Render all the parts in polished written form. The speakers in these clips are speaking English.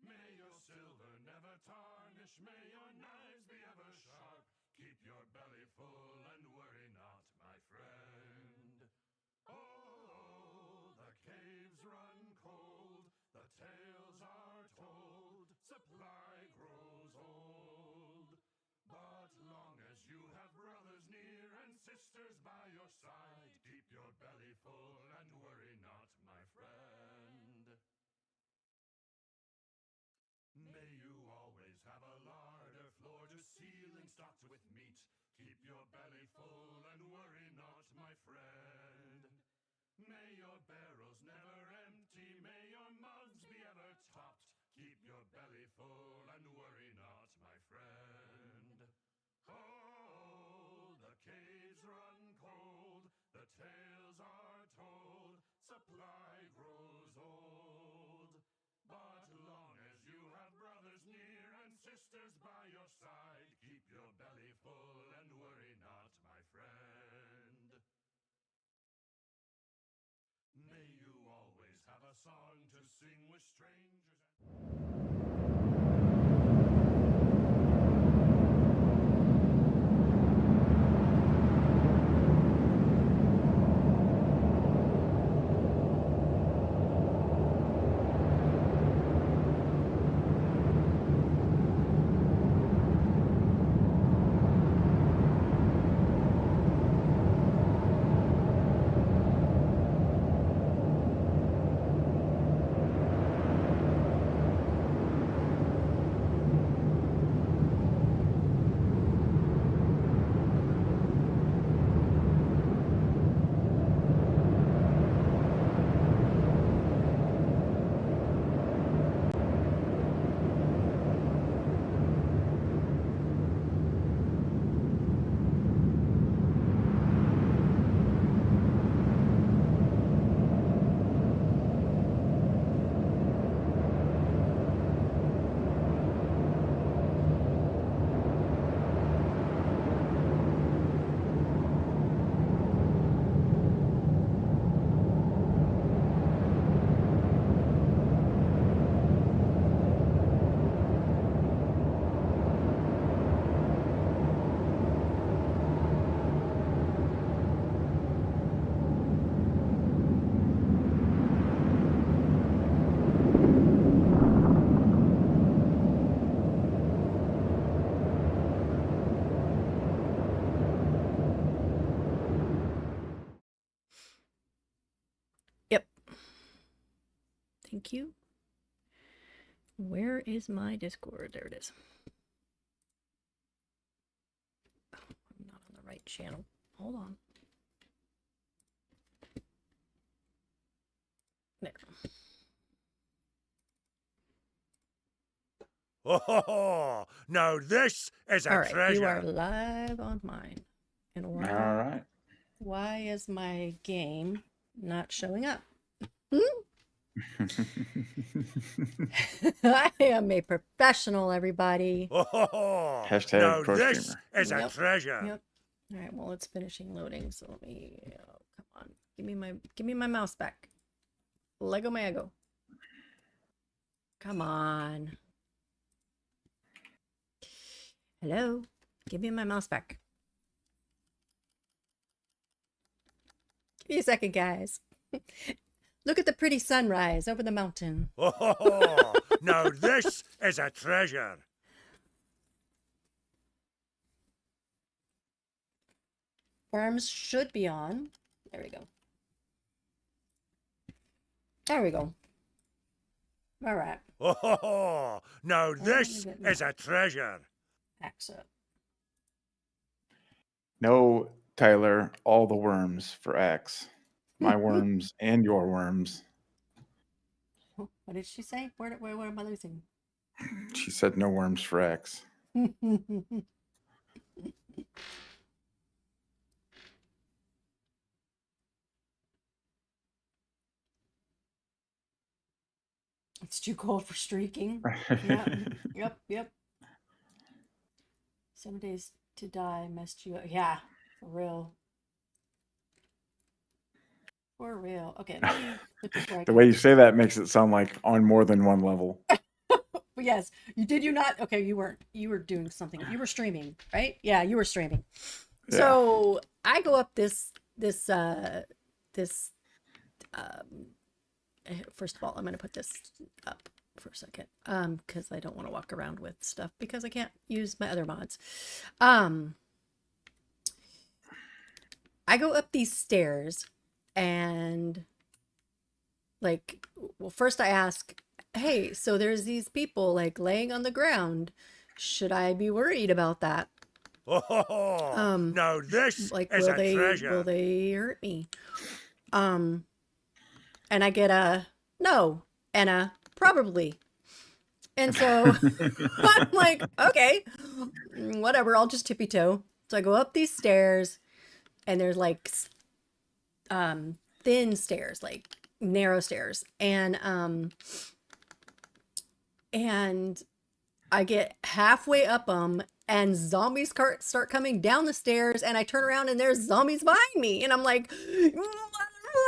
May your silver never tarnish, may your knives be ever sharp. Keep your belly full and worry not, my friend. Oh, the caves run cold, the tales are told, supply grows old. But long as you have brothers near and sisters by your side, keep your belly full and worry not, my friend. May you always have a larder, floor to ceiling stocked with meat. Keep your belly full and worry not, my friend. May your barrels never empty, may your mugs be ever topped. Keep your belly full and worry not, my friend. Oh, the caves run cold, the tales are told, supply grows old. But long as you have brothers near and sisters by your side, keep your belly full and worry not, my friend. May you always have a song to sing with strangers. Yep. Thank you. Where is my Discord? There it is. Oh, I'm not on the right channel. Hold on. There. Oh, now this is a treasure. You are live on mine. And All right. Why is my game not showing up? I am a professional, everybody. Oh, Hashtag now pro this streamer. is a treasure. Yep. All right. Well, it's finishing loading, so let me. Come on, give me my mouse back. Lego Mago. Come on. Hello. Give me my mouse back. Give me a second, guys. Look at the pretty sunrise over the mountain. Oh, now this is a treasure. Worms should be on. There we go. There we go. All right. Oh, now this is a treasure. Exit. No, Tyler, all the worms for X. My worms and your worms. What did she say? Where am I losing? She said no worms for X. It's too cold for streaking. Yep. 7 days to die messed you up. Yeah, for real. For real. Okay, let me put this right. The way you say that makes it sound like on more than one level. Yes, you not? Okay, you weren't. You were doing something. You were streaming, right? Yeah, you were streaming. Yeah. So I go up this um first of all, I'm going to put this up for a second because I don't want to walk around with stuff because I can't use my other mods. I go up these stairs and like, well, first I ask, hey, so there's these people like laying on the ground. Should I be worried about that? Oh, now this Like, is a treasure. will they hurt me? And I get a no and a probably. And so I'm like, okay, whatever, I'll just tippy toe. So I go up these stairs and there's like thin stairs, like narrow stairs. And I get halfway up them and zombies start coming down the stairs and I turn around and there's zombies behind me. And I'm like,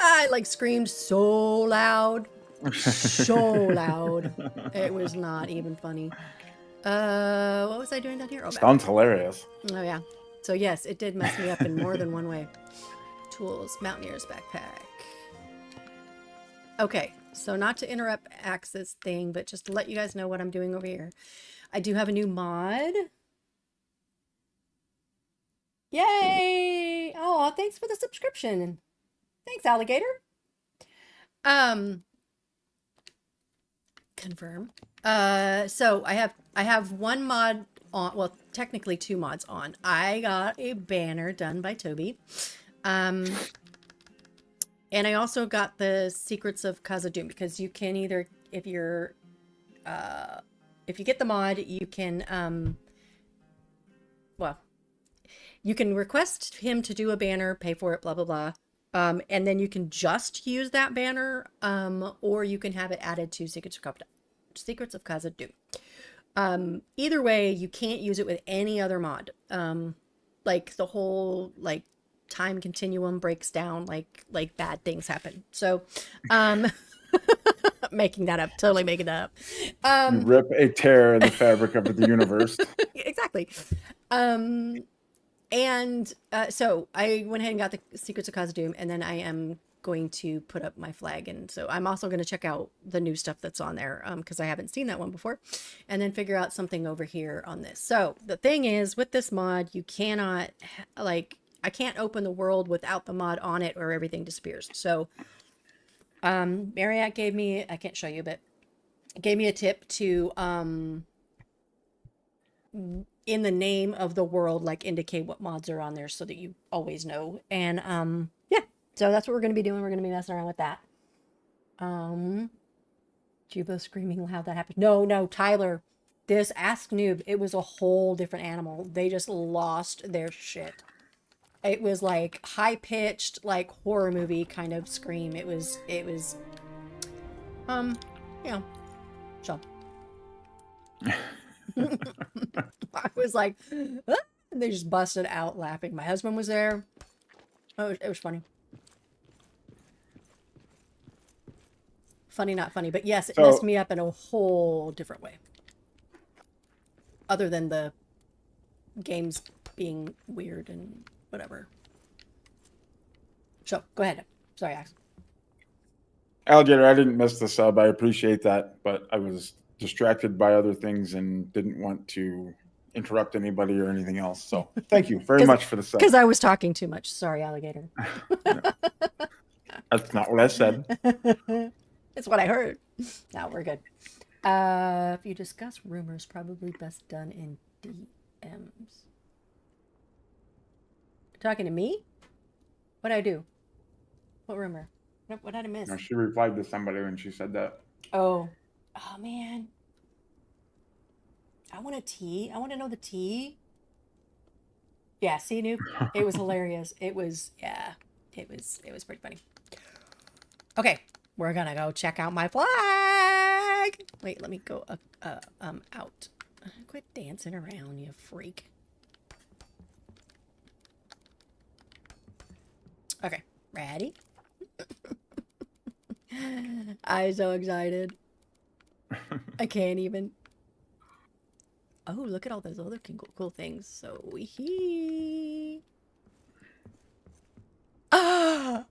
I like screamed so loud. So loud. It was not even funny. What was I doing down here? Oh, Sounds hilarious. Oh yeah. So yes, it did mess me up in more than one way. Tools, Mountaineer's backpack. Okay, so not to interrupt Axe's thing, but just to let you guys know what I'm doing over here. I do have a new mod. Yay! Oh, thanks for the subscription. Thanks, alligator. Confirm. So I have one mod on, well, technically two mods on. I got a banner done by Toby. And I also got the Secrets of Khazad-dûm because you can either, if you get the mod, you can well, you can request him to do a banner, pay for it, blah blah blah. And then you can just use that banner, or you can have it added to Secrets of Khazad-dûm. Either way, you can't use it with any other mod. Like the whole like time continuum breaks down, like bad things happen. So, making that up, totally making that up. You rip a tear in the fabric of the universe. Exactly. So I went ahead and got the Secrets of Khazad-dûm, and then I am going to put up my flag. And so I'm also going to check out the new stuff that's on there because I haven't seen that one before, and then figure out something over here on this. So the thing is, with this mod, you cannot, like, I can't open the world without the mod on it or everything disappears. So Marriott gave me, I can't show you, but gave me a tip to in the name of the world, like indicate what mods are on there so that you always know. And yeah, so that's what we're going to be doing. We're going to be messing around with that. JuBo screaming loud, that happened. No, Tyler, this Ask Noob, it was a whole different animal. They just lost their shit. It was like high pitched, like horror movie kind of scream. It was you know, so I was like, ah! And they just busted out laughing. My husband was there. Oh, it was funny. Funny, not funny, but yes, it messed me up in a whole different way. Other than the games being weird and whatever. So, go ahead. Sorry, Ax. Alligator, I didn't miss the sub. I appreciate that, but I was distracted by other things and didn't want to interrupt anybody or anything else. So thank you very much for the sub. Because I was talking too much. Sorry, alligator. That's not what I said. It's what I heard. Now we're good. If you discuss rumors, probably best done in DMs. Talking to me? What'd I do? What rumor? What did I miss? No, she replied to somebody when she said that. Oh man. I want a tea. I want to know the tea. Yeah, see, Noob? It was hilarious. It was pretty funny. Okay, we're gonna go check out my flag. Wait, let me go out. Quit dancing around, you freak. Okay, ready? I'm so excited. I can't even. Oh, look at all those other cool things. So Ah!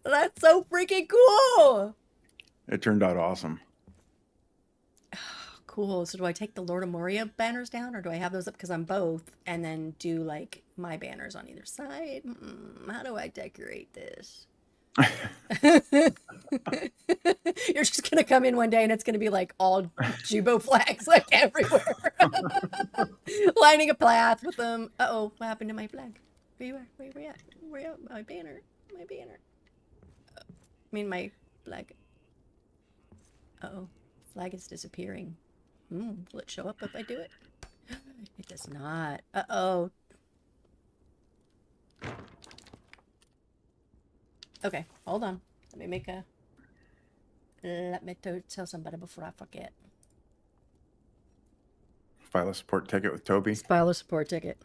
That's so freaking cool. It turned out awesome. Cool. So do I take the Lord of Moria banners down, or do I have those up because I'm both, and then do like my banners on either side? How do I decorate this? You're just gonna come in one day and it's gonna be like all JuBo flags like everywhere, lining a path with them. Uh-oh, what happened to my flag? Where you at? Where you at? Where you at? My banner. My banner. I mean my flag. Uh-oh, flag is disappearing. Will it show up if I do it? It does not. Uh-oh. Okay, hold on. Let me tell somebody before I forget. File a support ticket with Toby. File a support ticket.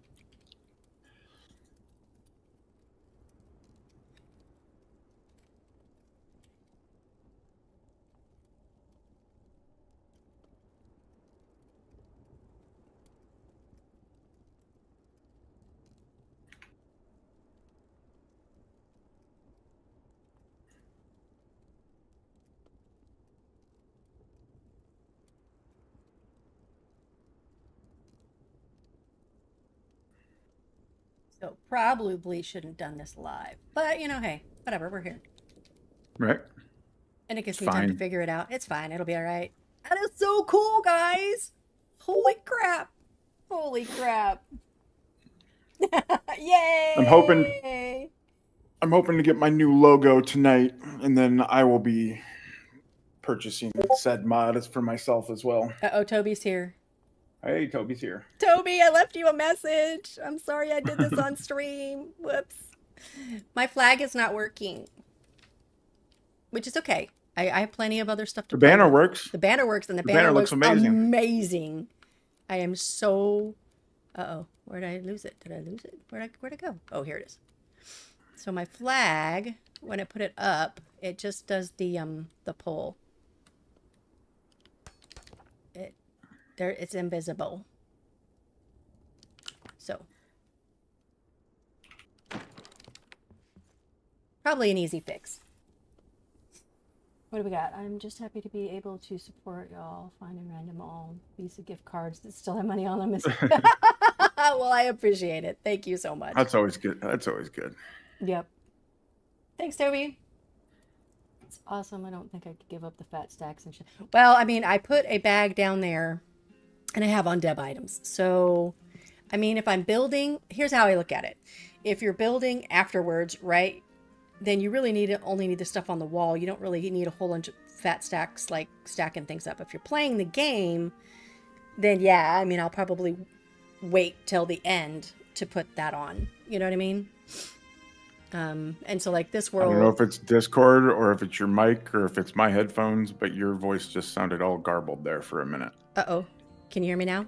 So probably shouldn't have done this live. But, you know, hey, whatever, we're here. Right. And it gives It's me time to fine. figure it out. It's fine. It'll be all right. That is so cool, guys. Holy crap. Holy crap. Yay. I'm hoping to get my new logo tonight, and then I will be purchasing said mod for myself as well. Uh-oh, Toby's here. Hey, Toby's here. Toby, I left you a message. I'm sorry I did this on stream. Whoops. My flag is not working. Which is okay. I have plenty of other stuff to The play banner with. works. The banner works, and the banner banner looks looks amazing. amazing. I am so... Uh-oh. Where did I lose it? Did I lose it? Where'd it go? Oh, here it is. So my flag, when I put it up, it just does the pull. It's invisible. So probably an easy fix. What do we got? I'm just happy to be able to support y'all. Finding random all Visa gift cards that still have money on them. Well, I appreciate it. Thank you so much. That's always good. That's always good. Yep. Thanks, Toby. It's awesome. I don't think I could give up the fat stacks and shit. Well, I mean, I put a bag down there and I have on deb items. So, I mean, if I'm building, here's how I look at it. If you're building afterwards, right, then you really only need the stuff on the wall. You don't really need a whole bunch of fat stacks, like stacking things up. If you're playing the game, then yeah, I mean, I'll probably wait till the end to put that on. You know what I mean? And so like this world... I don't know if it's Discord or if it's your mic or if it's my headphones, but your voice just sounded all garbled there for a minute. Uh-oh. Can you hear me now?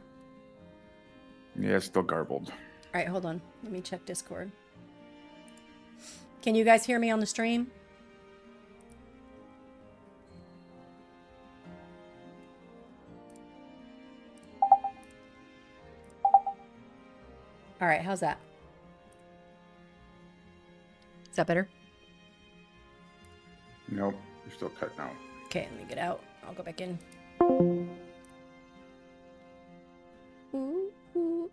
Yeah, it's still garbled. All right, hold on. Let me check Discord. Can you guys hear me on the stream? All right, how's that? Is that better? Nope, you're still cutting out. Okay, let me get out. I'll go back in. Ooh, ooh.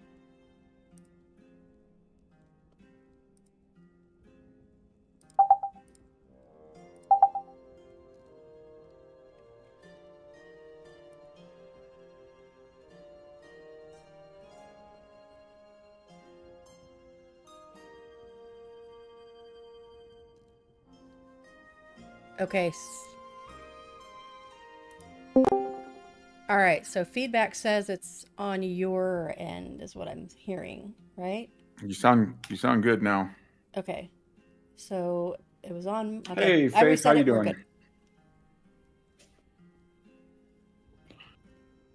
Okay. All right, so feedback says it's on your end is what I'm hearing, right? You sound good now. Okay. So it was on. Okay. Hey, Faith, how you doing?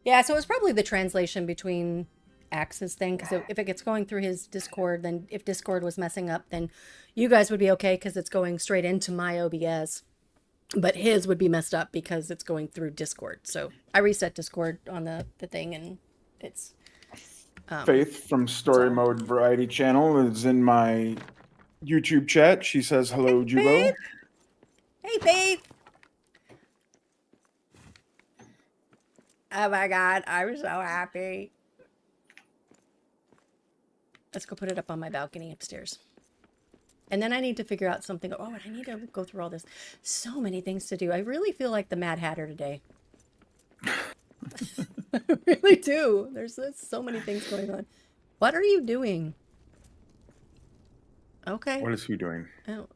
Yeah, so it was probably the translation between Axe's thing, because if it gets going through his Discord, then if Discord was messing up, then you guys would be okay because it's going straight into my OBS. But his would be messed up because it's going through Discord. So I reset Discord on the thing, and it's... Faith from Story Mode Variety Channel is in my YouTube chat. She says, hello, Hey, JuBo. Faith. Hey, Faith. Oh my God, I'm so happy. Let's go put it up on my balcony upstairs. And then I need to figure out something. Oh, and I need to go through all this. So many things to do. I really feel like the Mad Hatter today. I really do. There's so many things going on. What are you doing? Okay. What is he doing? Oh,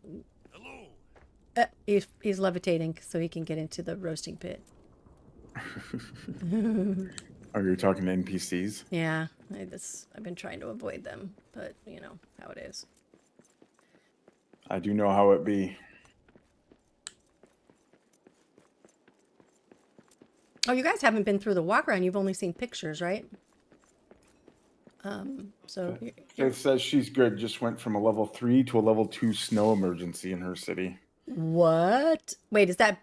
Hello. he's levitating so he can get into the roasting pit. Are you talking to NPCs? Yeah, I've been trying to avoid them, but you know how it is. I do know how it be. Oh, you guys haven't been through the walk around. You've only seen pictures, right? So Faith says she's good. Just went from a level 3 to a level 2 snow emergency in her city. what? Wait, is that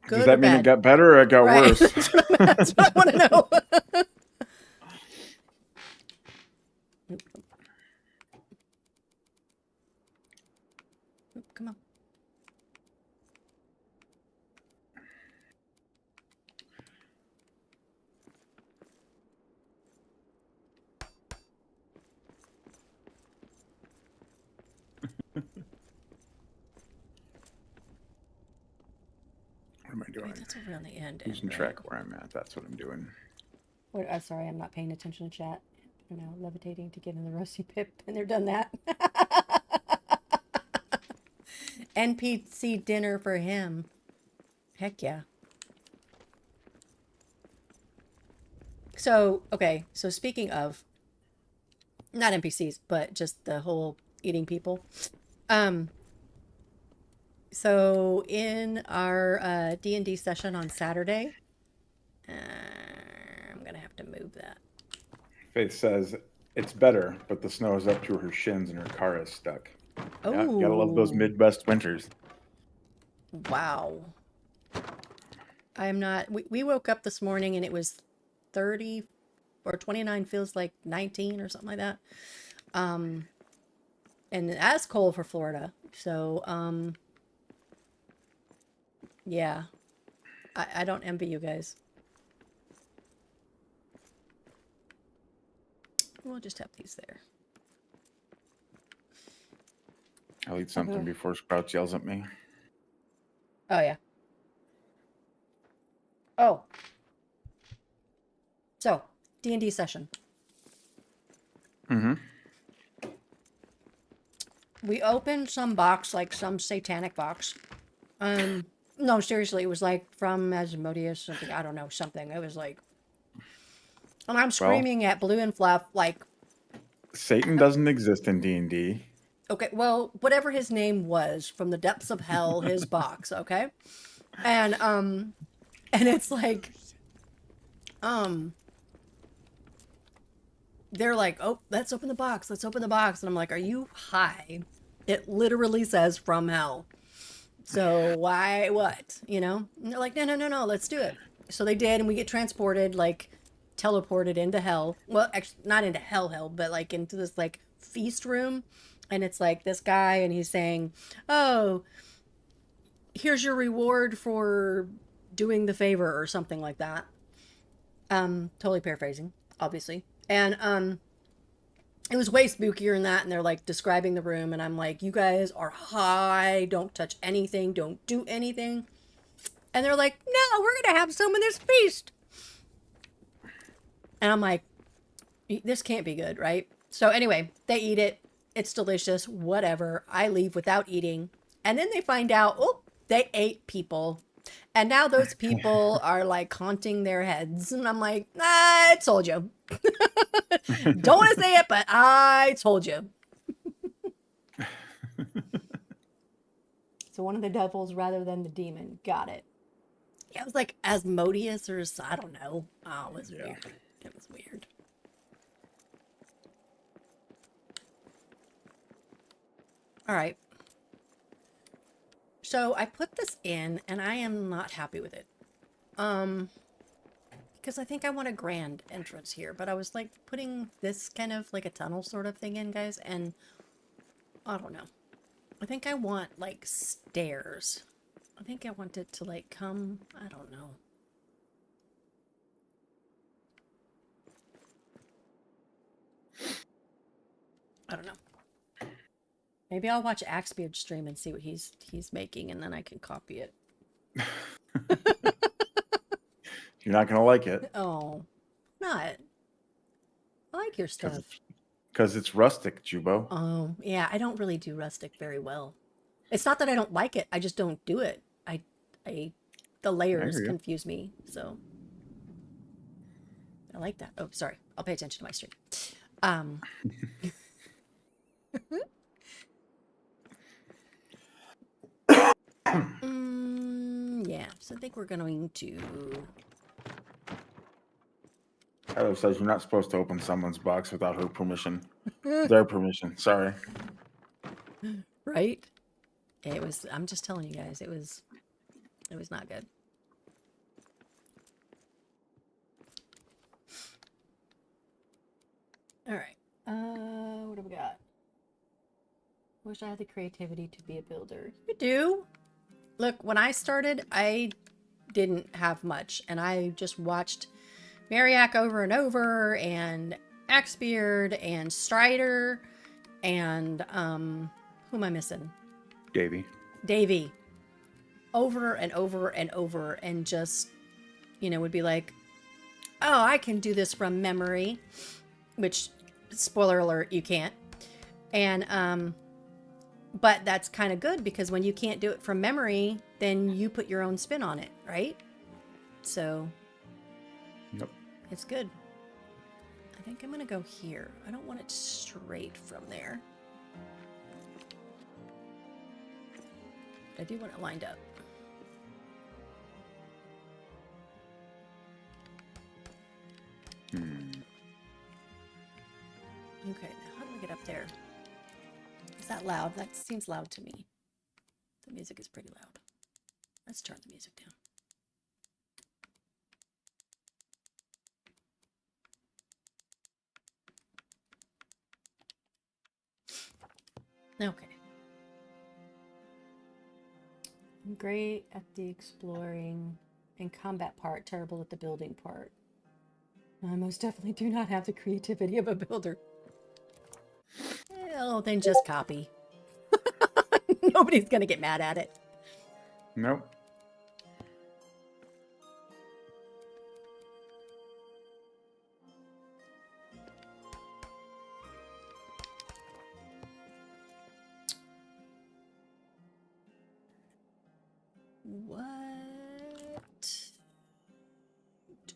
good? Does that or mean bad? it got better or it got Right. worse? That's what I want to know. Come on. What am I doing? Wait, that's over on the end. Losing right? track of where I'm at. That's what I'm doing. Wait, sorry, I'm not paying attention to chat. I'm now levitating to get in the roasty pit, and they're done that. NPC dinner for him. Heck yeah. So, okay, so speaking of, not NPCs, but just the whole eating people. So in our D&D session on Saturday, I'm going to have to move that. Faith says it's better, but the snow is up to her shins and her car is stuck. Oh, Yeah, gotta love those Midwest winters. Wow. I'm not, we woke up this morning and it was 30 or 29 feels like 19 or something like that. And that's cold for Florida. So, yeah, I don't envy you guys. We'll just have these there. I'll eat something before Sprouts yells at me. Oh, yeah. Oh. So, D&D session. Mm-hmm. We opened some box, like some satanic box. No, seriously, it was like from Asmodeus, something, I don't know, something. It was like, and I'm screaming at Blue and Fluff, like, Satan doesn't exist in D&D. okay, well, whatever his name was, from the depths of hell, his box, okay? And it's like, they're like, oh, let's open the box, let's open the box. And I'm like, are you high? It literally says from hell. So why, what, you know? And they're like, no, let's do it. So they did, and we get transported, like, teleported into hell. Well, actually, not into hell, but, like, into this, like, feast room. And it's, like, this guy, and he's saying, oh, here's your reward for doing the favor, or something like that. Totally paraphrasing, obviously. And, it was way spookier than that, and they're like describing the room, and I'm like, you guys are high, don't touch anything, don't do anything. And they're like, no, we're gonna have some of this feast. And I'm like, this can't be good, right? So anyway, they eat it, it's delicious, whatever. I leave without eating, and then they find out, oh, they ate people. And now those people are like haunting their heads, and I'm like, I told you. Don't want to say it, but I told you. So one of the devils rather than the demon. Got it. Yeah, it was like Asmodeus or I don't know. Oh, it was weird. It was weird. All right. So I put this in and I am not happy with it. Because I think I want a grand entrance here, but I was like putting this kind of like a tunnel sort of thing in, guys, and I don't know. I think I want like stairs. I think I want it to like come, I don't know. I don't know. Maybe I'll watch Axebeard's stream and see what he's making, and then I can copy it. You're not gonna like it. Oh, not. I like your stuff. Because it's rustic, JuBo. Oh, yeah, I don't really do rustic very well. It's not that I don't like it, I just don't do it. The layers hear you. confuse me, so I like that. Oh, sorry. I'll pay attention to my stream. Yeah, so I think we're going to... Tyler says you're not supposed to open someone's box without her permission. Their permission, sorry. Right? It was, I'm just telling you guys, it was not good. All right. What do we got? Wish I had the creativity to be a builder. You do. Look, when I started, I didn't have much, and I just watched Mariac over and over, and Axebeard, and Strider, and who am I missing? Davey. Over and over and over, and just, you know, would be like, oh, I can do this from memory, which, spoiler alert, you can't. And but that's kind of good, because when you can't do it from memory, then you put your own spin on it, right? So Yep. It's good. I think I'm gonna go here. I don't want it straight from there. I do want it lined up. Okay, now how do we get up there? Is that loud? That seems loud to me. The music is pretty loud. Let's turn the music down. Okay. I'm great at the exploring and combat part, terrible at the building part. I most definitely do not have the creativity of a builder. Well, then just copy. Nobody's gonna get mad at it. Nope. What?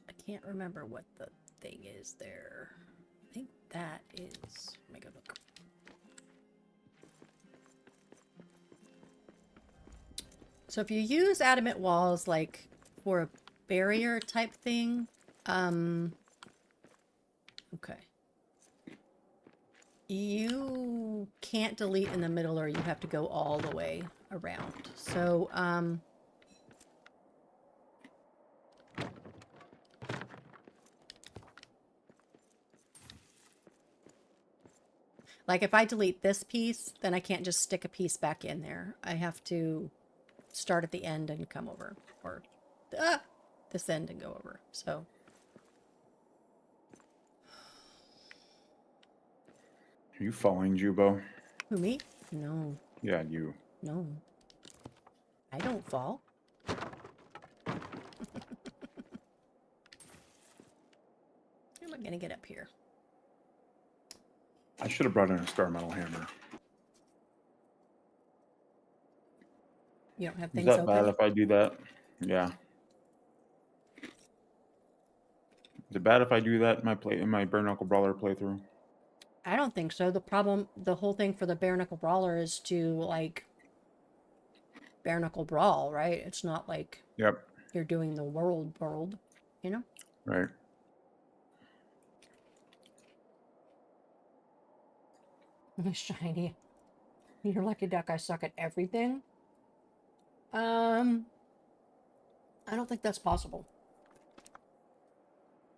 I can't remember what the thing is there. I think that is... Let me go look. So if you use adamant walls like for a barrier type thing, okay. You can't delete in the middle, or you have to go all the way around. So, like if I delete this piece, then I can't just stick a piece back in there. I have to start at the end and come over, or this end and go over. So Are you following JuBo? who, me? No, Yeah, you. no, I don't fall. How am I gonna get up here? I should have brought in a star metal hammer. You don't have Is things that open? bad if I do that? Yeah. Is it bad if I do that in my bare knuckle brawler playthrough? I don't think so. The whole thing for the bare knuckle brawler is to like bare knuckle brawl, right? It's not like Yep. you're doing the world, you know? Right. Shiny. You're lucky duck. I suck at everything. I don't think that's possible.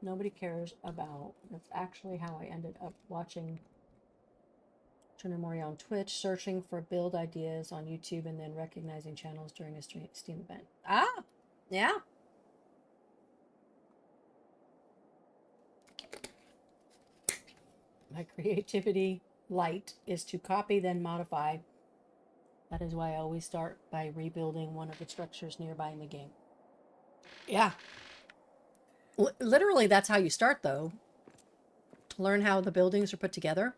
Nobody cares about. That's actually how I ended up watching Turner Mori on Twitch, searching for build ideas on YouTube, and then recognizing channels during a Steam event. Ah, yeah. My creativity light is to copy, then modify. That is why I always start by rebuilding one of the structures nearby in the game. Yeah. Literally, that's how you start, though. To learn how the buildings are put together,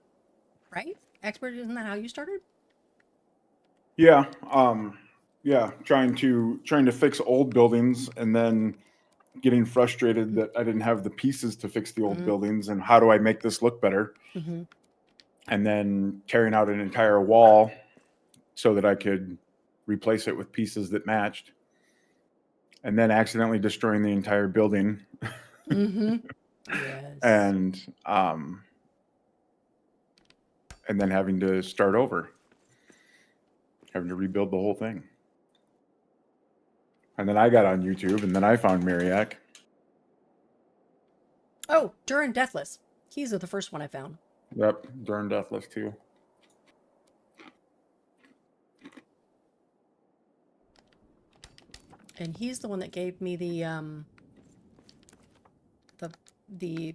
right? Expert, isn't that how you started? Yeah. Yeah. Trying to fix old buildings and then getting frustrated that I didn't have the pieces to fix the old buildings, and how do I make this look better? Mm-hmm. And then tearing out an entire wall so that I could replace it with pieces that matched, and then accidentally destroying the entire building. Mm-hmm. Yes. And then having to start over, having to rebuild the whole thing. And then I got on YouTube, and then I found Mariac. Oh, Durin Deathless. He's the first one I found. Yep, Durn Deathless too. And he's the one that gave me the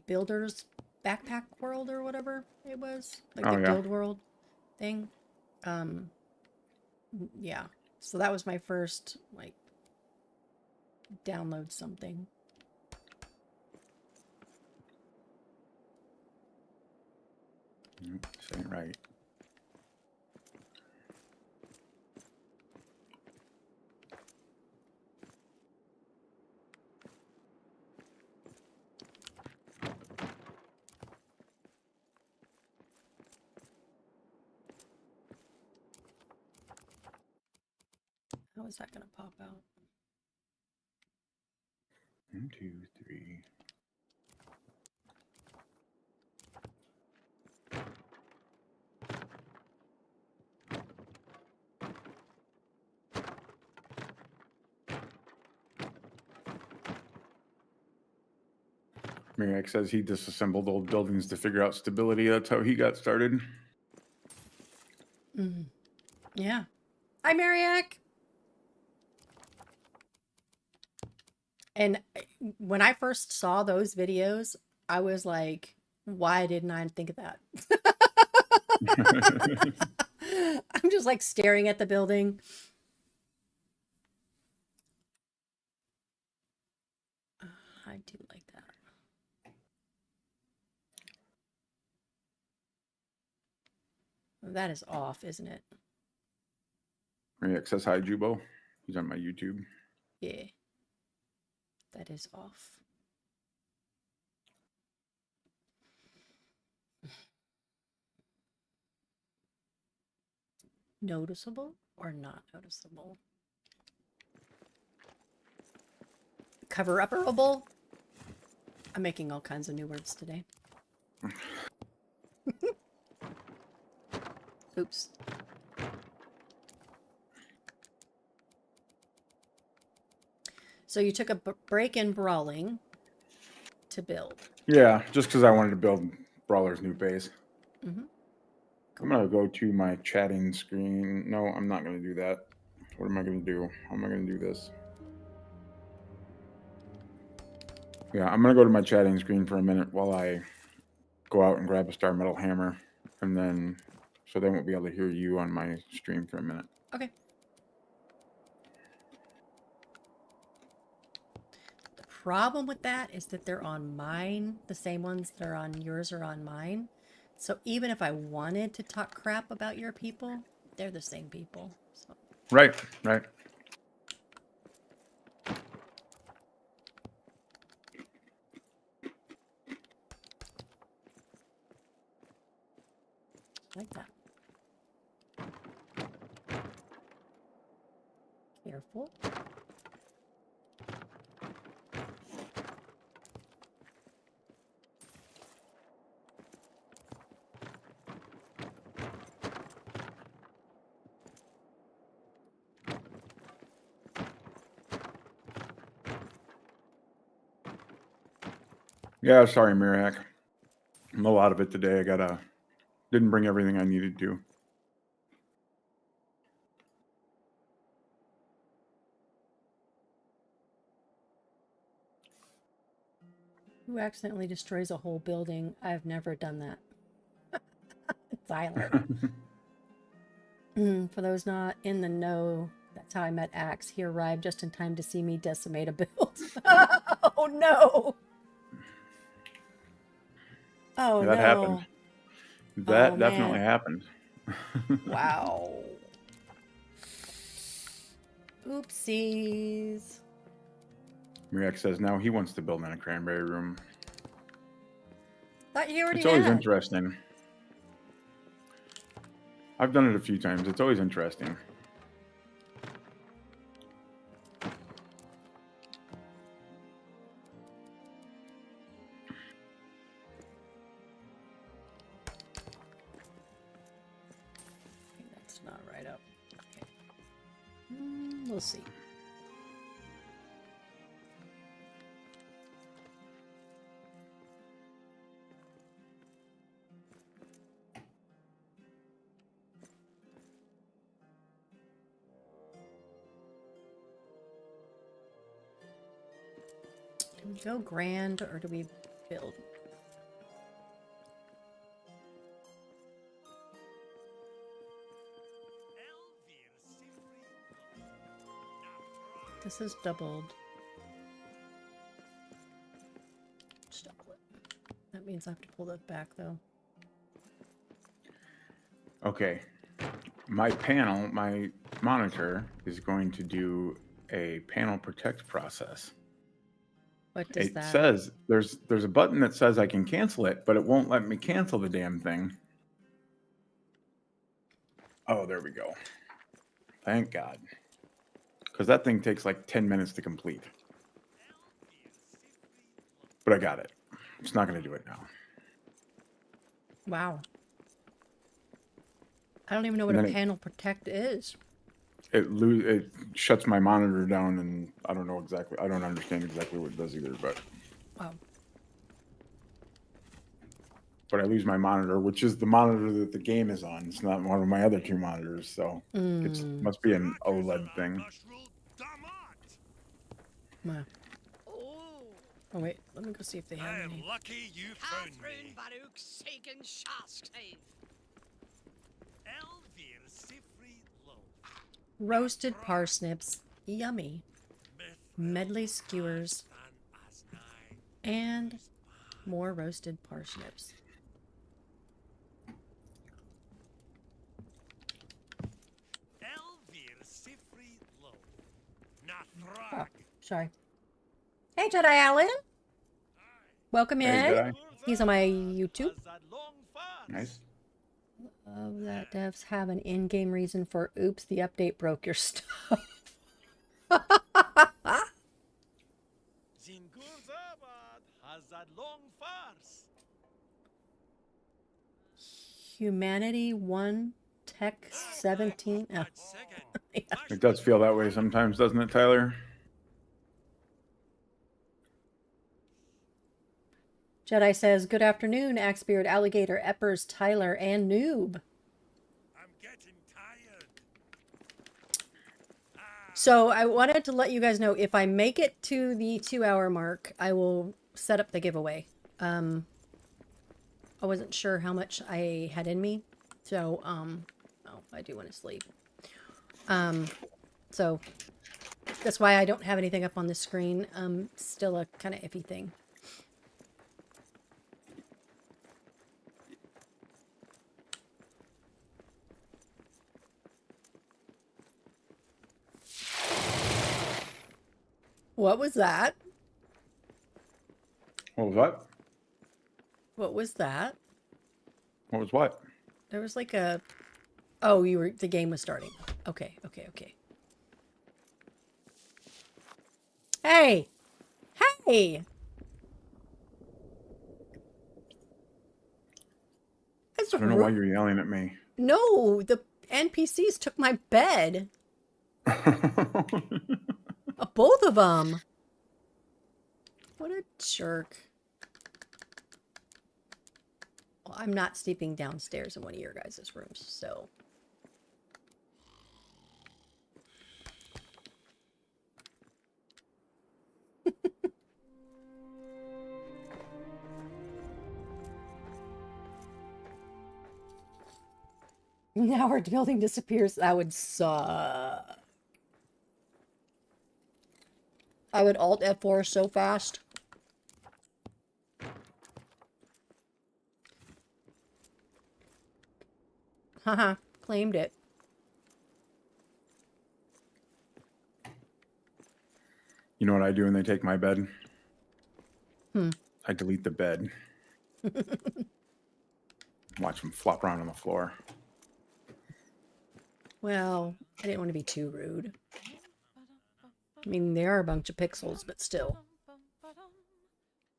builder's backpack world or whatever it was, like the guild world thing. Yeah. So that was my first like download something. This ain't right. How is that gonna pop out? 1, 2, 3. Mariac says he disassembled old buildings to figure out stability. That's how he got started. Mm-hmm. Yeah. Hi, Mariac. And when I first saw those videos, I was like, why didn't I think of that? I'm just like staring at the building. I do like that. That is off, isn't it? Mariac says hi, JuBo. He's on my YouTube. Yeah. That is off. Noticeable or not noticeable? Cover-upperable? I'm making all kinds of new words today. Oops. So you took a break in brawling to build. Yeah, just because I wanted to build Brawler's new base. Mm-hmm. I'm going to go to my chatting screen. No, I'm not going to do that. What am I going to do? How am I going to do this? Yeah, I'm going to go to my chatting screen for a minute while I go out and grab a Star Metal Hammer. And then, so they won't be able to hear you on my stream for a minute. Okay. The problem with that is that they're on mine. The same ones that are on yours are on mine. So even if I wanted to talk crap about your people, they're the same people. So. Right, right. Like that. Careful. Yeah, sorry, Miriak. I'm a lot of it today. Didn't bring everything I needed to. Who accidentally destroys a whole building? I've never done that. Tyler. For those not in the know, that's how I met Axe. He arrived just in time to see me decimate a build. Oh no! Oh That happened. no! That Oh definitely man! happened. Wow! Oopsies! Miriak says now he wants to build in a cranberry room. Thought you already It's always had. interesting. I've done it a few times. It's always interesting. That's not right up. Okay. We'll see. Do we go grand or do we build? This is doubled. Just double it. That means I have to pull that back though. Okay. My monitor is going to do a panel protect process. What does It that? says there's a button that says I can cancel it, but it won't let me cancel the damn thing. Oh, there we go. Thank God. Because that thing takes like 10 minutes to complete. But I got it. It's not going to do it now. Wow. I don't even know what a panel protect is. It shuts my monitor down, and I don't understand exactly what it does either, but Wow. but I lose my monitor, which is the monitor that the game is on. It's not one of my other two monitors, so it must be an OLED thing. Wow. Oh wait, let me go see if they have I am any. lucky you found me. Roasted parsnips, yummy. Medley skewers, and more roasted parsnips. Oh, sorry. Hey, Jedi Allen. Welcome in. Hey, Jedi. He's on my YouTube. Nice. Love that devs have an in-game reason for oops, the update broke your stuff. Humanity 1 Tech 17. Oh. Yeah. It does feel that way sometimes, doesn't it, Tyler? Jedi says, good afternoon, Axebeard, Alligator, Eppers, Tyler, and Noob. I'm getting tired. So I wanted to let you guys know if I make it to the 2-hour mark, I will set up the giveaway. I wasn't sure how much I had in me. So, oh, I do want to sleep. So that's why I don't have anything up on the screen. Still a kind of iffy thing. What was that? What was what? What was that? What was what? There was like a... Oh, the game was starting. Okay. Hey! Hey! That's I don't know why you're yelling at me. No, the NPCs took my bed. Both of them. What a jerk. Well, I'm not sleeping downstairs in one of your guys' rooms, so. Now our building disappears. That would suck. I would Alt F4 so fast. Haha, claimed it. You know what I do when they take my bed? Hmm. I delete the bed. Watch them flop around on the floor. Well, I didn't want to be too rude. I mean, they are a bunch of pixels, but still.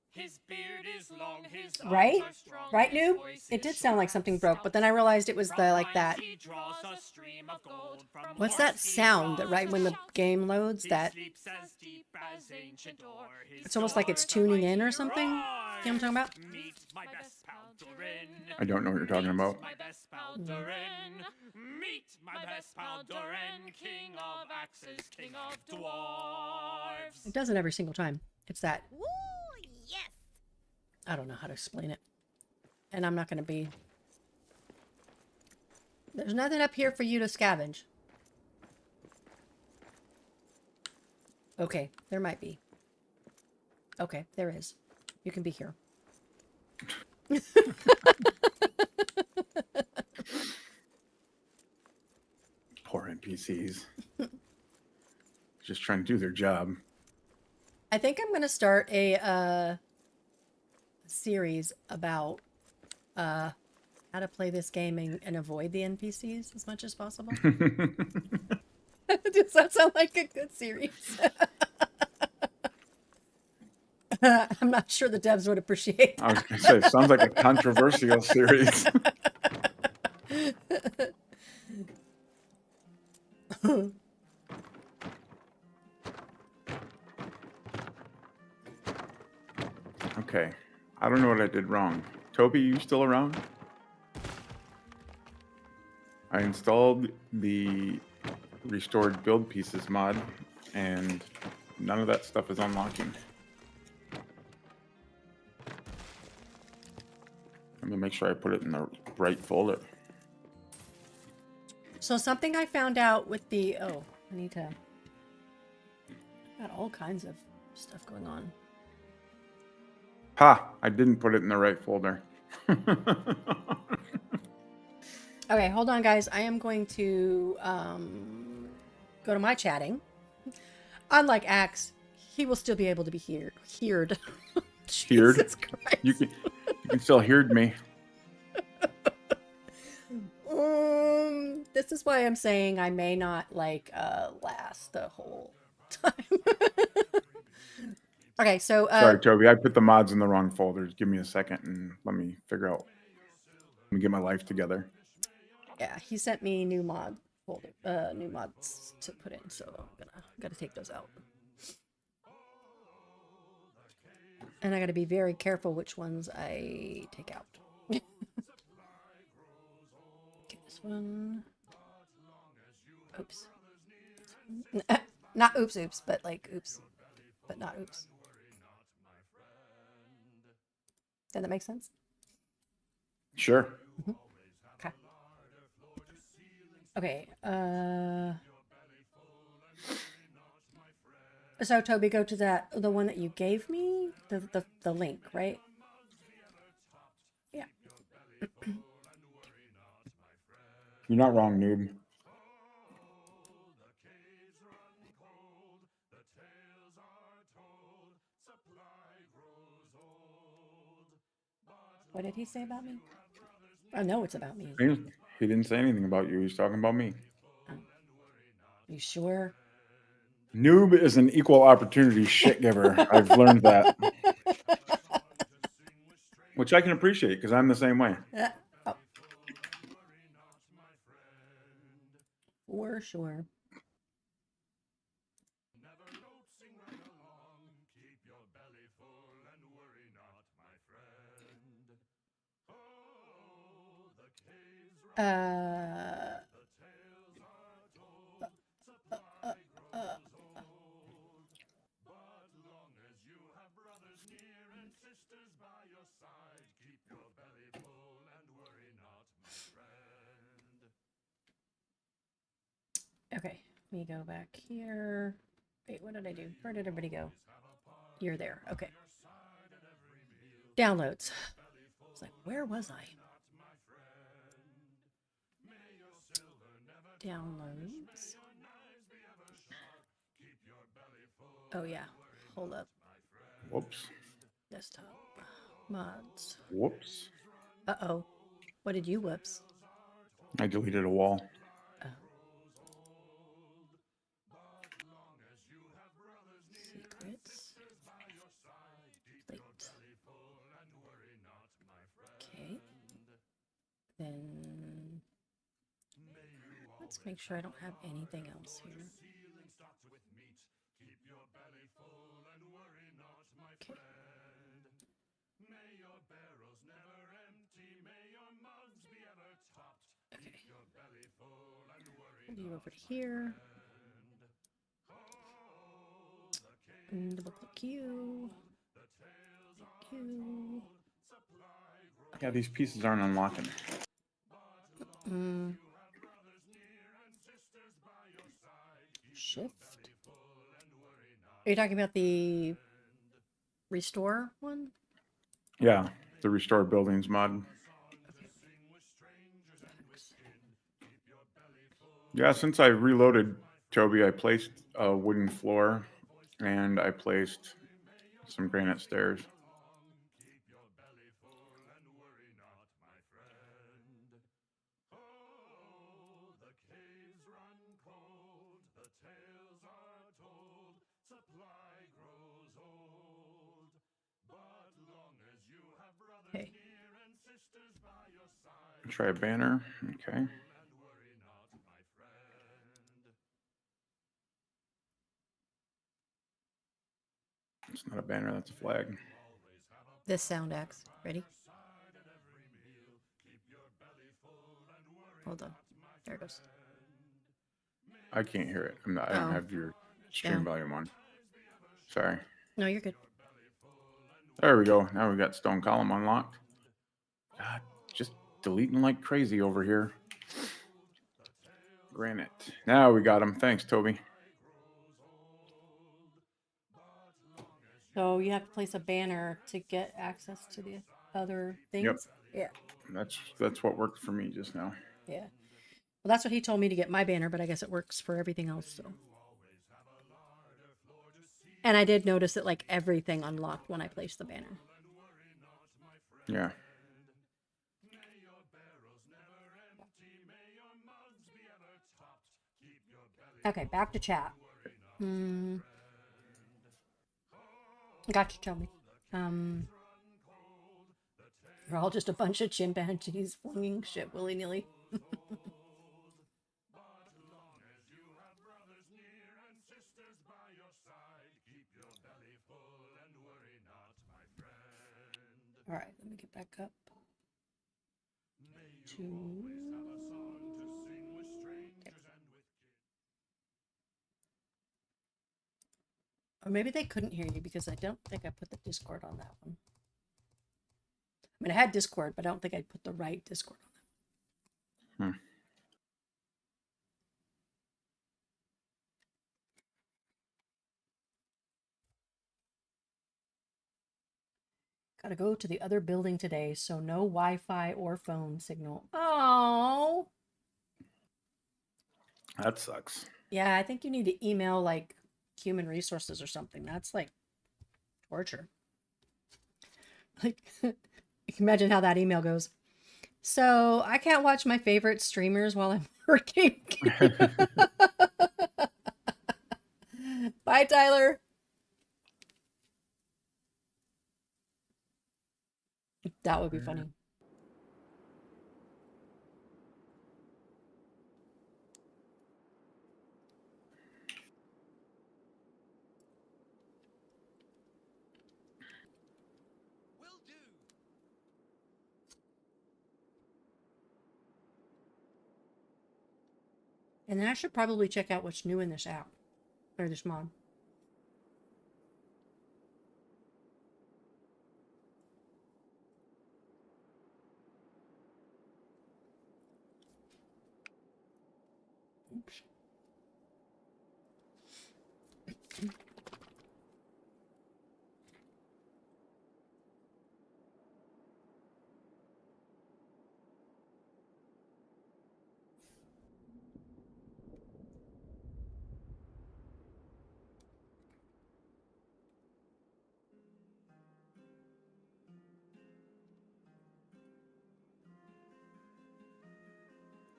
His beard is long, his Right? arms are strong, Right, his Noob? voice It is did sound like sharp, something broke, but then I stout. realized it was From the like mines that. he draws a stream of gold. From What's horse that he sound that draws right a when the shout. game loads? He That sleeps as deep as ancient ore. His it's almost like it's doors are tuning in or mighty something. You know what I'm talking about? Meet my best pal Durin. I don't know what you're talking about. Meet my best pal Durin. Meet my best pal Durin, king of axes, king of dwarves. It does it every single time. It's that. Ooh, yes. I don't know how to explain it. And I'm not going to be. There's nothing up here for you to scavenge. Okay, there might be. Okay, there is. You can be here. Poor NPCs. Just trying to do their job. I think I'm going to start a series about how to play this game and avoid the NPCs as much as possible. Does that sound like a good series? I'm not sure the devs would appreciate that. I was going to say, it sounds like a controversial series. Okay. I don't know what I did wrong. Toby, you still around? I installed the restored build pieces mod, and none of that stuff is unlocking. Let me make sure I put it in the right folder. So something I found out with the I need to. Got all kinds of stuff going on. Ha! I didn't put it in the right folder. Okay, hold on, guys. I am going to go to my chatting. Unlike Axe, he will still be able to be heard. Heard? Jesus Christ. You can still hear me. This is why I'm saying I may not last the whole time. Okay, so Sorry, Toby. I put the mods in the wrong folder. Give me a second and let me figure out. Let me get my life together. yeah, he sent me new mods to put in, so I'm gotta take those out. And I gotta be very careful which ones I take out. Okay, this one. Oops. Not oops, but like oops. But not oops. Does that make sense? Sure. Okay. Okay. So Toby, go to the one that you gave me, the link, right? Yeah. You're not wrong, noob. What did he say about me? I know it's about me. He didn't say anything about you. He's talking about me. You sure? Noob is an equal opportunity shit giver. I've learned that. Which I can appreciate because I'm the same way. Oh. For sure. Uh, But long as you have brothers near and sisters by your side, keep your belly full and worry not, my friend. okay, let me go back here. Wait, what did I do? Where did everybody go? You're there. Okay. Downloads. It's like, where was I? Downloads. Oh yeah. Hold up. Whoops. Desktop. Mods. Whoops. Uh-oh. What did you whoops? I deleted a wall. Oh. Secrets. Plate. Okay. Then let's make sure I don't have anything else here. Okay. Okay. Move you over to here. And double click you. You. Yeah, these pieces aren't unlocking. Shift. Are you talking about the restore one? Yeah, the restore buildings mod. Okay. Yeah, since I reloaded Toby, I placed a wooden floor and I placed some granite stairs. Okay. Try a banner. Okay. It's not a banner, that's a flag. This sound axe. Ready? Hold on. There it goes. I can't hear it. I don't have your stream volume on. Sorry. No, you're good. There we go. Now we got stone column unlocked. God, just deleting like crazy over here. Granite. Now we got him. Thanks, Toby. So you have to place a banner to get access to the other things? Yep. Yeah. That's what worked for me just now. Yeah. Well, that's what he told me to get my banner, but I guess it works for everything else, so. And I did notice that like everything unlocked when I placed the banner. Yeah. Okay, back to chat. Gotcha, Toby. We're all just a bunch of chimpanzees flinging shit willy-nilly. All right, let me get back up to... Or maybe they couldn't hear you because I don't think I put the Discord on that one. I mean, I had Discord, but I don't think I put the right Discord on that. Gotta go to the other building today, so no Wi-Fi or phone signal. Oh, That sucks. yeah, I think you need to email like human resources or something. That's like torture. Like, you can imagine how that email goes. So I can't watch my favorite streamers while I'm working. Bye, Tyler. That would be funny. Will do. And then I should probably check out what's new in this app. Or this mod. Oops.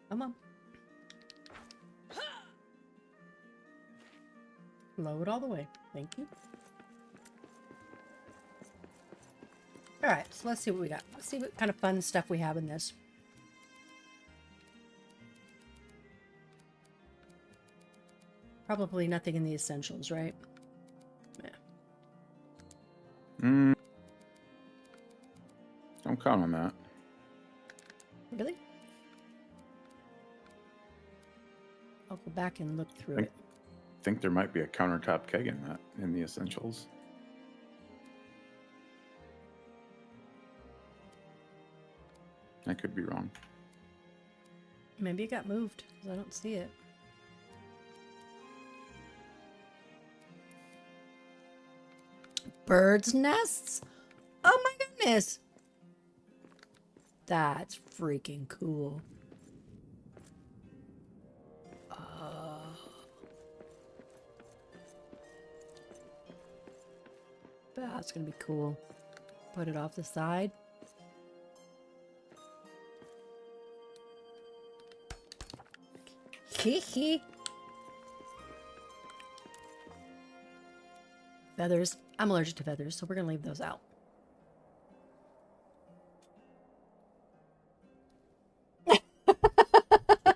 Come on. Load all the way. Thank you. Alright, so let's see what we got. Let's see what kind of fun stuff we have in this. Probably nothing in the essentials, right? Yeah. Don't count on that. Really? I'll go back and look through it. I think there might be a countertop keg in that, in the essentials. I could be wrong. Maybe it got moved because I don't see it. Birds' nests? Oh my goodness! That's freaking cool. That's gonna be cool. Put it off the side. Hee. Feathers. I'm allergic to feathers, so we're gonna leave those out.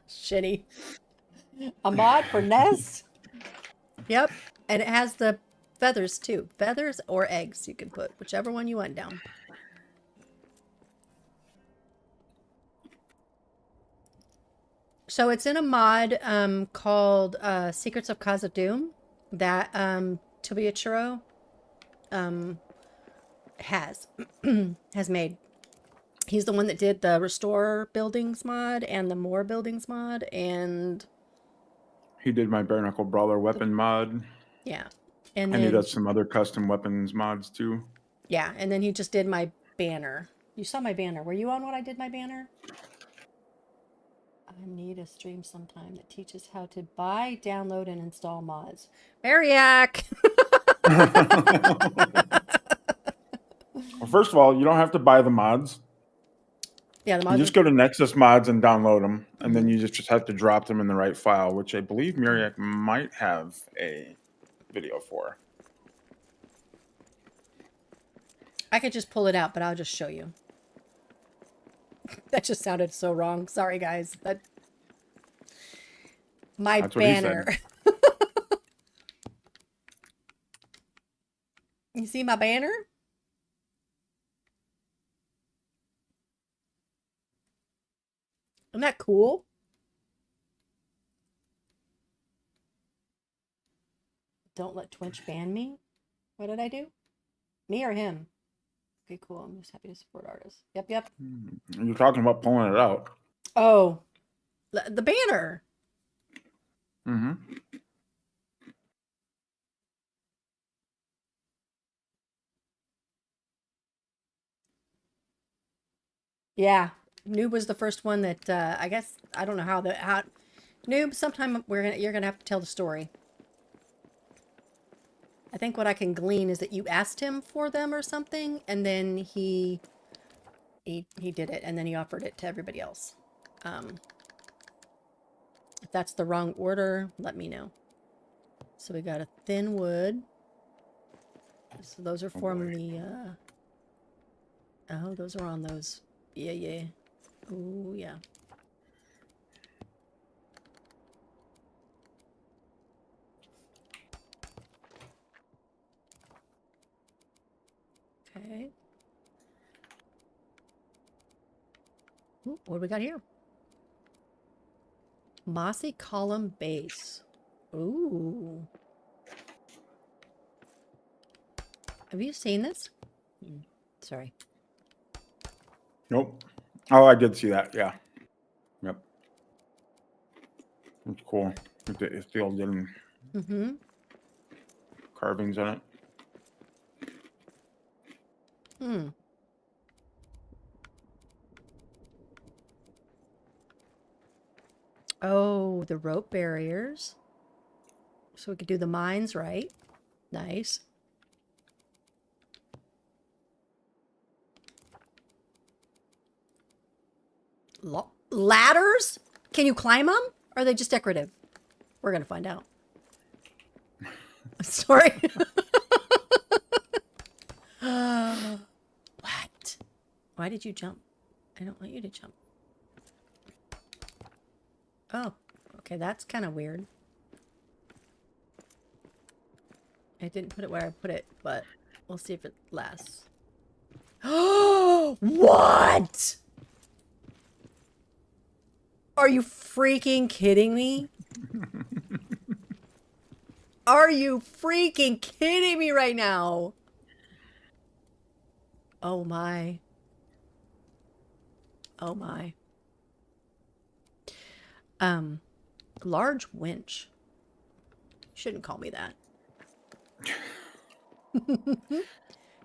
Shitty. A mod for nests? Yep. And it has the feathers too. Feathers or eggs you can put. Whichever one you want down. So it's in a mod called Secrets of Khazad-dûm that Tobiachiro has made. He's the one that did the Restore Buildings mod and the More Buildings mod, and he did my bare knuckle brawler weapon mod. Yeah. And he does some other custom weapons mods too. Yeah, and then he just did my banner. You saw my banner. Were you on when I did my banner? I need a stream sometime that teaches how to buy, download, and install mods. Mariac! Well, first of all, you don't have to buy the mods. Yeah, the mods. You just go to Nexus Mods and download them, and then you just have to drop them in the right file, which I believe Mariac might have a video for. I could just pull it out, but I'll just show you. That just sounded so wrong. Sorry, guys. My banner. You see my banner? Isn't that cool? Don't let Twitch ban me. What did I do? Me or him? Okay, cool. I'm just happy to support artists. Yep. You're talking about pulling it out. Oh, the banner. Mm-hmm. Yeah, Noob was the first one that I guess I don't know how Noob. Sometime you're gonna have to tell the story. I think what I can glean is that you asked him for them or something, and then he did it, and then he offered it to everybody else. If that's the wrong order, let me know. So we got a thin wood. So those are from the. Oh, those are on those. Yeah. Ooh, yeah. Okay. Ooh, what do we got here? Mossy column base. Ooh. Have you seen this? Sorry. Nope. Oh, I did see that. Yeah. Yep. It's cool. It's still getting Mm-hmm. carvings on it. Hmm. Oh, the rope barriers. So we could do the mines right. Nice. Ladders? Can you climb them? Or are they just decorative? We're going to find out. Sorry. What? Why did you jump? I don't want you to jump. Oh, okay, that's kind of weird. I didn't put it where I put it, but we'll see if it lasts. Oh, what? Are you freaking kidding me? Are you freaking kidding me right now? Oh my. Oh my. Large winch. You shouldn't call me that.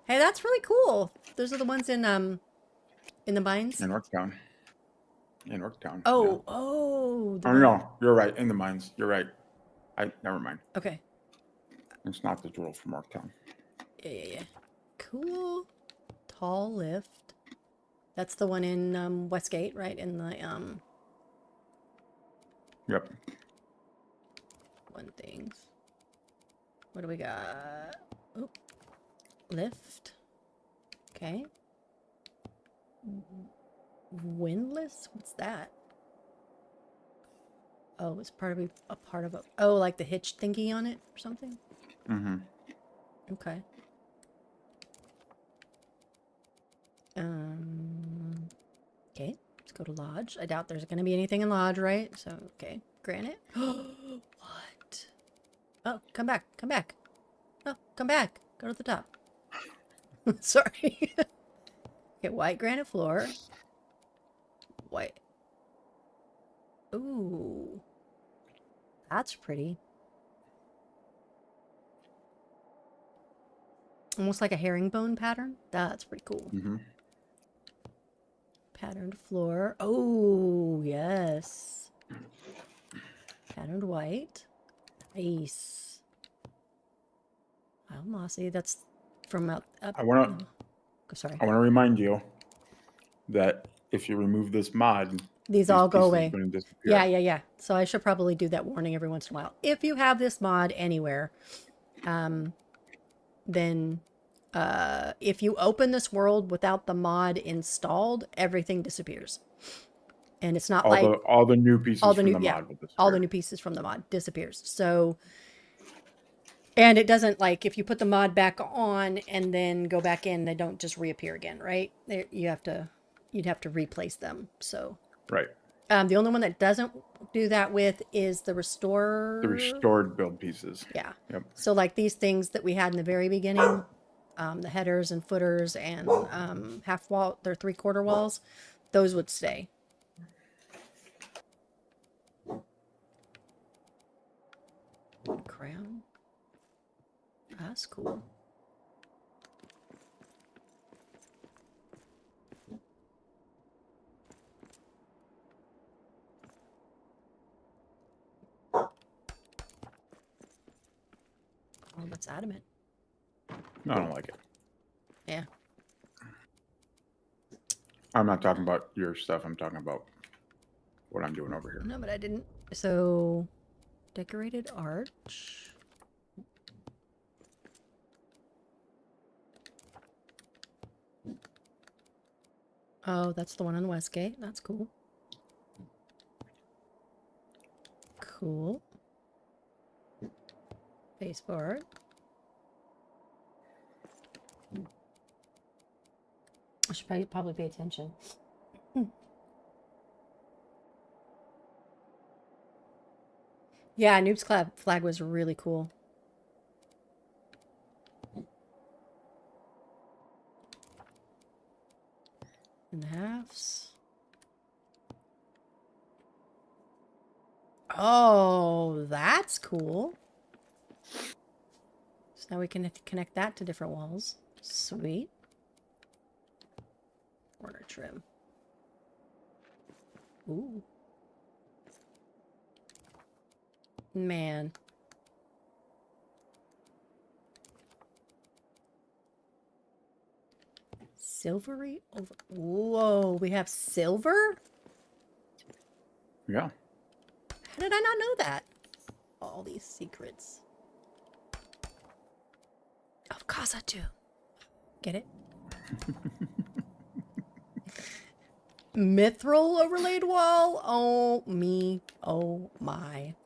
Hey, that's really cool. Those are the ones in the mines. In Orktown. In Orktown. Oh, Yeah. oh. Oh no, you're right. In the mines. You're right. Never mind. Okay. It's not the drill from Orktown. Yeah. Cool. Tall lift. That's the one in Westgate, right? In the Yep. one things. What do we got? Oh, lift. Okay. Windlass? What's that? Oh, it's part of a part of a. Oh, like the hitch thingy on it or something. Mm-hmm. Okay. Okay. Let's go to Lodge. I doubt there's going to be anything in Lodge, right? So, okay. Granite. What? Oh, come back. Come back. Oh, come back. Go to the top. Sorry. Okay, white granite floor. White. Ooh. That's pretty. Almost like a herringbone pattern. That's pretty cool. Mm-hmm. Patterned floor. Oh, yes. Patterned white. Nice. Wow, mossy. That's from up. I want to Sorry. remind you that if you remove this mod, These all go pieces away. are going to disappear. Yeah. So I should probably do that warning every once in a while. If you have this mod anywhere, then if you open this world without the mod installed, everything disappears. And it's not all the new pieces from the mod will disappear. all the new pieces from the mod disappears. So, and it doesn't, like, if you put the mod back on and then go back in, they don't just reappear again, right? You'd have to replace them. So Right. the only one that doesn't do that with is the restore. The restored build pieces. Yeah. Yep. So like these things that we had in the very beginning, the headers and footers and half wall, they're 3/4 walls, those would stay. Crown. That's cool. Oh, that's adamant. No, I don't like it. Yeah. I'm not talking about your stuff. I'm talking about what I'm doing over here. No, but I didn't. So, decorated arch. Oh, that's the one on Westgate. That's cool. Cool. Baseboard. I should probably pay attention. Yeah, Noob's flag was really cool. And halves. Oh, that's cool. So now we can connect that to different walls. Sweet. Corner trim. Ooh. Man. Silvery over. Whoa, we have silver? Yeah. How did I not know that? All these secrets. Of Casa too. Get it? Mithril overlaid wall? Oh me. Oh my.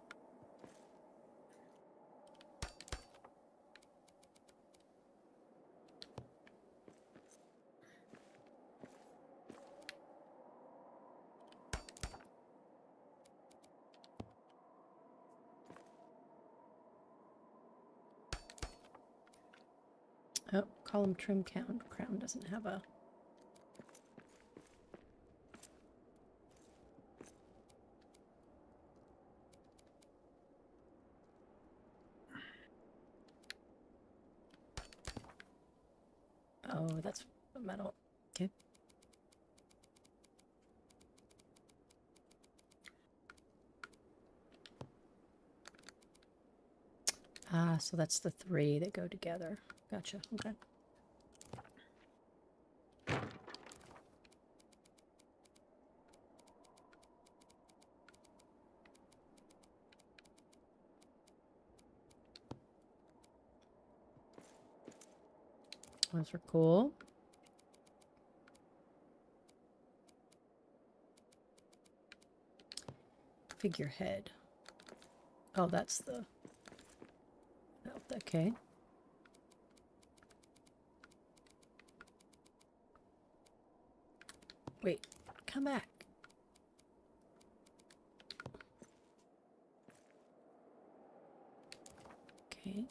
Oh, column trim count. Crown doesn't have a... Oh, that's metal. Okay. Ah, so that's the three that go together. Gotcha. Okay. Those are cool. Figurehead. Oh, that's the... Okay. Wait, come back. Okay.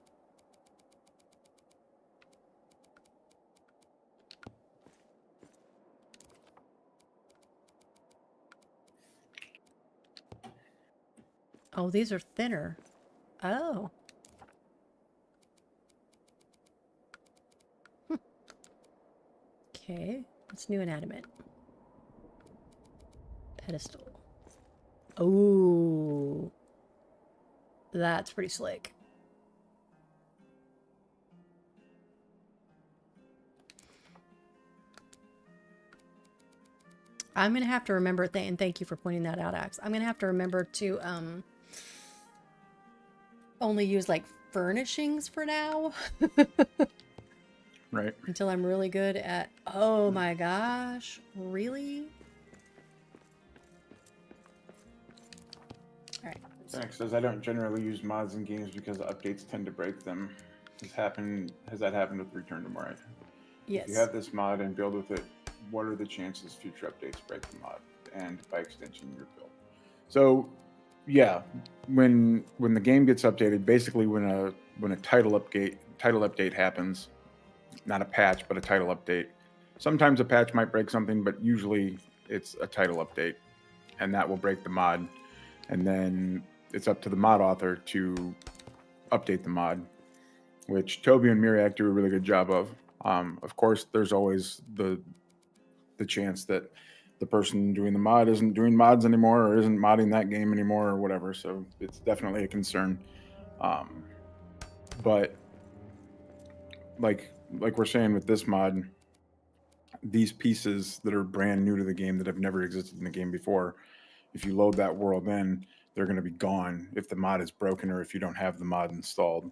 Oh, these are thinner. Oh. Okay. What's new inanimate? Pedestal. Oh. That's pretty slick. I'm going to have to remember, and thank you for pointing that out, Axe. I'm going to have to remember to only use like furnishings for now. Right. Until I'm really good at... Oh my gosh. Really? Alright. Zach says I don't generally use mods in games because updates tend to break them. Has that happened with Return to Moray? Yes. If you have this mod and build with it, what are the chances future updates break the mod and by extension your build? So yeah, when the game gets updated, basically when a title update happens, not a patch but a title update. Sometimes a patch might break something, but usually it's a title update, and that will break the mod, and then it's up to the mod author to update the mod, which Toby and Miriak do a really good job of. Of course, there's always the chance that the person doing the mod isn't doing mods anymore or isn't modding that game anymore or whatever. So it's definitely a concern. But like we're saying with this mod, these pieces that are brand new to the game that have never existed in the game before, if you load that world in, they're going to be gone if the mod is broken or if you don't have the mod installed.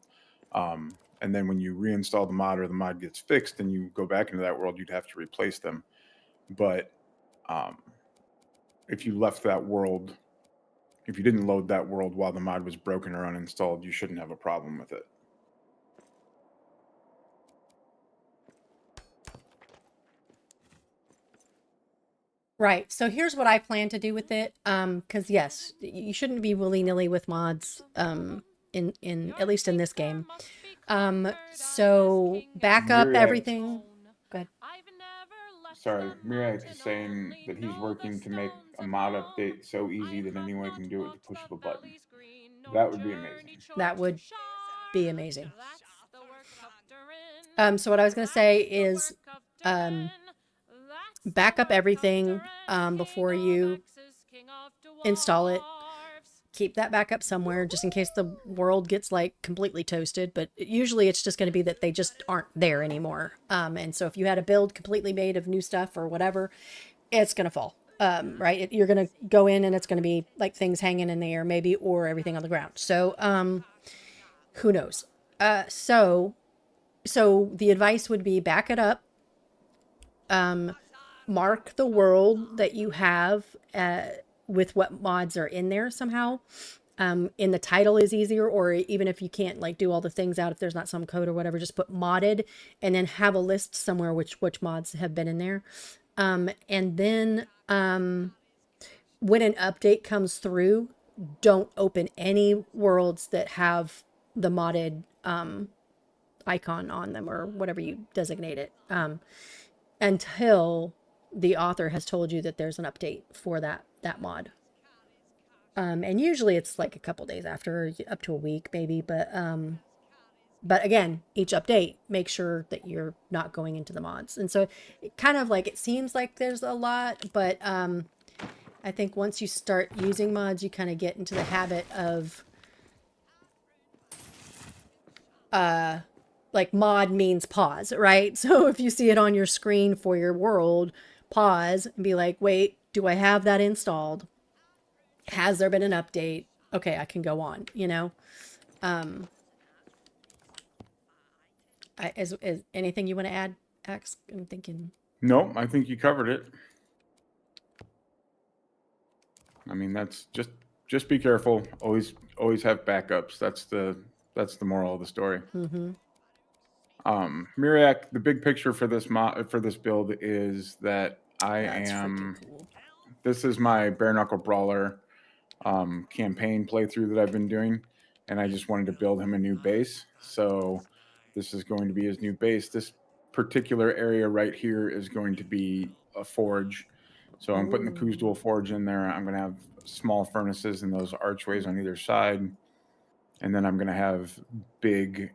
And then when you reinstall the mod or the mod gets fixed and you go back into that world, you'd have to replace them. But if you left that world, if you didn't load that world while the mod was broken or uninstalled, you shouldn't have a problem with it. Right. So here's what I plan to do with it. Because yes, you shouldn't be willy-nilly with mods. In at least in this game. So back up Myriad, everything. Good. sorry, Myriad is saying that he's working to make a mod update so easy that anyone can do it with the push of a button. That would be amazing. That would be amazing. So what I was gonna say is, back up everything before you install it. Keep that backup somewhere just in case the world gets like completely toasted, but usually it's just going to be that they just aren't there anymore. And so if you had a build completely made of new stuff or whatever, it's going to fall. Right? You're going to go in and it's going to be like things hanging in the air maybe, or everything on the ground. So who knows? So the advice would be back it up. Mark the world that you have with what mods are in there somehow. In the title is easier, or even if you can't like do all the things out, if there's not some code or whatever, just put modded and then have a list somewhere which mods have been in there. And then when an update comes through, don't open any worlds that have the modded icon on them or whatever you designate it, until the author has told you that there's an update for that mod. And usually it's like a couple days after, up to a week maybe, but again, each update, make sure that you're not going into the mods. And so it kind of like, it seems like there's a lot, but I think once you start using mods, you kind of get into the habit of like mod means pause, right? So if you see it on your screen for your world, pause and be like, wait, do I have that installed? Has there been an update? Okay, I can go on, you know? Is anything you want to add, Ax? I'm thinking. No, I think you covered it. I mean, that's just be careful. Always have backups. That's the moral of the story. Mm-hmm. Miriak, the big picture for this build is that That's freaking cool. This is my bare knuckle brawler campaign playthrough that I've been doing, and I just wanted to build him a new base. So this is going to be his new base. This particular area right here is going to be a forge. So I'm putting the Kuzdul forge in there. I'm going to have small furnaces in those archways on either side. And then I'm going to have big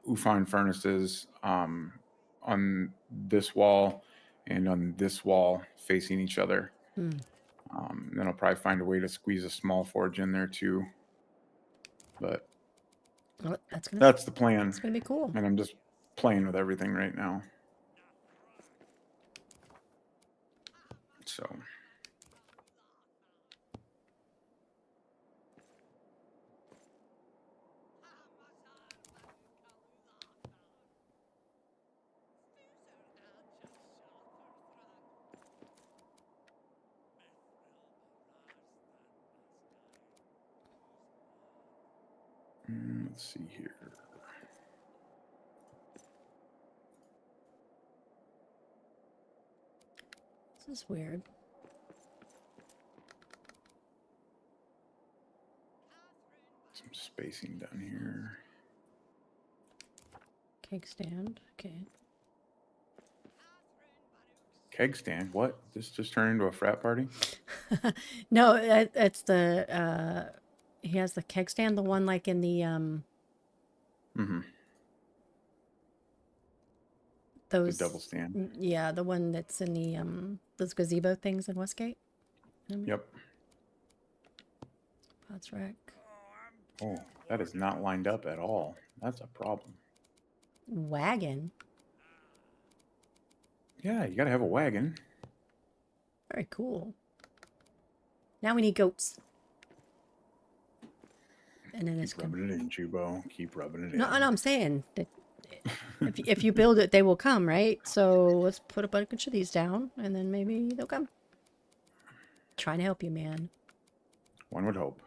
Ufan furnaces on this wall and on this wall facing each other. Then I'll probably find a way to squeeze a small forge in there too. But well, that's the plan. It's going to be cool. And I'm just playing with everything right now. So. Let's see here. This is weird. Some spacing down here. Keg stand. Okay. Keg stand? What? This just turned into a frat party? No, it's the he has the keg stand, the one like in the those the double stand. Yeah, the one that's in the those gazebo things in Westgate. Yep. Pots rack. Oh, that is not lined up at all. That's a problem. Wagon. Yeah, you gotta have a wagon. Very cool. Now we need goats. And then it's Keep rubbing it in, JuBo. Keep rubbing it in. No, I'm saying that if you build it, they will come, right? So let's put a bunch of these down, and then maybe they'll come. Trying to help you, man. One would hope.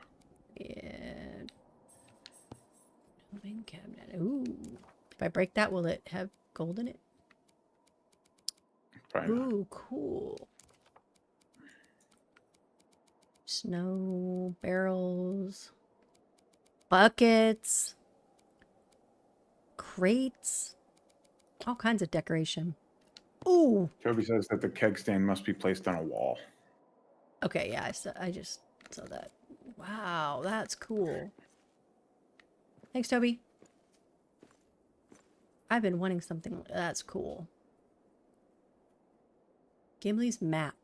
Yeah. Moving cabinet. Ooh. If I break that, will it have gold in it? Probably not. Ooh, cool. Snow barrels, buckets, crates, all kinds of decoration. Ooh. Toby says that the keg stand must be placed on a wall. Okay, yeah, I just saw that. Wow, that's cool. Thanks, Toby. I've been wanting something that's cool. Gimli's map.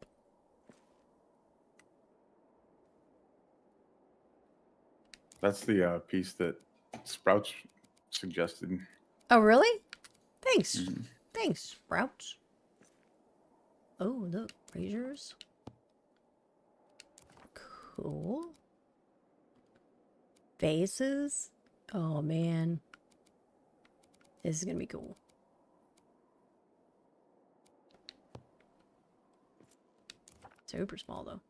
That's the piece that Sprouts suggested. Oh, really? Thanks. Thanks, Sprouts. Oh, look, braziers. Cool. Vases. Oh, man. This is going to be cool. Super small, though.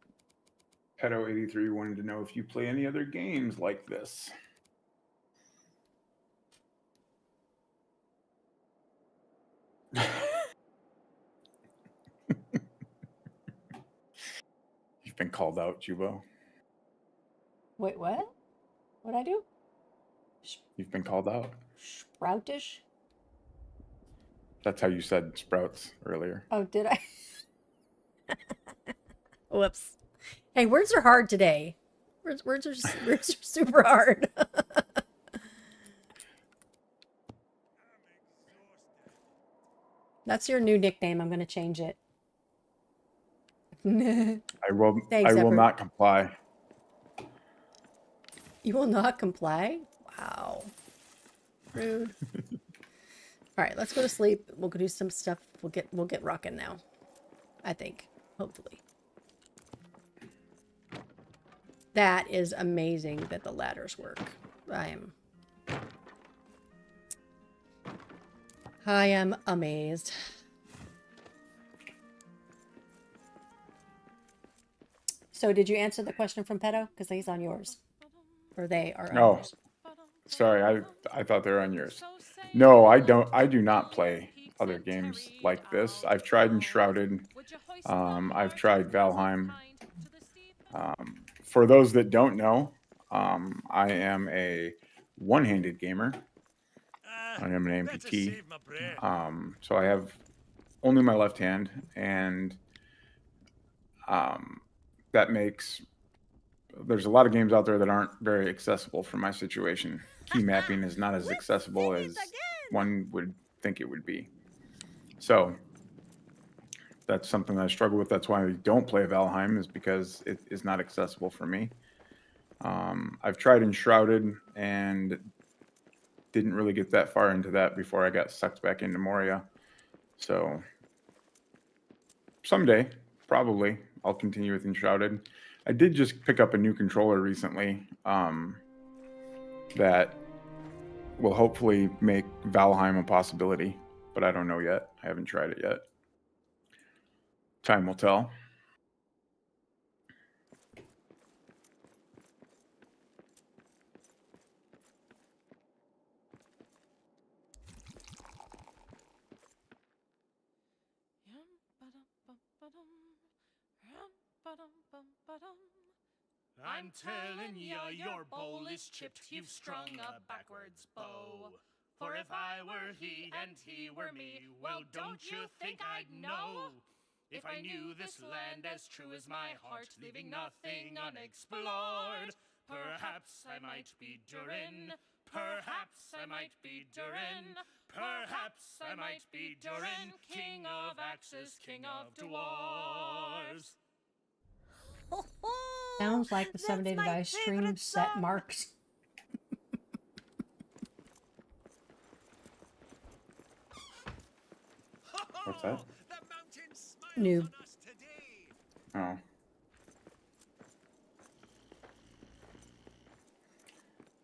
Pedo83 wanted to know if you play any other games like this. You've been called out, JuBo. Wait, what? What'd I do? You've been called out. Sproutish? That's how you said Sprouts earlier. Oh, did I? Whoops. Hey, words are hard today. Words are super hard. That's your new nickname. I'm going to change it. I will. Thanks, I will Everett. not comply. You will not comply? Wow. Rude. All right, let's go to sleep. We'll go do some stuff. We'll get rocking now. I think. Hopefully. That is amazing that the ladders work. I am amazed. So did you answer the question from Pedo? Because he's on yours. Or they are on yours. Sorry, I thought they were on yours. No, I don't. I do not play other games like this. I've tried Enshrouded. I've tried Valheim. For those that don't know, I am a one-handed gamer. I am an amputee. So I have only my left hand, and that makes there's a lot of games out there that aren't very accessible for my situation. Key mapping is not as accessible as one would think it would be. So that's something that I struggle with. That's why I don't play Valheim, is because it is not accessible for me. I've tried Enshrouded and didn't really get that far into that before I got sucked back into Moria. So someday, probably, I'll continue with Enshrouded. I did just pick up a new controller recently that will hopefully make Valheim a possibility, but I don't know yet. I haven't tried it yet. Time will tell. I'm telling ya, your bowl is chipped, you've strung a backwards bow. For if I were he and he were me, well, don't you think I'd know? If I knew this land as true as my heart, leaving nothing unexplored, perhaps I might be Durin, perhaps I might be Durin, perhaps I might be Durin, king of axes, king of dwarves. Sounds like the 7-day device stream set marks. What's that? Noob. Oh.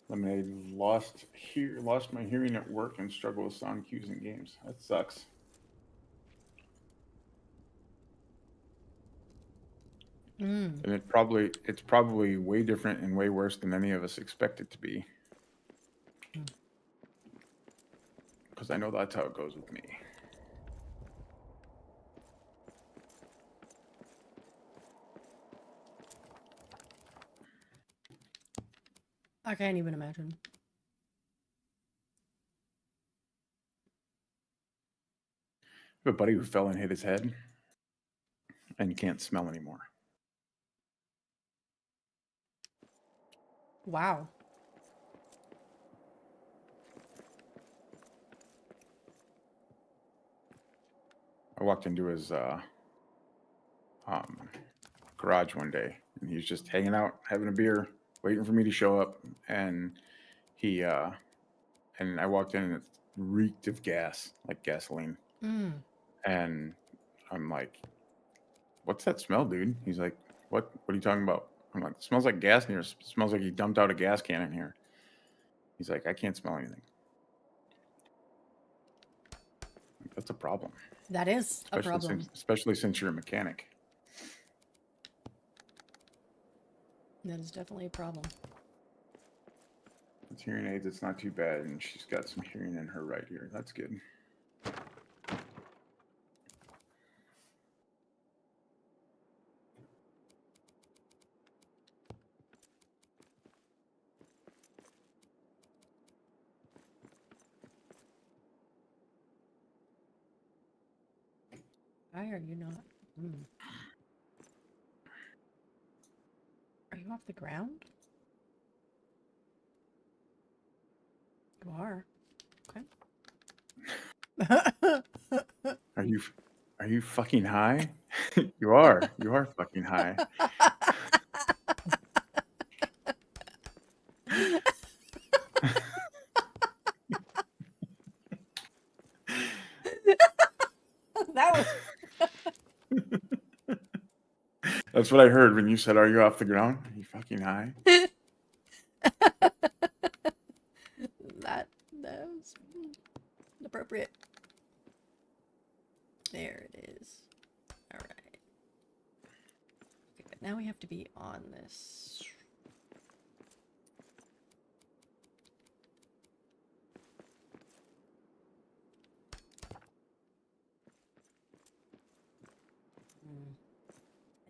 Lemonade lost my hearing at work and struggle with sound cues in games. That sucks. And it's probably way different and way worse than any of us expect it to be. Because I know that's how it goes with me. I can't even imagine. I have a buddy who fell and hit his head and can't smell anymore. Wow. I walked into his garage one day, and he was just hanging out, having a beer, waiting for me to show up. And he and I walked in, and it reeked of gas, like gasoline. Mm. And I'm like, "What's that smell, dude?" He's like, "What? What are you talking about?" I'm like, "It smells like gas in here. It smells like he dumped out a gas can in here." He's like, "I can't smell anything." Like, that's a problem. That is a problem. Especially since you're a mechanic. That is definitely a problem. With hearing aids, it's not too bad, and she's got some hearing in her right ear. That's good. Why are you not? Mm. Are you off the ground? You are. Okay. Are you fucking high? You are. You are fucking high. That was That's what I heard when you said, "Are you off the ground? Are you fucking high?" that was appropriate. There it is. All right. Okay, but now we have to be on this.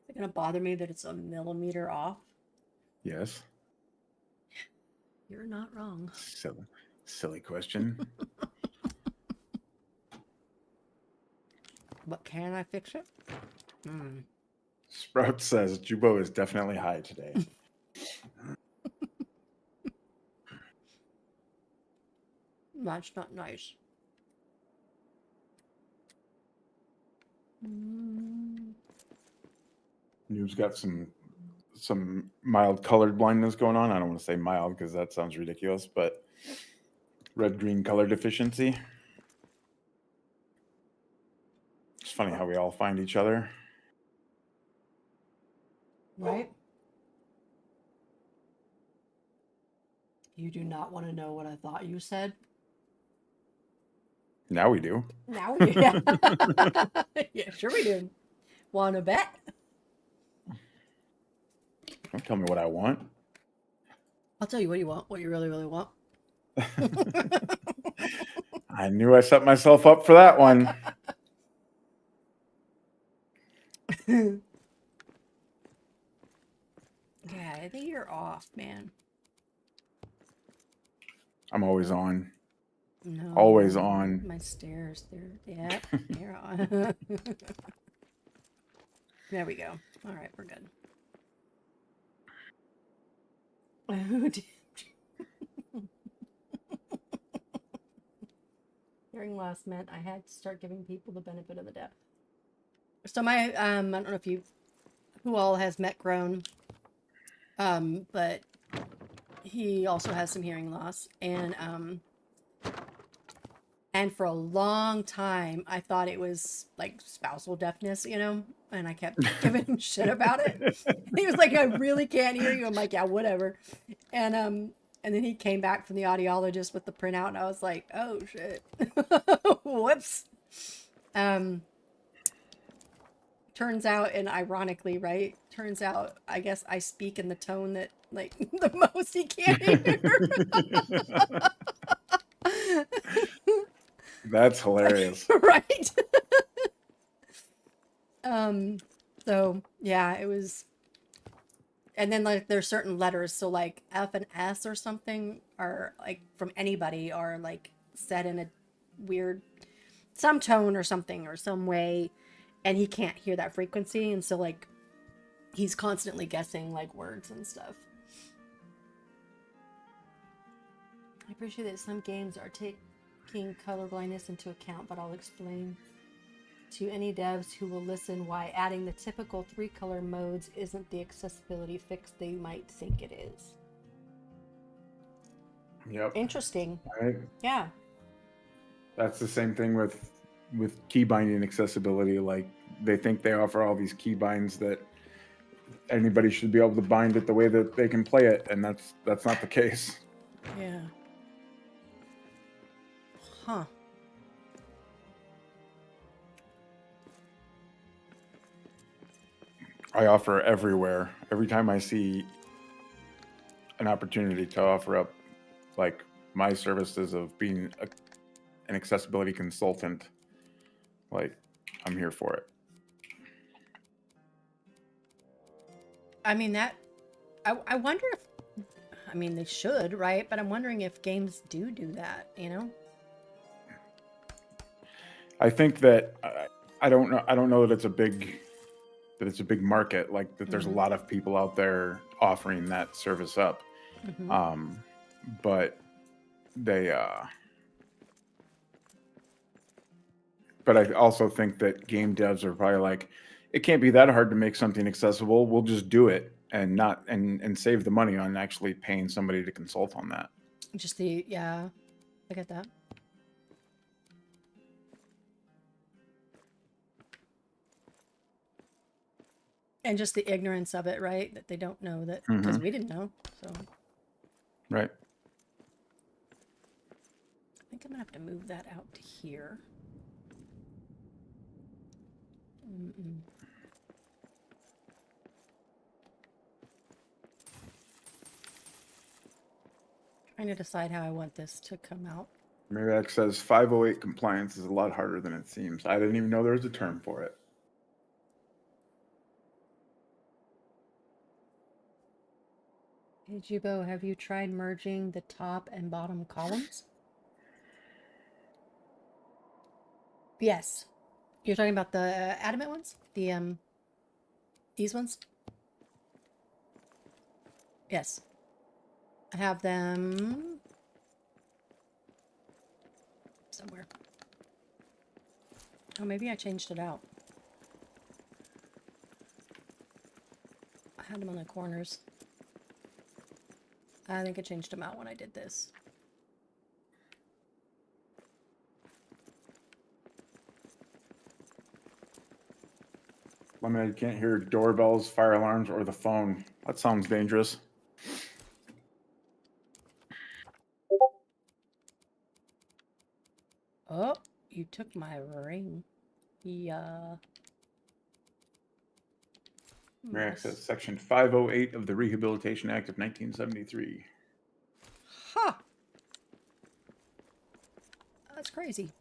Is it gonna bother me that it's a millimeter off? Yes. You're not wrong. Silly question. But can I fix it? Hmm. Sprout says JuBo is definitely high today. That's not nice. You've got some mild colored blindness going on. I don't want to say mild because that sounds ridiculous, but red-green color deficiency. It's funny how we all find each other. Right? You do not want to know what I thought you said. Now we do. Now we do. Yeah, sure we do. Want to bet? Don't tell me what I want. I'll tell you what you want. What you really, really want. I knew I set myself up for that one. Yeah, I think you're off, man. I'm always on. No. Always on. My stairs. Yeah, you're on. There we go. All right, we're good. Oh, hearing loss meant I had to start giving people the benefit of the doubt. So my I don't know if who all has met Grown, but he also has some hearing loss, and for a long time I thought it was like spousal deafness, and I kept giving him shit about it. He was like, "I really can't hear you." I'm like, "Yeah, whatever." And then he came back from the audiologist with the printout, and I was like, "Oh shit." Whoops. Turns out, and ironically, right? Turns out, I guess I speak in the tone that, like, the most he can't hear. That's hilarious. Right? So, yeah, it was And then like there's certain letters, so like F and S or something are like from anybody are like said in a weird some tone or something or some way, and he can't hear that frequency, and so like he's constantly guessing like words and stuff. I appreciate that some games are taking colorblindness into account, but I'll explain to any devs who will listen why adding the typical 3-color modes isn't the accessibility fix they might think it is. Yep. Interesting. Right. Yeah. That's the same thing with key binding accessibility. Like they think they offer all these key binds that anybody should be able to bind it the way that they can play it, and that's not the case. Yeah. Huh. I offer everywhere. Every time I see an opportunity to offer up like my services of being an accessibility consultant, like I'm here for it. I mean that I wonder if I mean they should, right? But I'm wondering if games do that, you know? I think that I don't know that it's a big market, like that there's a lot of people out there offering that service up. But they but I also think that game devs are probably like, it can't be that hard to make something accessible. We'll just do it and not and save the money on actually paying somebody to consult on that. Just the yeah, I get that. And just the ignorance of it, right? That they don't know that because we didn't know. So Right. I think I'm gonna have to move that out to here. Trying to decide how I want this to come out. Mariac says 508 compliance is a lot harder than it seems. I didn't even know there was a term for it. Hey JuBo, have you tried merging the top and bottom columns? Yes. You're talking about the adamant ones? The these ones? Yes. I have them somewhere. Oh, maybe I changed it out. I had them on the corners. I think I changed them out when I did this. Lemonade can't hear doorbells, fire alarms, or the phone. That sounds dangerous. Oh, you took my ring. Yeah. Mariac says Section 508 of the Rehabilitation Act of 1973. Huh. That's crazy.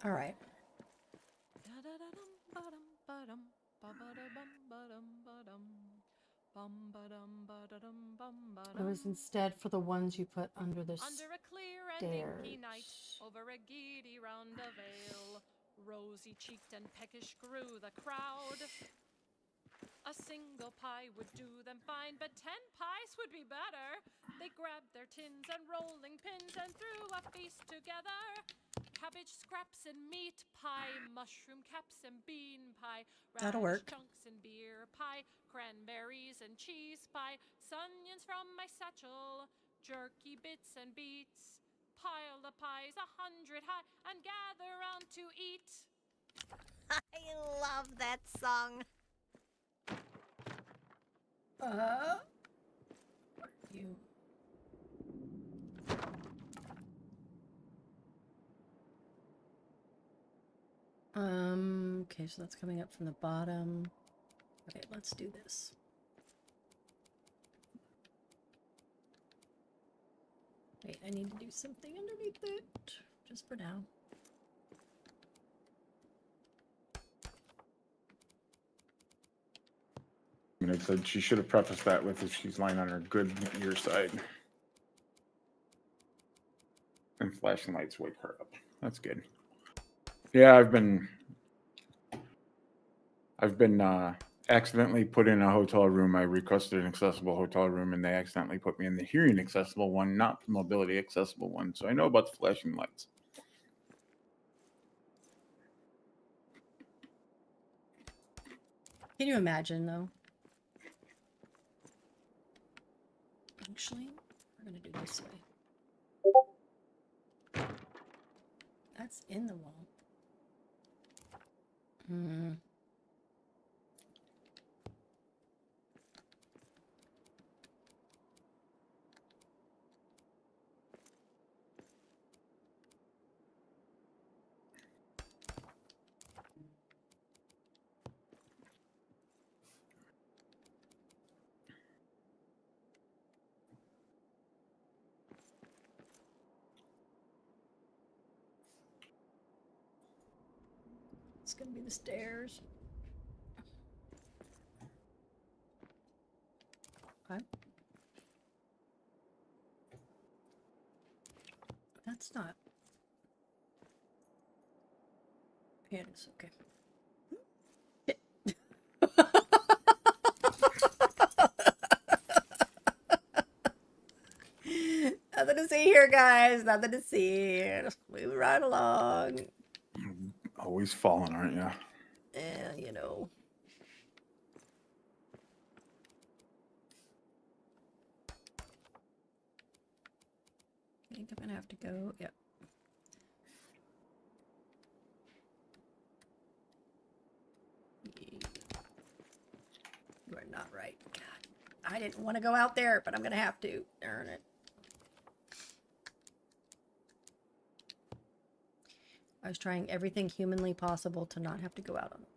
All right. It was instead for the ones you put under the Under a clear and inky night, over a giddy round of ale, rosy-cheeked and peckish grew the crowd. A single pie would do them fine, but 10 pies would be better. They grabbed their tins and rolling pins and threw a feast together. Cabbage scraps and meat pie, mushroom caps and bean pie, That'll radish work. chunks and beer pie, cranberries and cheese pie, Sunions from my satchel, jerky bits and beets. Pile the pies 100 high and gather round to eat. I love that song. You. Okay, so that's coming up from the bottom. Okay, let's do this. Wait, I need to do something underneath it, just for now. And it said she should have prefaced that with if she's lying on her good ear side. And flashing lights wake her up. That's good. Yeah, I've been accidentally put in a hotel room. I requested an accessible hotel room, and they accidentally put me in the hearing accessible one, not the mobility accessible one. So I know about the flashing lights. Can you imagine, though? Actually, we're going to do this way. That's in the wall. Hmm. It's going to be the stairs. Okay. That's not. Yeah, it is. Okay. Nothing to see here, guys. Nothing to see. Just move right along. Always falling, aren't you? Yeah, you know. I think I'm gonna have to go. Yep. You are not right. God, I didn't want to go out there, but I'm gonna have to. Darn it. I was trying everything humanly possible to not have to go out on it.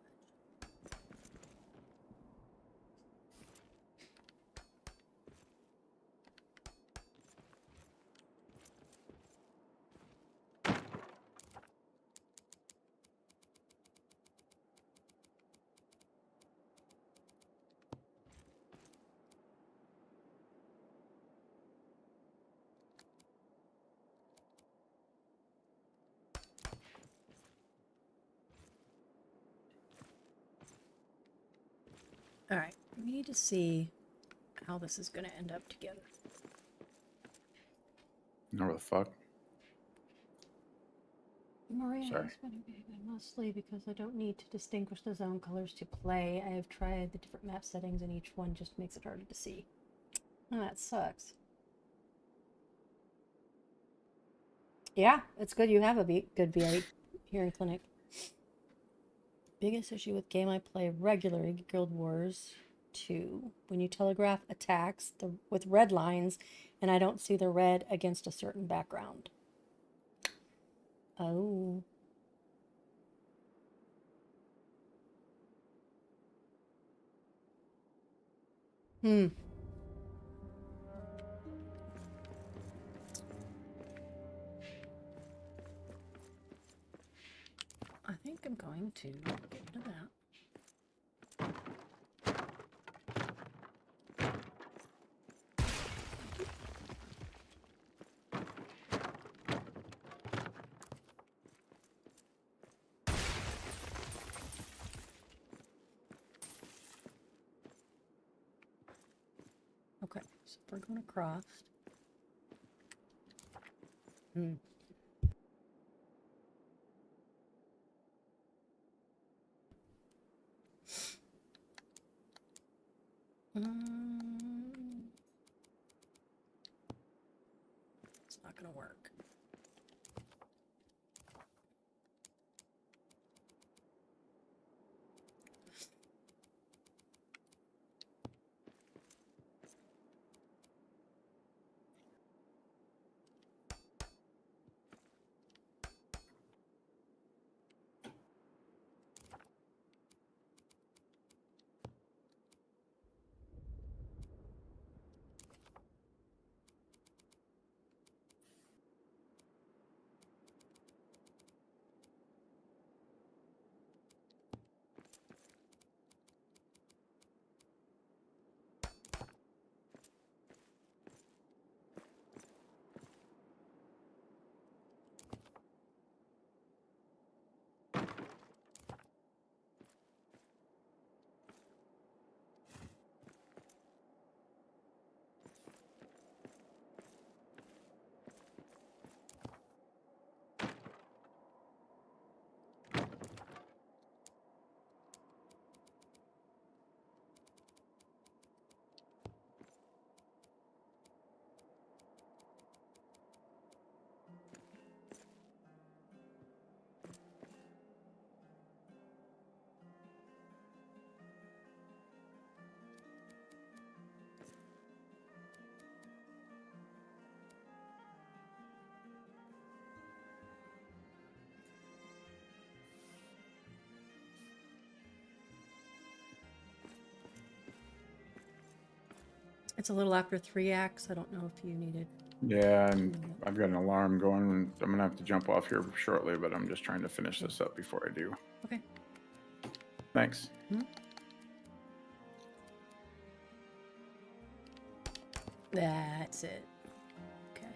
All right, we need to see how this is going to end up together. Know the fuck? Maria Sorry. is going to be mostly because I don't need to distinguish the zone colors to play. I have tried the different map settings and each one just makes it harder to see. Oh, that sucks. Yeah, it's good you have a good VA hearing clinic. Biggest issue with game I play regularly, Guild Wars 2. When you telegraph attacks with red lines and I don't see the red against a certain background. Oh. Hmm. I think I'm going to get into that. Okay, so we're going across. Hmm. It's not going to work. It's a little after 3 acts. I don't know if you needed. Yeah, and I've got an alarm going, and I'm gonna have to jump off here shortly, but I'm just trying to finish this up before I do. Okay. Thanks. That's it. Okay.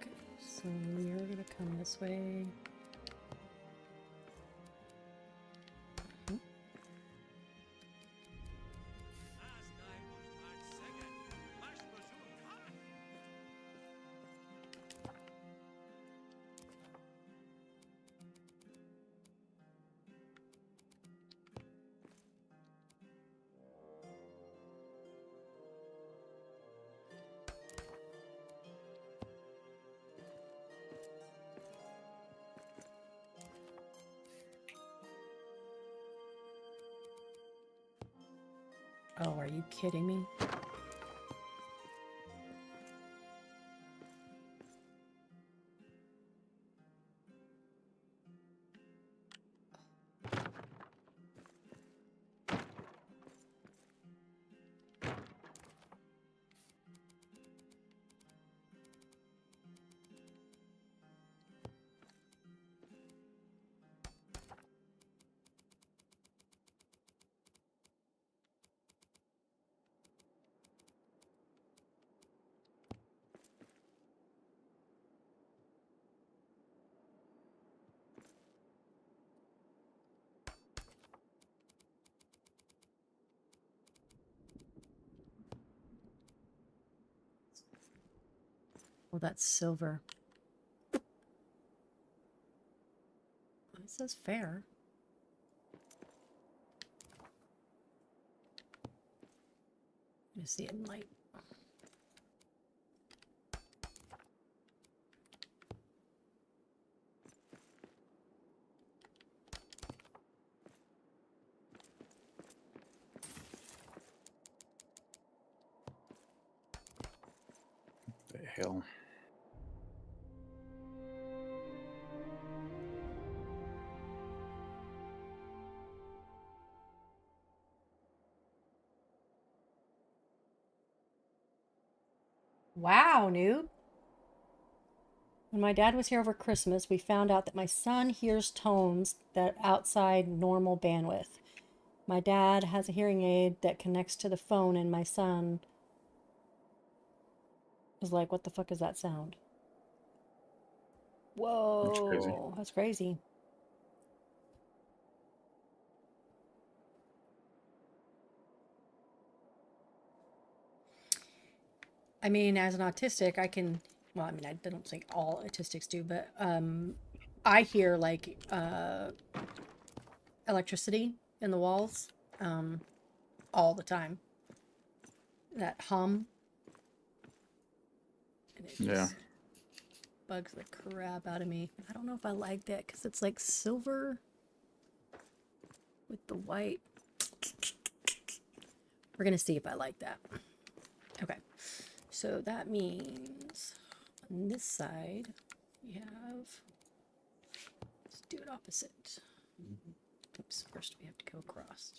Okay. So you're gonna come this way. Last night was bad singing. Mash bazoom coming. Oh, are you kidding me? Well, that's silver. It says fair. Let me see it in light. The hell. Wow, noob. When my dad was here over Christmas, we found out that my son hears tones that are outside normal bandwidth. My dad has a hearing aid that connects to the phone, and my son was like, what the fuck is that sound? That's crazy. Whoa, that's crazy. I mean, as an autistic, I can, well, I mean, I don't think all autistics do, but I hear like electricity in the walls all the time. That hum. And it Yeah. just bugs the crap out of me. I don't know if I like that because it's like silver with the white. We're going to see if I like that. Okay. So that means on this side, we have, let's do it opposite. Oops, first we have to go across.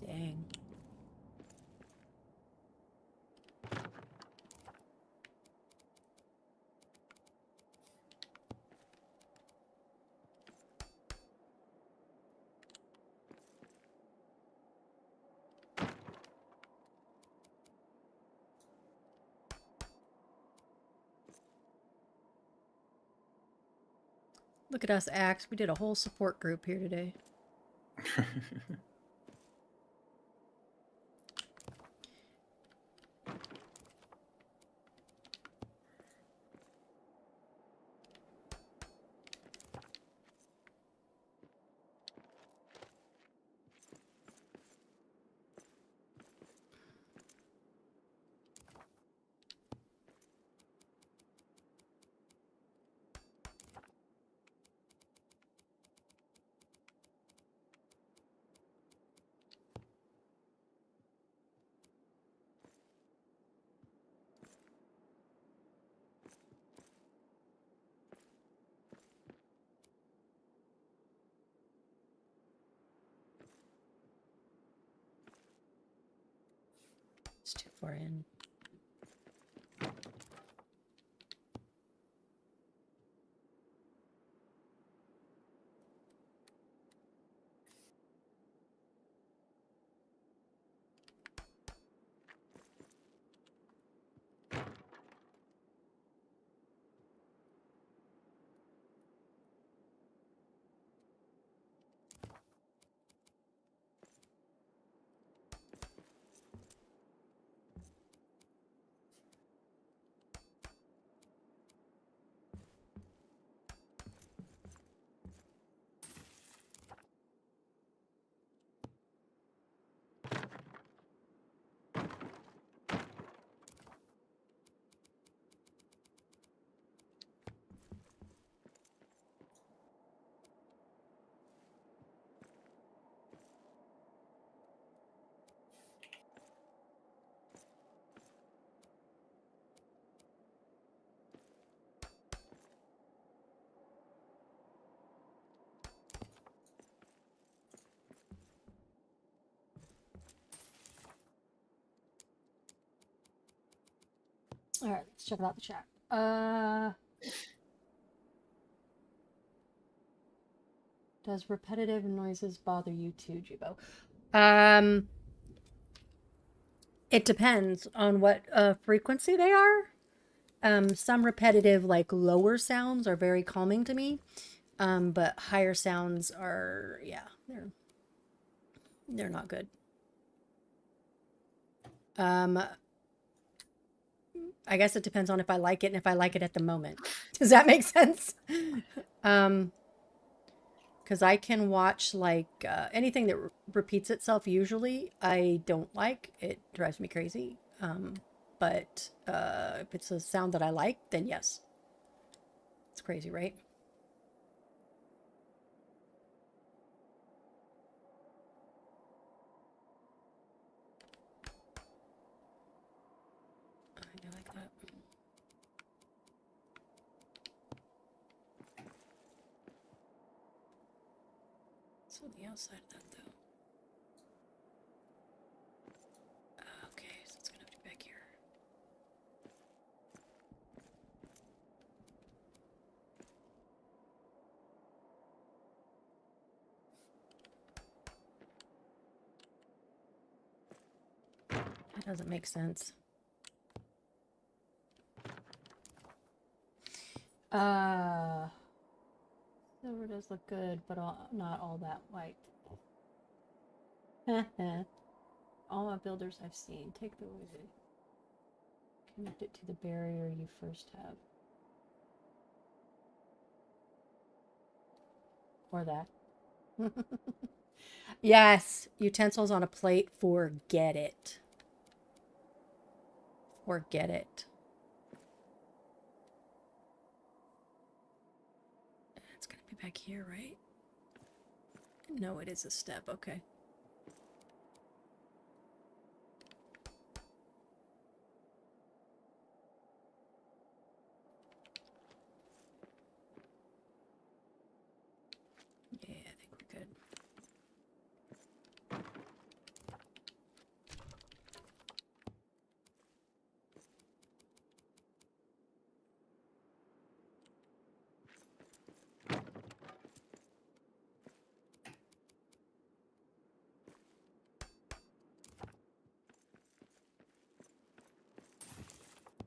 Dang. Look at us, Axe. We did a whole support group here today. far in. All right, let's check out the chat. Does repetitive noises bother you too, JuBo? It depends on what frequency they are. Some repetitive, like lower sounds, are very calming to me. But higher sounds are, yeah, they're not good. I guess it depends on if I like it and if I like it at the moment. Does that make sense? Because I can watch like anything that repeats itself. Usually, I don't like. It drives me crazy. But if it's a sound that I like, then yes. It's crazy, right? I like that. What's on the outside of that, though? Okay, so it's gonna have to be back here. That doesn't make sense. Silver does look good, but not all that white. All my builders I've seen take the wizard. Connect it to the barrier you first have. Or that. Yes, utensils on a plate, forget it. Forget it. It's gonna be back here, right? No, it is a step, okay. Yeah, I think we're good.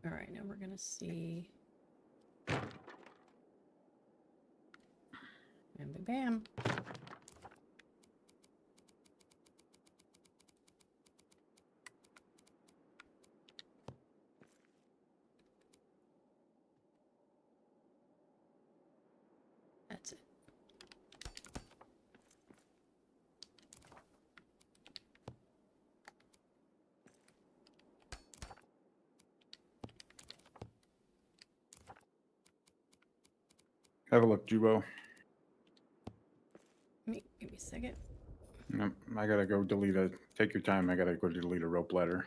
All right, now we're gonna see. Bam, bam, bam. That's it. Have a look, JuBo. Give me a second. Yep, I gotta go delete a. Take your time. I gotta go delete a rope ladder.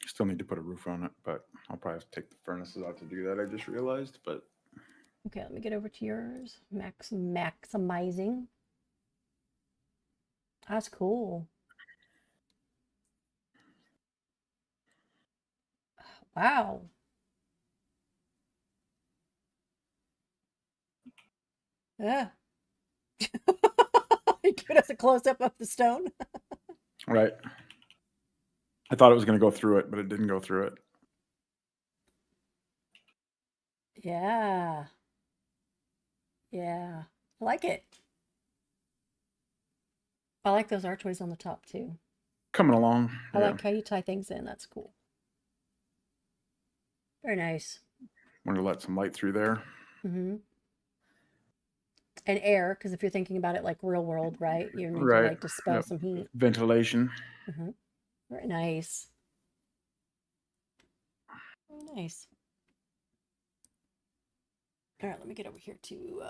Still need to put a roof on it, but I'll probably have to take the furnaces out to do that. I just realized, but Okay, let me get over to yours. Maximizing. That's cool. Wow. Yeah. Give us a close up of the stone. right. I thought it was going to go through it, but it didn't go through it. Yeah. Yeah. I like it. I like those archways on the top too. Coming along. I like how you tie things in. That's cool. Very nice. Want to let some light through there. Mm-hmm. And air, because if you're thinking about it like real world, right? You need to Right. like dispel some heat. Ventilation. Mm-hmm. Very nice. Very nice. All right, let me get over here to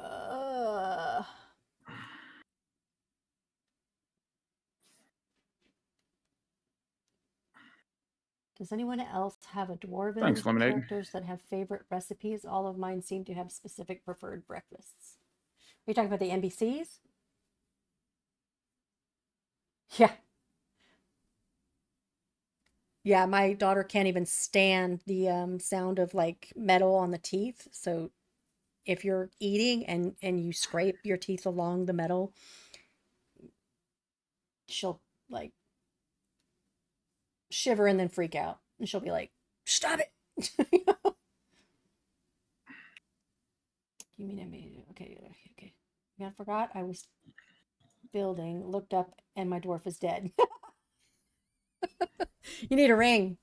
Does anyone else have a dwarven Thanks, Lemonade. characters that have favorite recipes? All of mine seem to have specific preferred breakfasts. Are you talking about the NBCs? Yeah. Yeah, my daughter can't even stand the sound of like metal on the teeth. So if you're eating and you scrape your teeth along the metal, she'll like shiver and then freak out. And she'll be like, "Stop it." You mean okay, okay. I forgot I was building, looked up, and my dwarf is dead. You need a ring.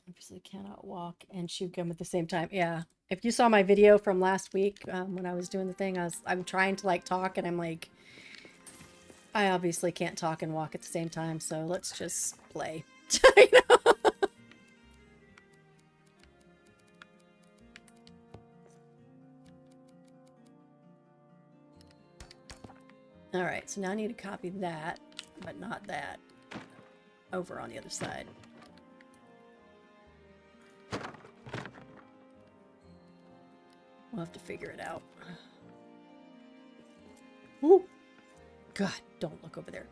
Obviously cannot walk and chew gum at the same time. Yeah. If you saw my video from last week when I was doing the thing, I'm trying to like talk and I'm like, I obviously can't talk and walk at the same time, so let's just play. You know? All right, so now I need to copy that, but not that, over on the other side. We'll have to figure it out. Ooh. God, don't look over there.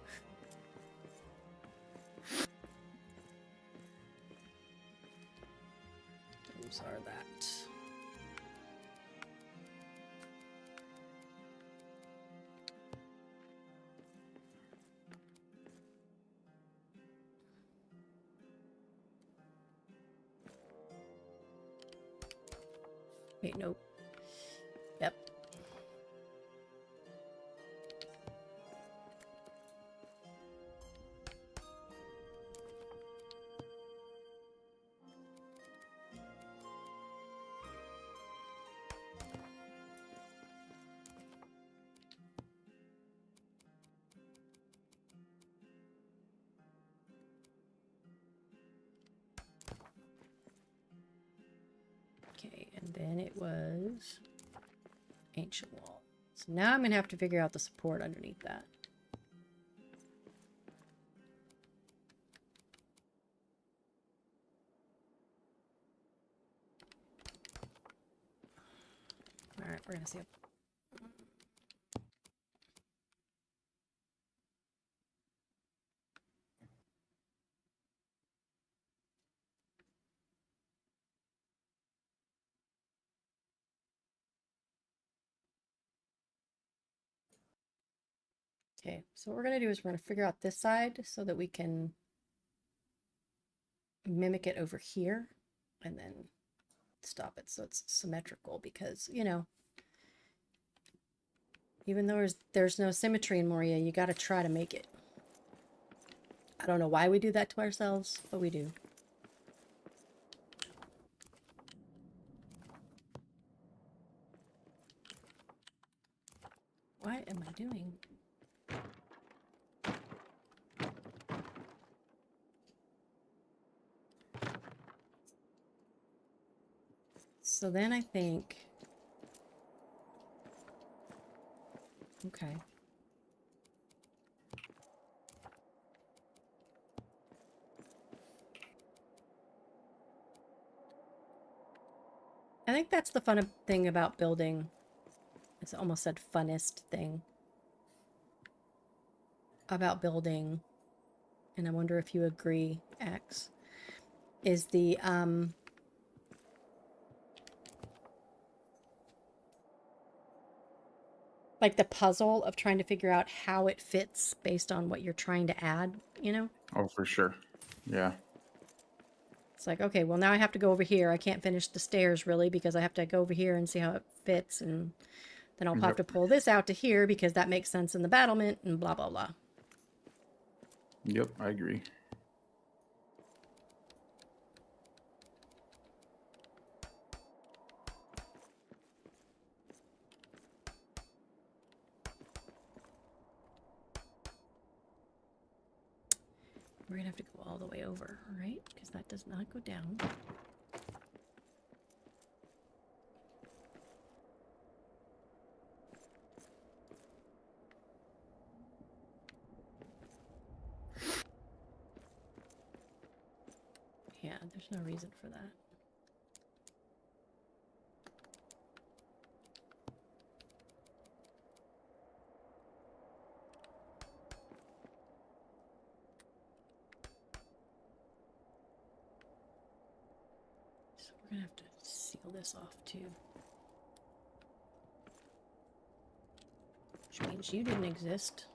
Those are that. Wait, nope. Yep. Okay, and then it was ancient wall. So now I'm going to have to figure out the support underneath that. All right, we're going to see. Okay, so what we're going to do is we're going to figure out this side so that we can mimic it over here and then stop it so it's symmetrical because, you know, even though there's no symmetry in Moria, you got to try to make it. I don't know why we do that to ourselves, but we do. What am I doing? So then I think Okay. I think that's the fun thing about building. It's almost said funnest thing about building, and I wonder if you agree, X, is the like the puzzle of trying to figure out how it fits based on what you're trying to add, you know? Oh, for sure. Yeah. It's like, okay, well now I have to go over here. I can't finish the stairs really because I have to go over here and see how it fits, and then I'll have Yep. to pull this out to here because that makes sense in the battlement and blah blah blah. Yep, I agree. We're gonna have to go all the way over, right? Because that does not go down. Yeah, there's no reason for that. So we're gonna have to seal this off too. Which means you didn't exist.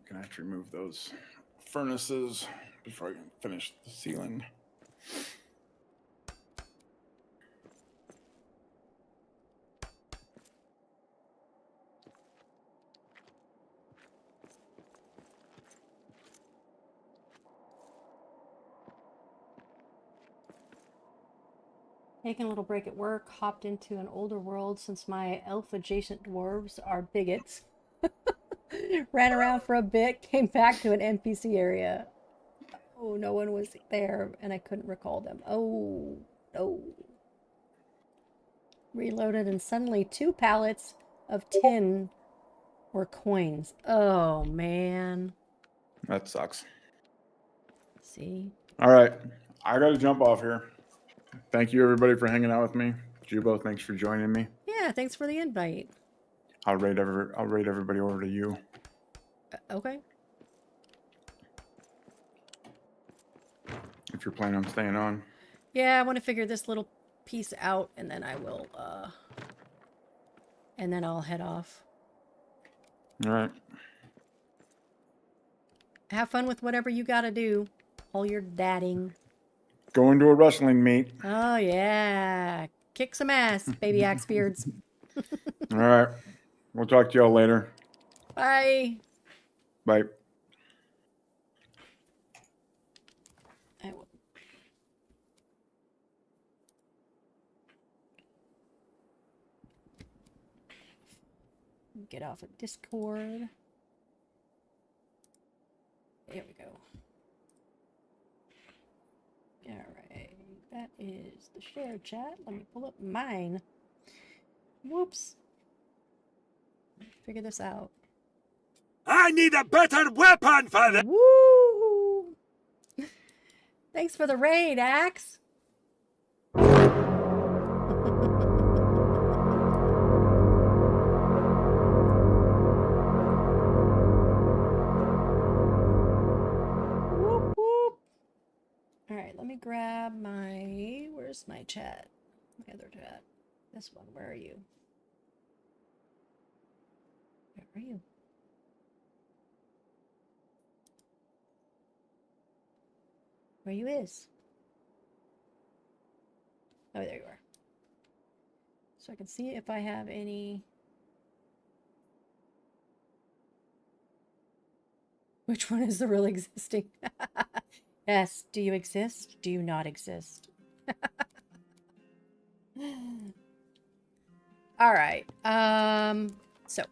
Can I actually remove those furnaces before I can finish the ceiling? Taking a little break at work, hopped into an older world since my elf adjacent dwarves are bigots. Ran around for a bit, came back to an NPC area. Oh, no one was there and I couldn't recall them. Oh, no. Reloaded and suddenly 2 pallets of tin were coins. Oh, man. That sucks. See? All right. I got to jump off here. Thank you, everybody, for hanging out with me. JuBo, thanks for joining me. Yeah, thanks for the invite. I'll rate everybody over to you. Okay. If you're planning on staying on. Yeah, I want to figure this little piece out, and then I will, and then I'll head off. All right. Have fun with whatever you gotta do. All your dadding. Going to a wrestling meet. Oh, yeah. Kick some ass, baby Axebeards. All right. We'll talk to y'all later. Bye. Bye. I will. Get off of Discord. There we go. All right. That is the shared chat. Let me pull up mine. Whoops. Figure this out. I need a better weapon for this. Woo! Thanks for the raid, Axe. Whoop, whoop. All right, let me grab my. Where's my chat? My other chat. This one. Where are you? Where are you? Where you is? Oh, there you are. So I can see if I have any. Which one is the real existing? Yes. Do you exist? Do you not exist? All right. So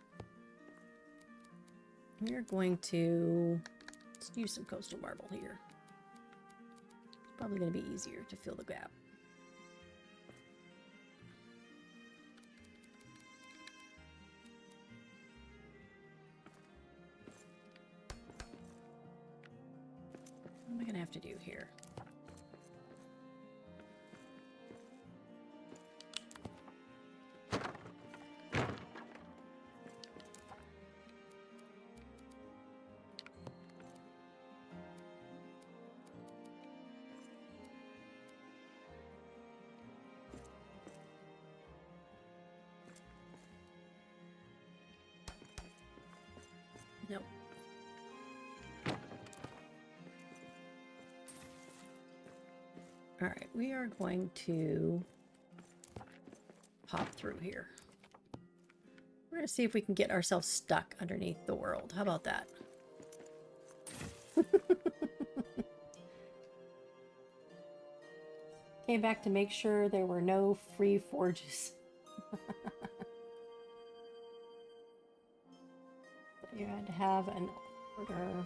we're going to let's use some coastal marble here. It's probably going to be easier to fill the gap. What am I going to have to do here? Nope. All right, we are going to pop through here. We're going to see if we can get ourselves stuck underneath the world. How about that? Came back to make sure there were no free forges. You had to have an order.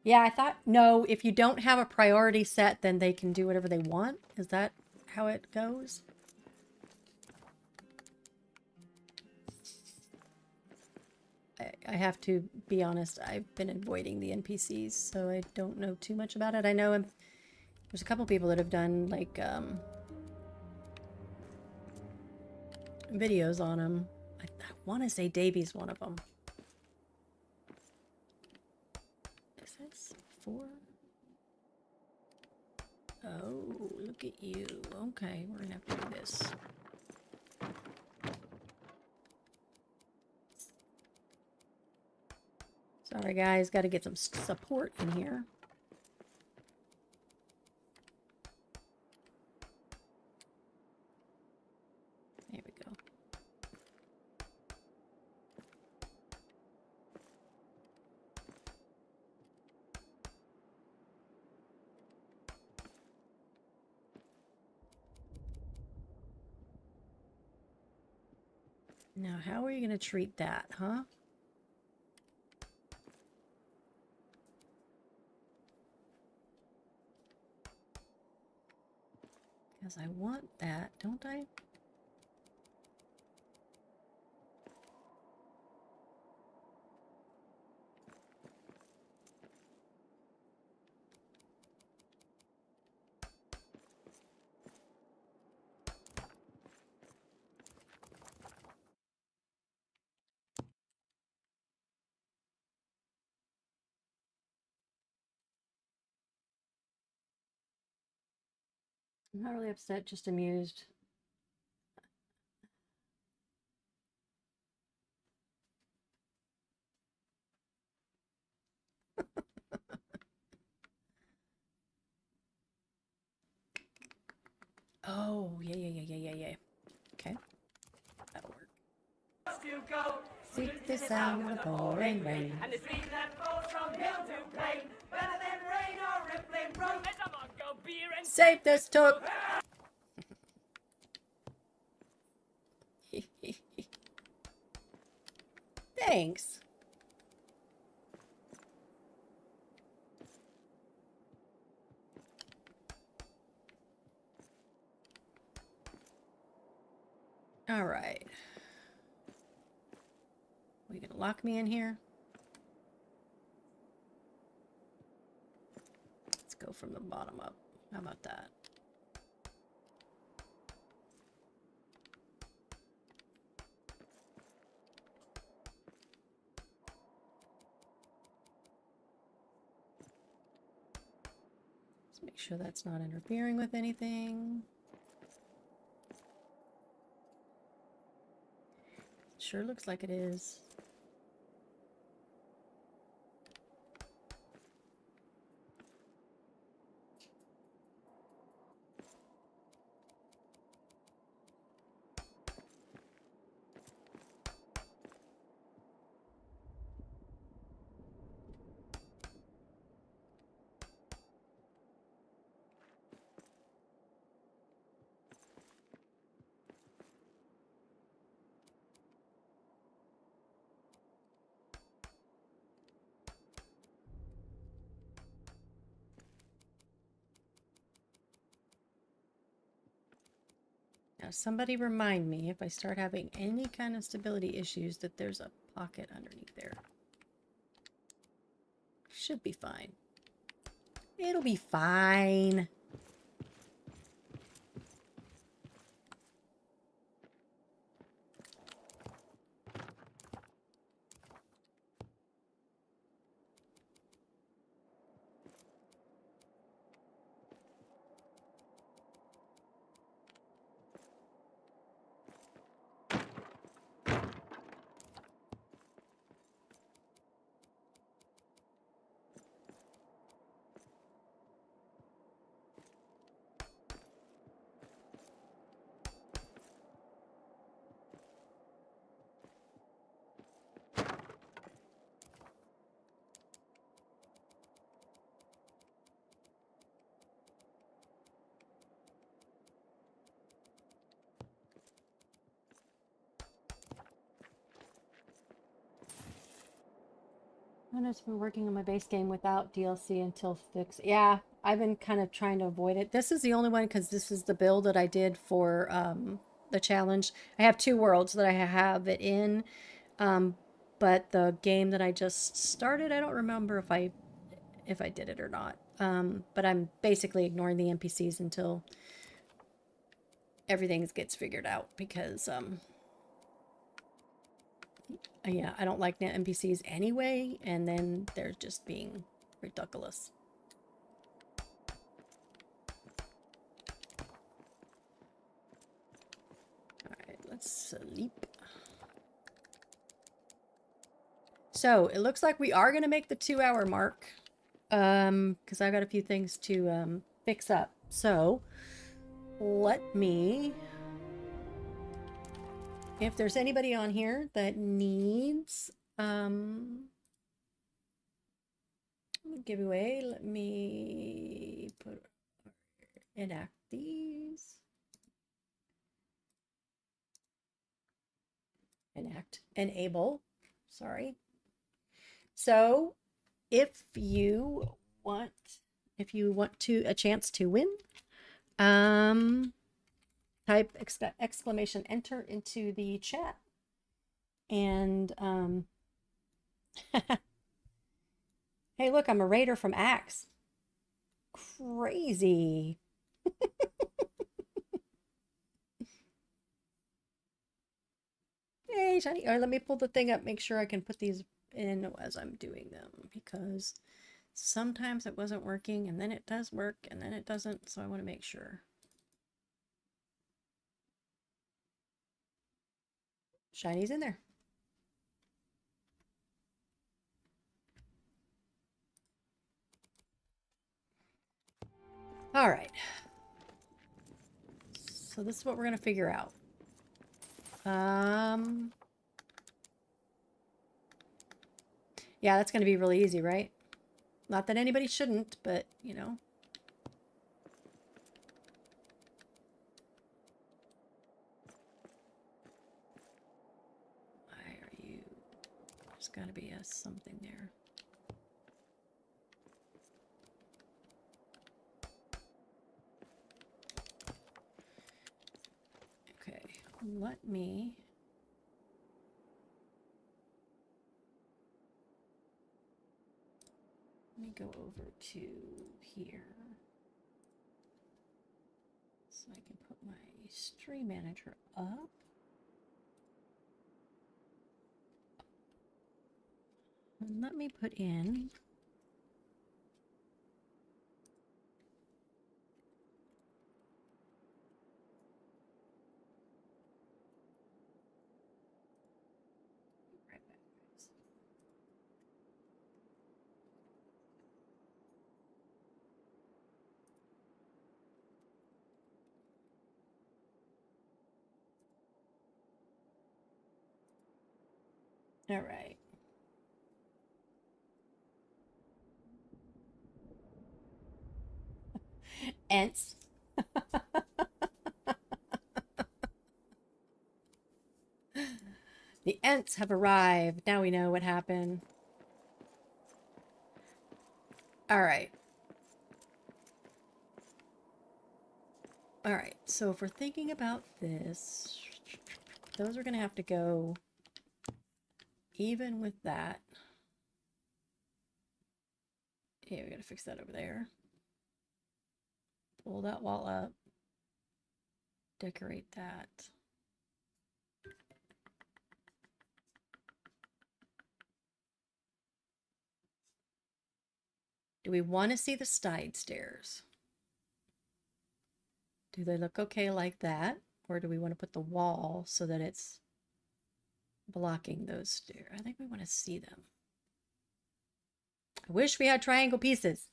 Yeah, I thought, no, if you don't have a priority set, then they can do whatever they want. Is that how it goes? I have to be honest, I've been avoiding the NPCs, so I don't know too much about it. I know there's a couple people that have done, like, videos on them. I want to say Davy's one of them. Is this 4? Oh, look at you. Okay, we're gonna have to do this. Sorry guys, got to get some support in here. There we go. Now, how are you going to treat that, huh? Because I want that, don't I? I'm not really upset, just amused. Oh, yeah. Okay, that'll work. Seek the sound of the pouring rain. And the stream that flows from hill to plain, better than rain or rippling brook. Let them all go beer and Save this took. Thanks. All right. Are you gonna lock me in here? Let's go from the bottom up. How about that? Let's make sure that's not interfering with anything. Sure looks like it is. Now, somebody remind me if I start having any kind of stability issues that there's a pocket underneath there. Should be fine. It'll be fine. I've just been working on my base game without DLC until fix. Yeah, I've been kind of trying to avoid it. This is the only one because this is the build that I did for the challenge. I have 2 worlds that I have it in, but the game that I just started, I don't remember if I did it or not. But I'm basically ignoring the NPCs until everything gets figured out because yeah, I don't like the NPCs anyway, and then they're just being ridiculous. Alright, let's sleep. So, it looks like we are going to make the 2-hour mark, because I've got a few things to fix up. So, let me... If there's anybody on here that needs giveaway, let me enact these. Enable. Sorry. So, if you want to a chance to win, type exclamation enter into the chat, and hey, look, I'm a raider from Axe. Crazy. Hey, shiny. All right, let me pull the thing up, make sure I can put these in as I'm doing them, because sometimes it wasn't working, and then it does work, and then it doesn't, so I want to make sure. Shiny's in there. All right. So this is what we're going to figure out. Yeah, that's going to be really easy, right? Not that anybody shouldn't, but, you know. Why are you... There's got to be a something there. Okay, let me go over to here so I can put my stream manager up. And let me put in all right. Ents. The Ents have arrived. Now we know what happened. All right. All right. So if we're thinking about this, those are going to have to go even with that. Yeah, we got to fix that over there. Pull that wall up. Decorate that. Do we want to see the side stairs? Do they look okay like that? Or do we want to put the wall so that it's blocking those stairs? I think we want to see them. I wish we had triangle pieces.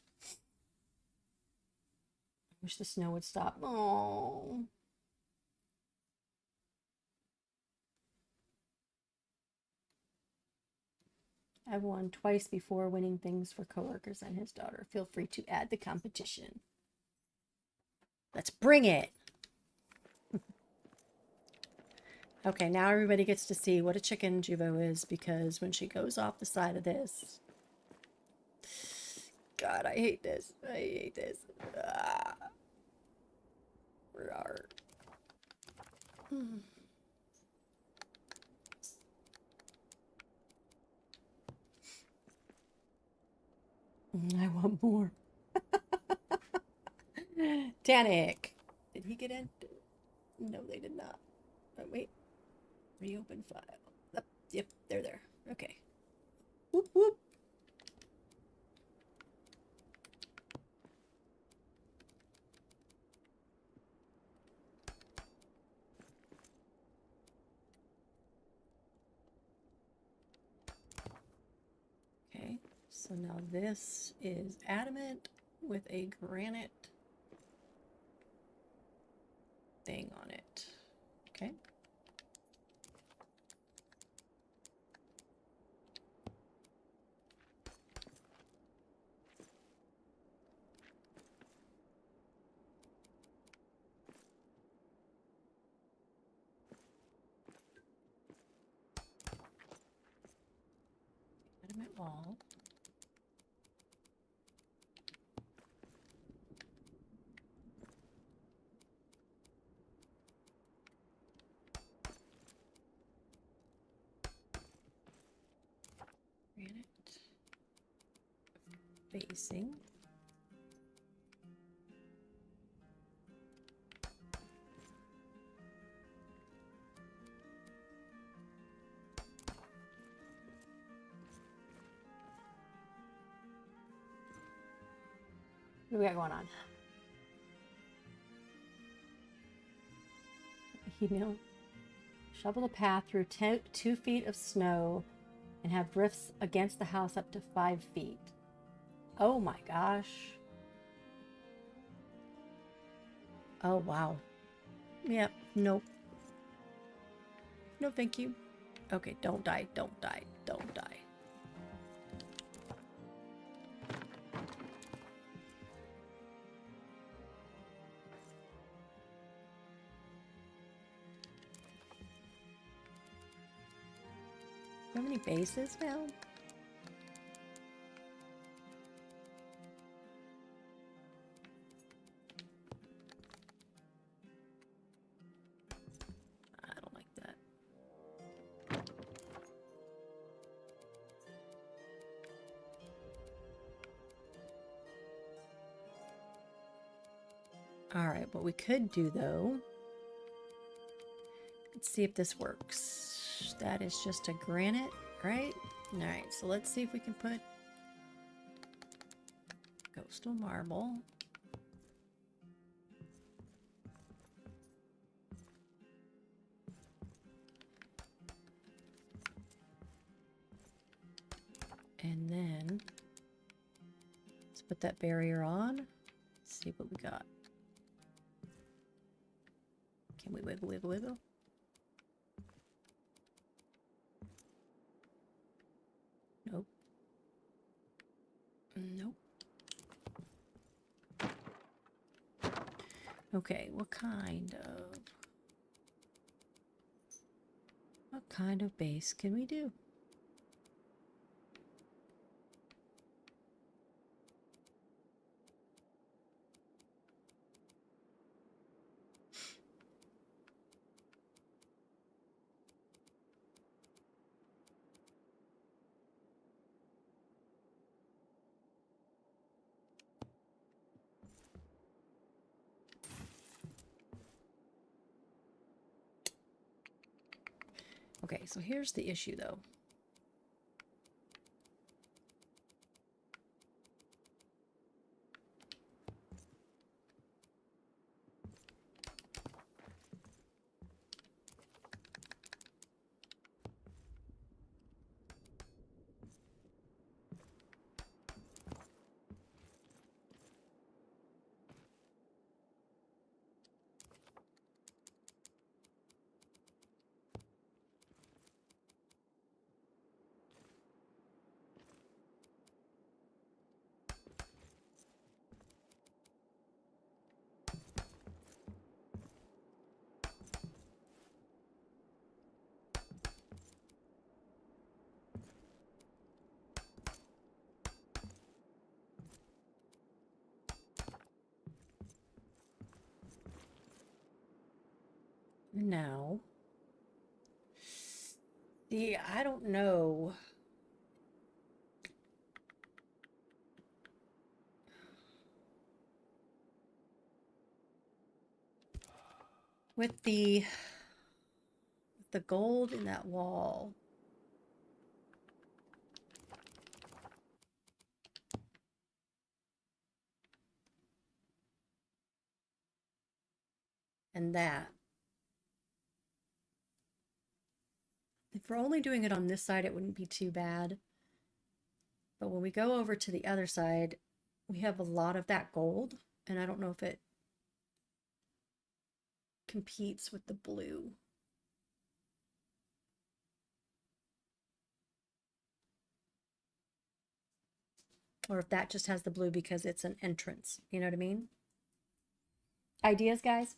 I wish the snow would stop. Oh. I've won twice before winning things for coworkers and his daughter. Feel free to add the competition. Let's bring it. Okay, now everybody gets to see what a chicken JuBo is, because when she goes off the side of this... God, I hate this. I hate this. Ah. I want more. Tanic. Did he get in? No, they did not. Oh, wait. Reopen file. Yep, they're there. Okay. Whoop, whoop. Okay, so now this is adamant with a granite thing on it. Okay. Adamant wall. Granite facing. What do we got going on? Email. Shovel a path through 2 feet of snow and have drifts against the house up to 5 feet. Oh my gosh. Oh, wow. Yep, nope. No, thank you. Okay, don't die, don't die, don't die. How many bases now? I don't like that. All right, what we could do though, let's see if this works. That is just a granite, right? All right, so let's see if we can put coastal marble. And then let's put that barrier on. Let's see what we got. Can we wiggle, wiggle, wiggle? Nope. Nope. Okay, what kind of base can we do? Okay, so here's the issue though. Now, I don't know. With the gold in that wall. And that. If we're only doing it on this side, it wouldn't be too bad. But when we go over to the other side, we have a lot of that gold, and I don't know if it competes with the blue. Or if that just has the blue because it's an entrance. You know what I mean? Ideas, guys?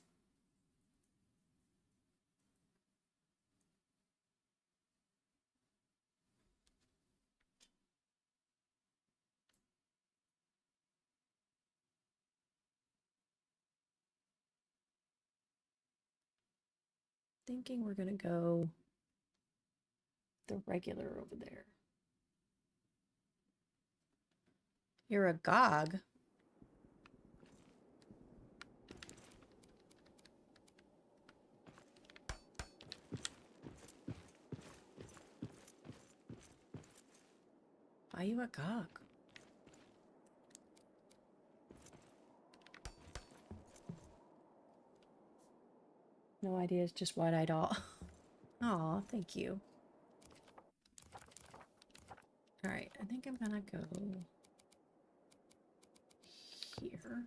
Thinking we're gonna go the regular over there. You're a gog. Why are you a gog? No idea, it's just wide-eyed all. Oh, thank you. All right, I think I'm gonna go here.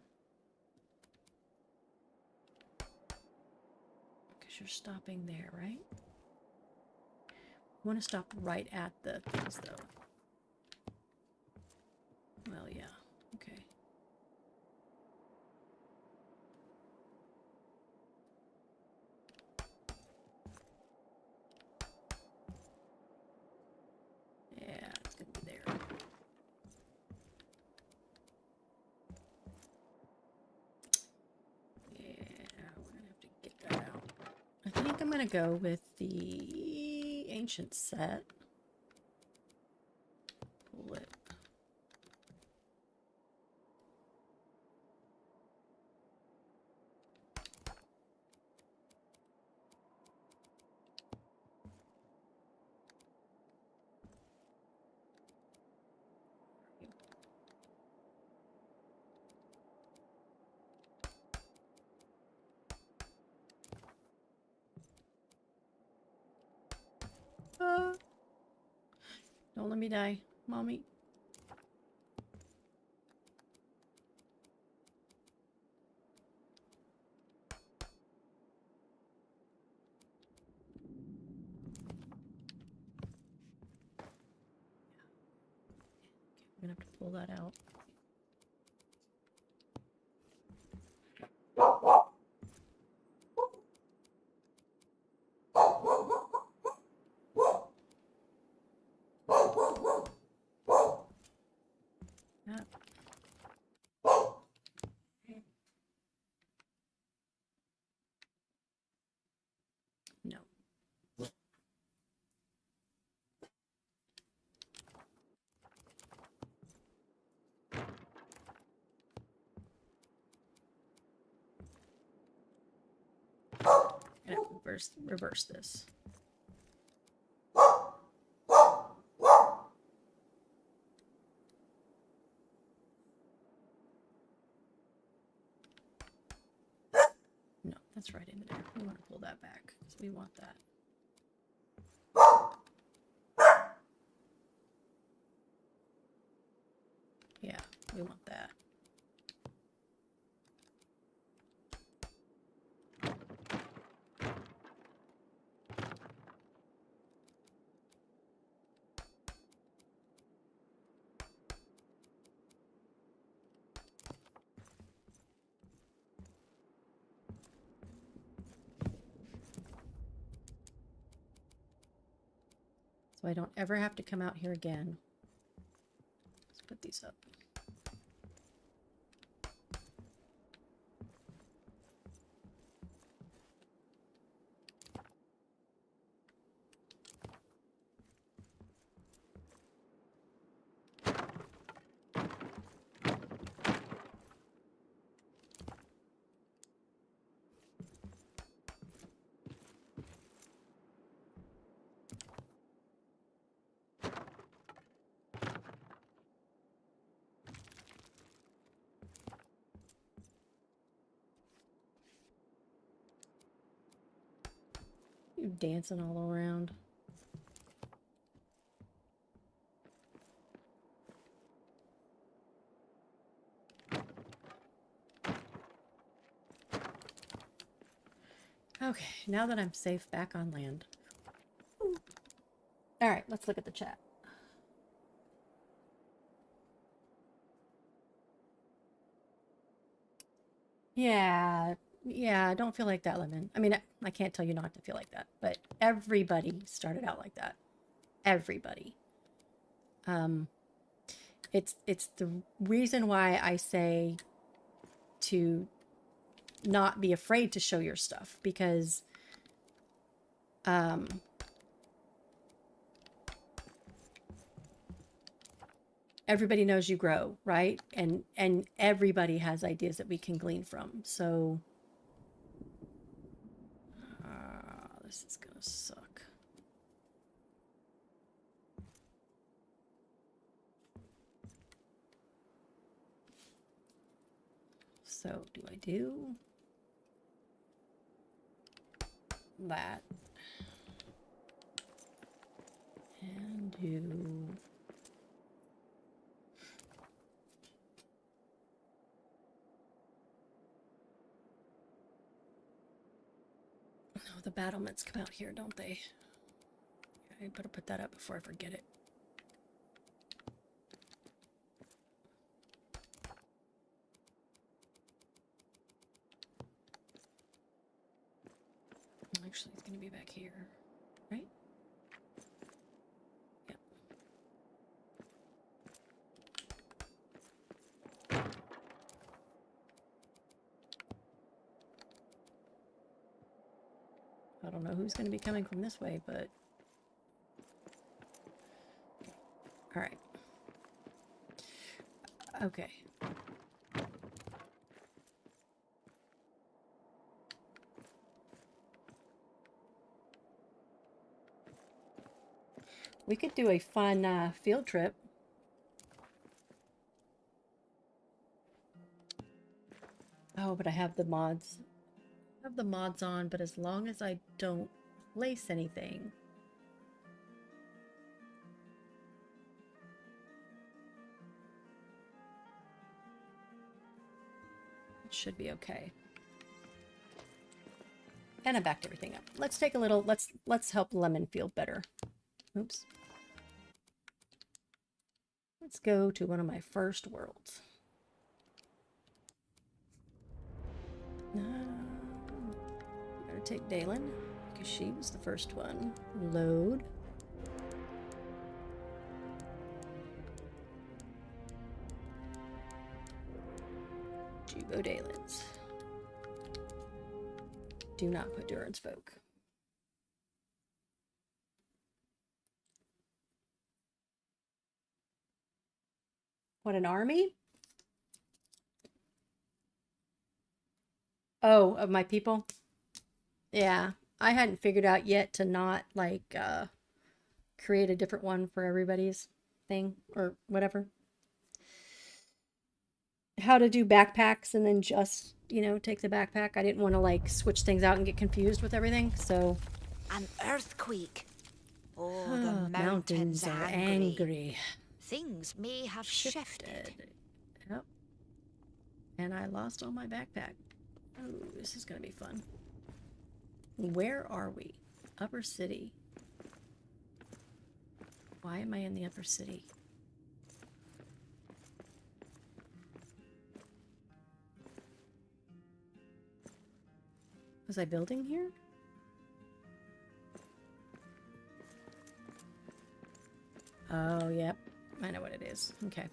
Because you're stopping there, right? I want to stop right at the things, though. Well, yeah. Okay. Yeah, it's gonna be there. Yeah, we're gonna have to get that out. I think I'm gonna go with the ancient set. Pull it. Don't let me die, mommy. I'm gonna have to pull that out. Yep. No. I'm gonna reverse this. No, that's right into there. We want to pull that back because we want that. Yeah, we want that. So I don't ever have to come out here again. Let's put these up. You dancing all around. Okay, now that I'm safe back on land. Ooh. All right, let's look at the chat. Yeah, don't feel like that, Lemon. I mean, I can't tell you not to feel like that, but everybody started out like that. Everybody. It's the reason why I say to not be afraid to show your stuff, because everybody knows you grow, right? And everybody has ideas that we can glean from. So this is gonna suck. So do I do that? And do... Oh, the battlements come out here, don't they? I better put that up before I forget it. Actually, it's going to be back here, right? Yep. I don't know who's going to be coming from this way, but... All right. Okay. We could do a fun field trip. Oh, but I have the mods. I have the mods on, but as long as I don't place anything. It should be okay. And I backed everything up. Let's take a little, let's help Lemon feel better. Oops. Let's go to one of my first worlds. Gotta take Dalen, because she was the first one. Load. JuBo Dalens. Do not put Duran's folk. What, an army? Oh, of my people? Yeah, I hadn't figured out yet to not, like, create a different one for everybody's thing, or whatever. How to do backpacks and then just, you know, take the backpack. I didn't want to, like, switch things out and get confused with everything, so... An earthquake. Oh, the mountains are angry. Things may have shifted. Yep. And I lost all my backpack. Oh, this is going to be fun. Where are we? Upper City. Why am I in the Upper City? Was I building here? Oh, yep. I know what it is. Okay.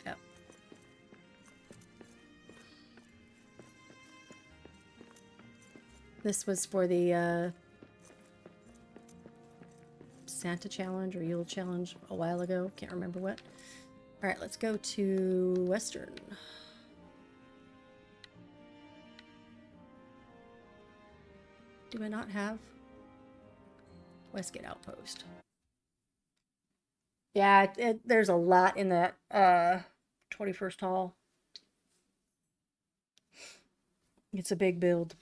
Yep. This was for the Santa challenge or Yule challenge a while ago. Can't remember what. All right, let's go to Western. Do I not have Westgate Outpost? Yeah, there's a lot in that 21st Hall. It's a big build.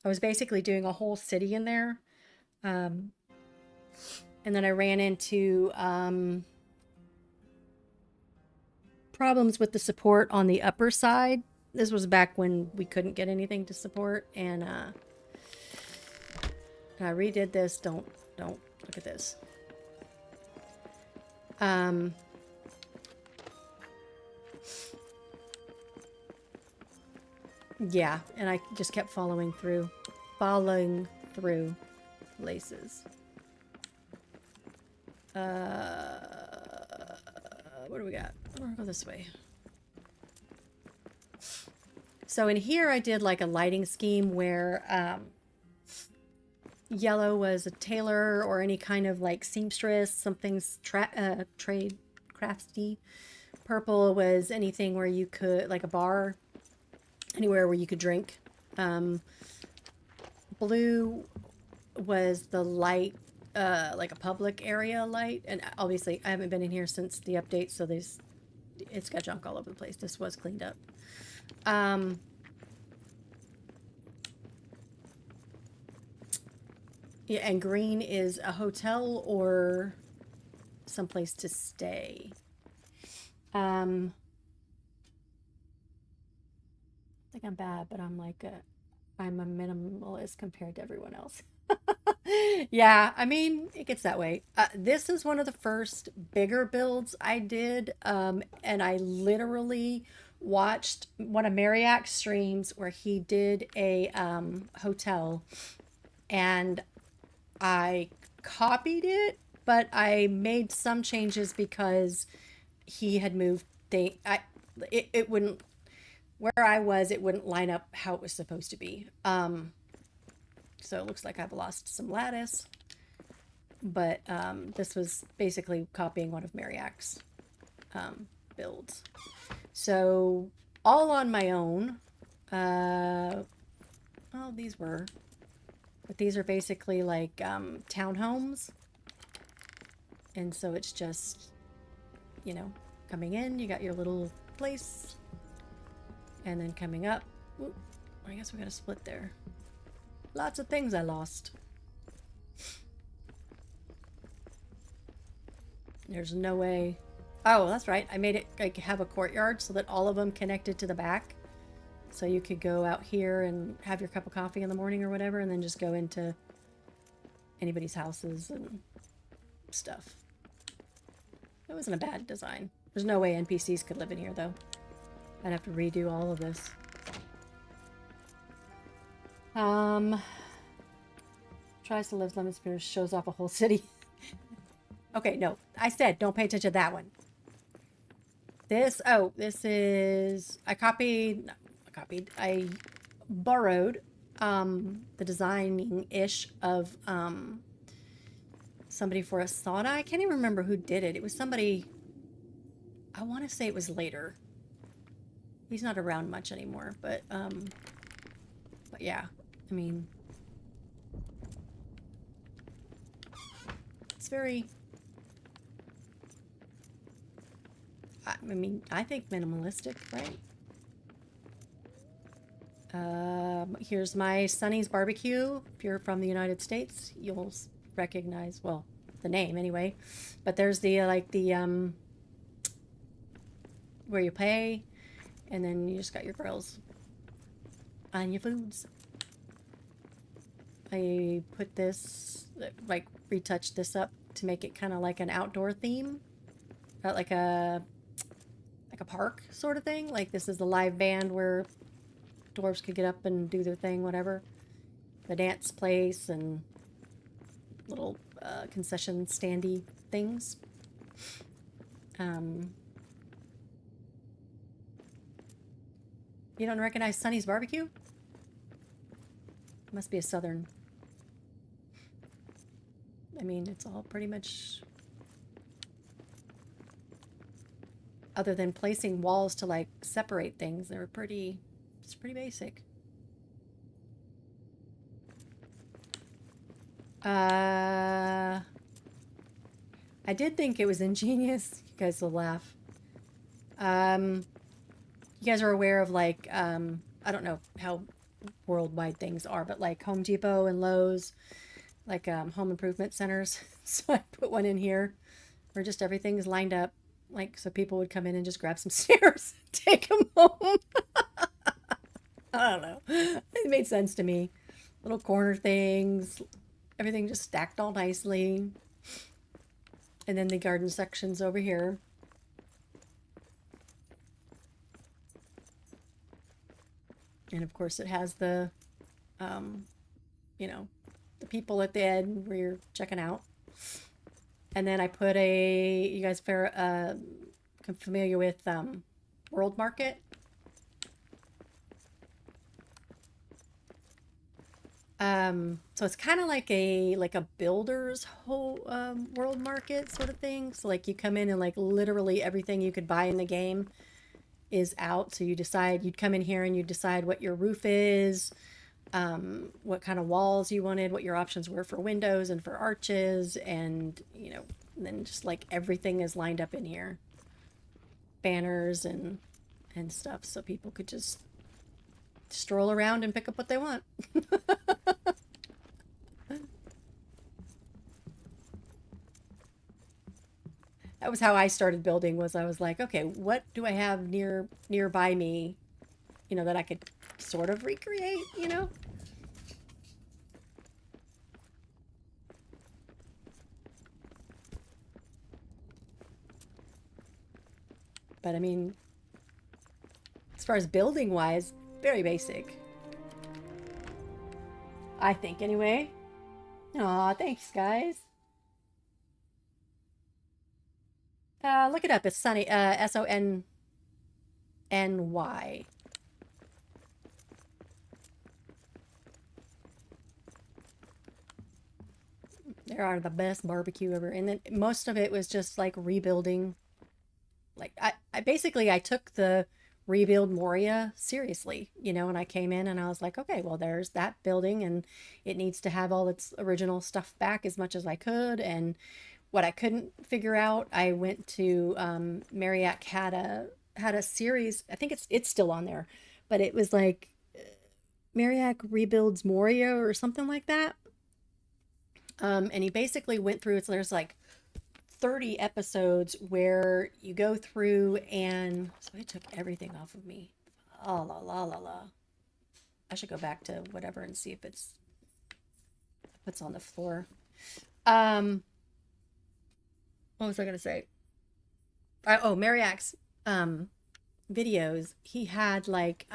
I was basically doing a whole city in there. And then I ran into problems with the support on the upper side. This was back when we couldn't get anything to support, and I redid this. Don't look at this. Yeah, and I just kept following through laces. What do we got? I'm gonna go this way. So in here I did like a lighting scheme where yellow was a tailor or any kind of like seamstress, something's trade crafty. Purple was anything where you could, like a bar, anywhere where you could drink. Blue was the light, like a public area light. And obviously I haven't been in here since the update, so it's got junk all over the place. This was cleaned up. Yeah, and green is a hotel or someplace to stay. I think I'm bad, but I'm a minimalist compared to everyone else. Yeah, I mean, it gets that way. This is one of the first bigger builds I did, and I literally watched one of Mariak's streams where he did a hotel, and I copied it, but I made some changes because he had moved. It wouldn't where I was. It wouldn't line up how it was supposed to be. So it looks like I've lost some lattice, but this was basically copying one of Mariak's builds. So all on my own. Oh, these were, but these are basically like townhomes, and so it's just, you know, coming in, you got your little place, and then coming up. Ooh, I guess we got a split there. Lots of things I lost. There's no way. Oh, that's right. I made it like have a courtyard so that all of them connected to the back. So you could go out here and have your cup of coffee in the morning or whatever, and then just go into anybody's houses and stuff. It wasn't a bad design. There's no way NPCs could live in here, though. I'd have to redo all of this. Tries to live lemon spears, shows off a whole city. Okay, no. I said don't pay attention to that one. This is... I borrowed the designing-ish of somebody for a sauna. I can't even remember who did it. It was somebody... I want to say it was later. He's not around much anymore, but yeah, I mean, it's very, I mean, I think minimalistic, right? Here's my Sonny's Barbecue. If you're from the United States, you'll recognize, well, the name anyway, but there's the, where you pay, and then you just got your grills on your foods. I put this, like, retouched this up to make it kind of like an outdoor theme. Like a park sort of thing. Like, this is the live band where dwarves could get up and do their thing, whatever. The dance place and little concession standy things. You don't recognize Sonny's Barbecue? Must be a southern. I mean, it's all pretty much... Other than placing walls to, like, separate things, they were pretty... It's pretty basic. I did think it was ingenious. You guys will laugh. You guys are aware of, like, I don't know how worldwide things are, but like Home Depot and Lowe's, like home improvement centers. So I put one in here where just everything's lined up, like, so people would come in and just grab some stairs, take them home. I don't know. It made sense to me. Little corner things, everything just stacked all nicely. And then the garden sections over here. And of course it has the, you know, the people at the end where you're checking out. And then I put you guys familiar with World Market? So it's kind of like a builder's whole World Market sort of thing. So like you come in and like literally everything you could buy in the game is out. So you'd come in here and you decide what your roof is, what kind of walls you wanted, what your options were for windows and for arches, and you know, and then just like everything is lined up in here, banners and stuff, so people could just stroll around and pick up what they want. That was how I started building. Was I was like, okay, what do I have nearby me, that I could sort of recreate, But I mean, as far as building wise, very basic. I think anyway. Aw, thanks guys. Look it up. It's Sunny. SONNY. They are the best barbecue ever. And then most of it was just like rebuilding. Like I basically I took the rebuild Moria seriously, and I came in and I was like, okay, well there's that building and it needs to have all its original stuff back as much as I could. And what I couldn't figure out, I went to Mariac had a series. I think it's still on there, but it was like Mariac rebuilds Moria or something like that. And he basically went through. There's like 30 episodes where you go through, and so it took everything off of me. Oh la la la la. I should go back to whatever and see if it's on the floor. What was I gonna say? Mariac's videos. He had like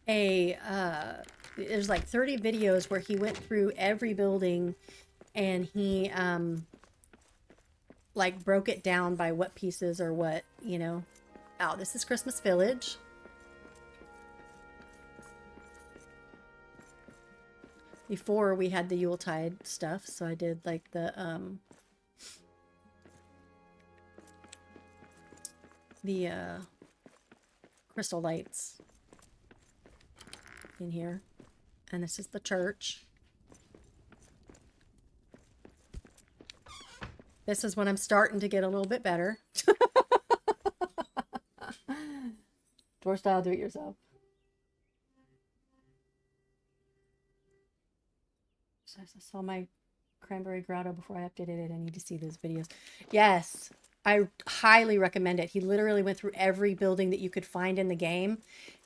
there's like 30 videos where he went through every building and he like broke it down by what pieces or what, Oh, this is Christmas Village. Before we had the Yuletide stuff, so I did like the crystal lights in here. And this is the church. This is when I'm starting to get a little bit better. Door style, do it yourself. So I saw my cranberry grotto before I updated it. I need to see those videos. Yes, I highly recommend it. He literally went through every building that you could find in the game.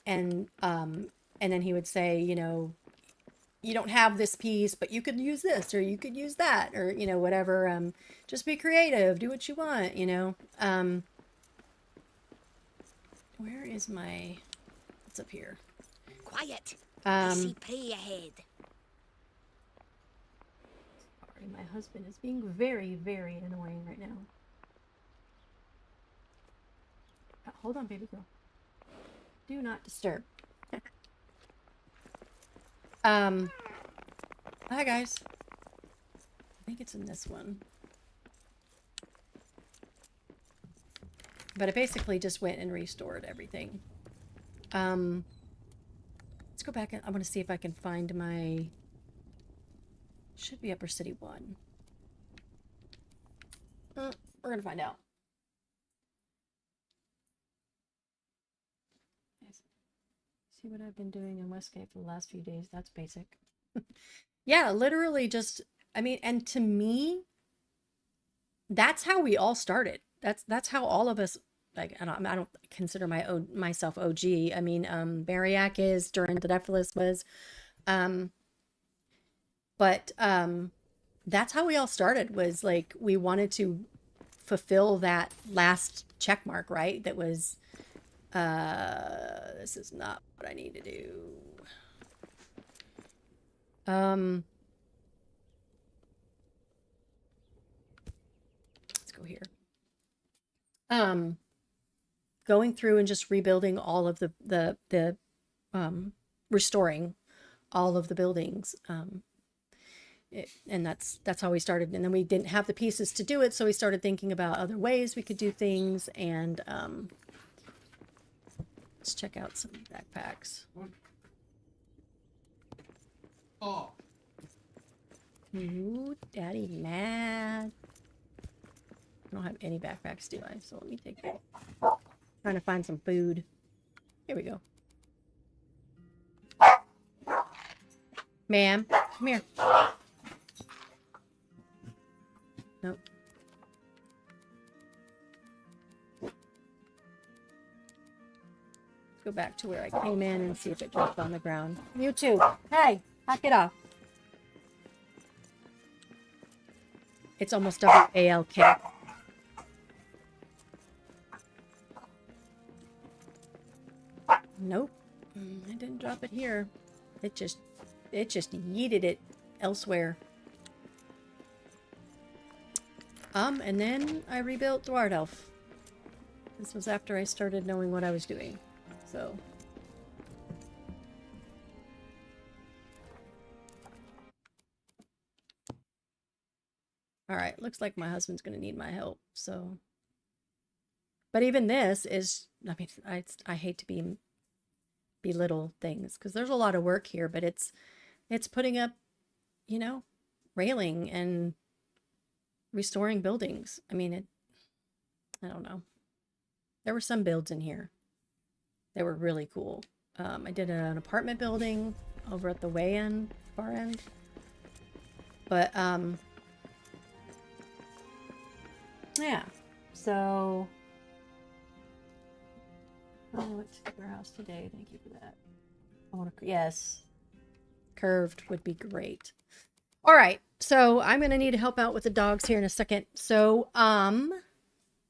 And then he would say, you don't have this piece, but you could use this, or you could use that, or, whatever. Just be creative, do what you want, where is my, what's up here? Quiet. I see prey ahead. Sorry, my husband is being very, very annoying right now. Hold on, baby girl. Do not disturb. Hi guys. I think it's in this one. But I basically just went and restored everything. Let's go back and I want to see if I can find my, should be Upper City 1. We're gonna find out. See what I've been doing in Westgate for the last few days. That's basic. Yeah, literally just, I mean, and to me, that's how we all started. That's how all of us, like, I don't consider myself OG. I mean, Mariac is, during the Deathless was, but that's how we all started, was like, we wanted to fulfill that last check mark, right? That was, this is not what I need to do. Let's go here. Going through and just rebuilding all of the restoring all of the buildings. And that's how we started. And then we didn't have the pieces to do it, so we started thinking about other ways we could do things. And let's check out some backpacks. Oh. Ooh, Daddy mad. I don't have any backpacks, do I? So let me take that. Trying to find some food. Here we go. Ma'am, come here. Nope. go back to where I came in and see if it dropped on the ground. You too. Hey, knock it off. It's almost W-A-L-K. Nope. I didn't drop it here. It just yeeted it elsewhere. And then I rebuilt Dwardelf. This was after I started knowing what I was doing. So. Alright, looks like my husband's going to need my help, so. But even this is, I mean, I hate to belittle things, because there's a lot of work here, but it's putting up, you know, railing and restoring buildings. I mean, I don't know. There were some builds in here. They were really cool. I did an apartment building over at the far end. But, yeah. So, oh, let's keep our house today. Thank you for that. I want to, yes. Curved would be great. All right. So I'm going to need help out with the dogs here in a second. So,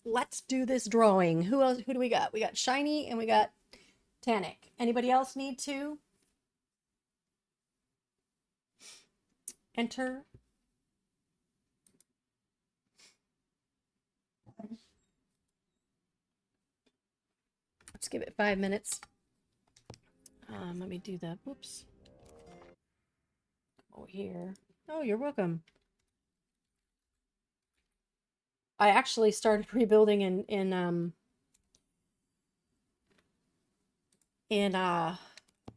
let's do this drawing. Who do we got? We got Shiny and we got Tannic. Anybody else need to enter? Let's give it 5 minutes. Let me do that. Whoops. Over here. Oh, you're welcome. I actually started rebuilding in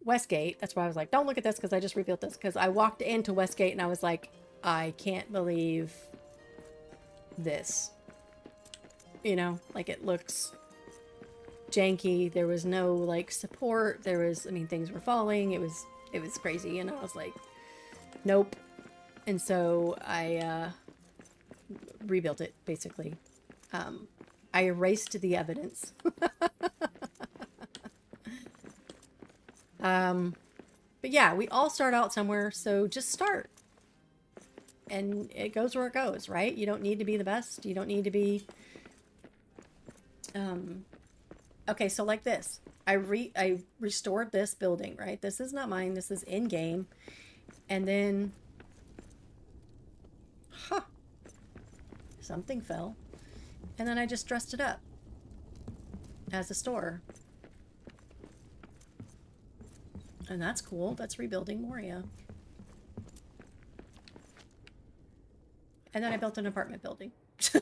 Westgate. That's why I was like, don't look at this, because I just rebuilt this. Because I walked into Westgate and I was like, I can't believe this. You know, like, it looks janky. There was no like support. There was, I mean, things were falling. It was crazy, and I was like, nope. And so I rebuilt it, basically. I erased the evidence. But yeah, we all start out somewhere, so just start. And it goes where it goes, right? You don't need to be the best. You don't need to be... Okay, so like this. I restored this building, right? This is not mine. This is in-game. And then... Huh. Something fell. And then I just dressed it up as a store. And that's cool. That's rebuilding Moria. And then I built an apartment building. So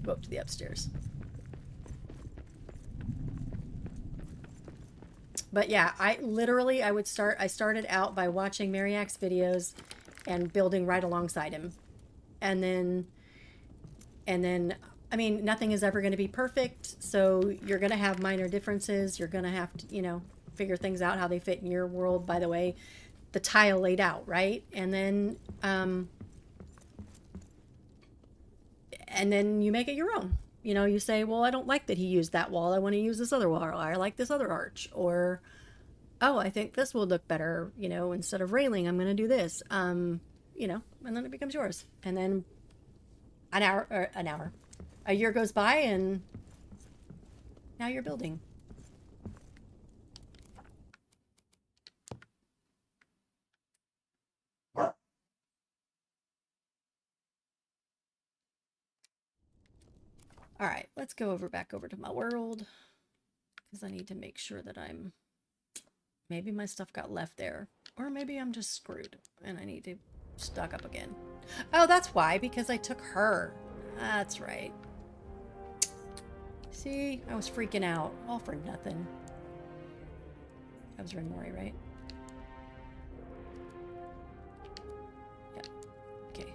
go up to the upstairs. But yeah, I started out by watching Mariak's videos and building right alongside him. And then, I mean, nothing is ever going to be perfect. So you're going to have minor differences. You're going to have to, you know, figure things out how they fit in your world. By the way, the tile laid out, right? And then you make it your own. You know, you say, well, I don't like that he used that wall. I want to use this other wall. Or I like this other arch. Or, oh, I think this will look better. You know, instead of railing, I'm going to do this. You know, and then it becomes yours. And then a year goes by and now you're building. All right, let's go back over to my world, because I need to make sure that maybe my stuff got left there, or maybe I'm just screwed and I need to stock up again. Oh, that's why, because I took her. That's right. See, I was freaking out, all for nothing. That was Renmori, right? Yep. Okay.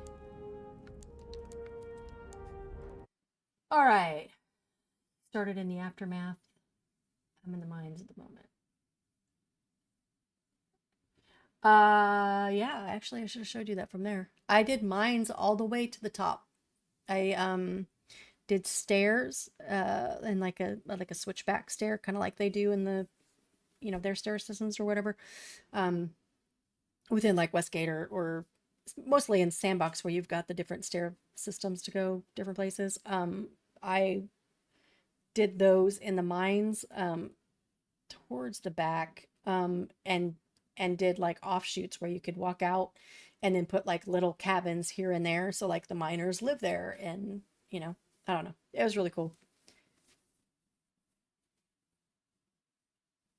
All right. Started in the aftermath. I'm in the mines at the moment. Yeah, actually I should have showed you that from there. I did mines all the way to the top. I did stairs and like a switchback stair, kind of like they do in the their stair systems or whatever, within like Westgate or mostly in Sandbox where you've got the different stair systems to go different places. I did those in the mines towards the back, and did like offshoots where you could walk out and then put like little cabins here and there, so like the miners live there, and I don't know, it was really cool.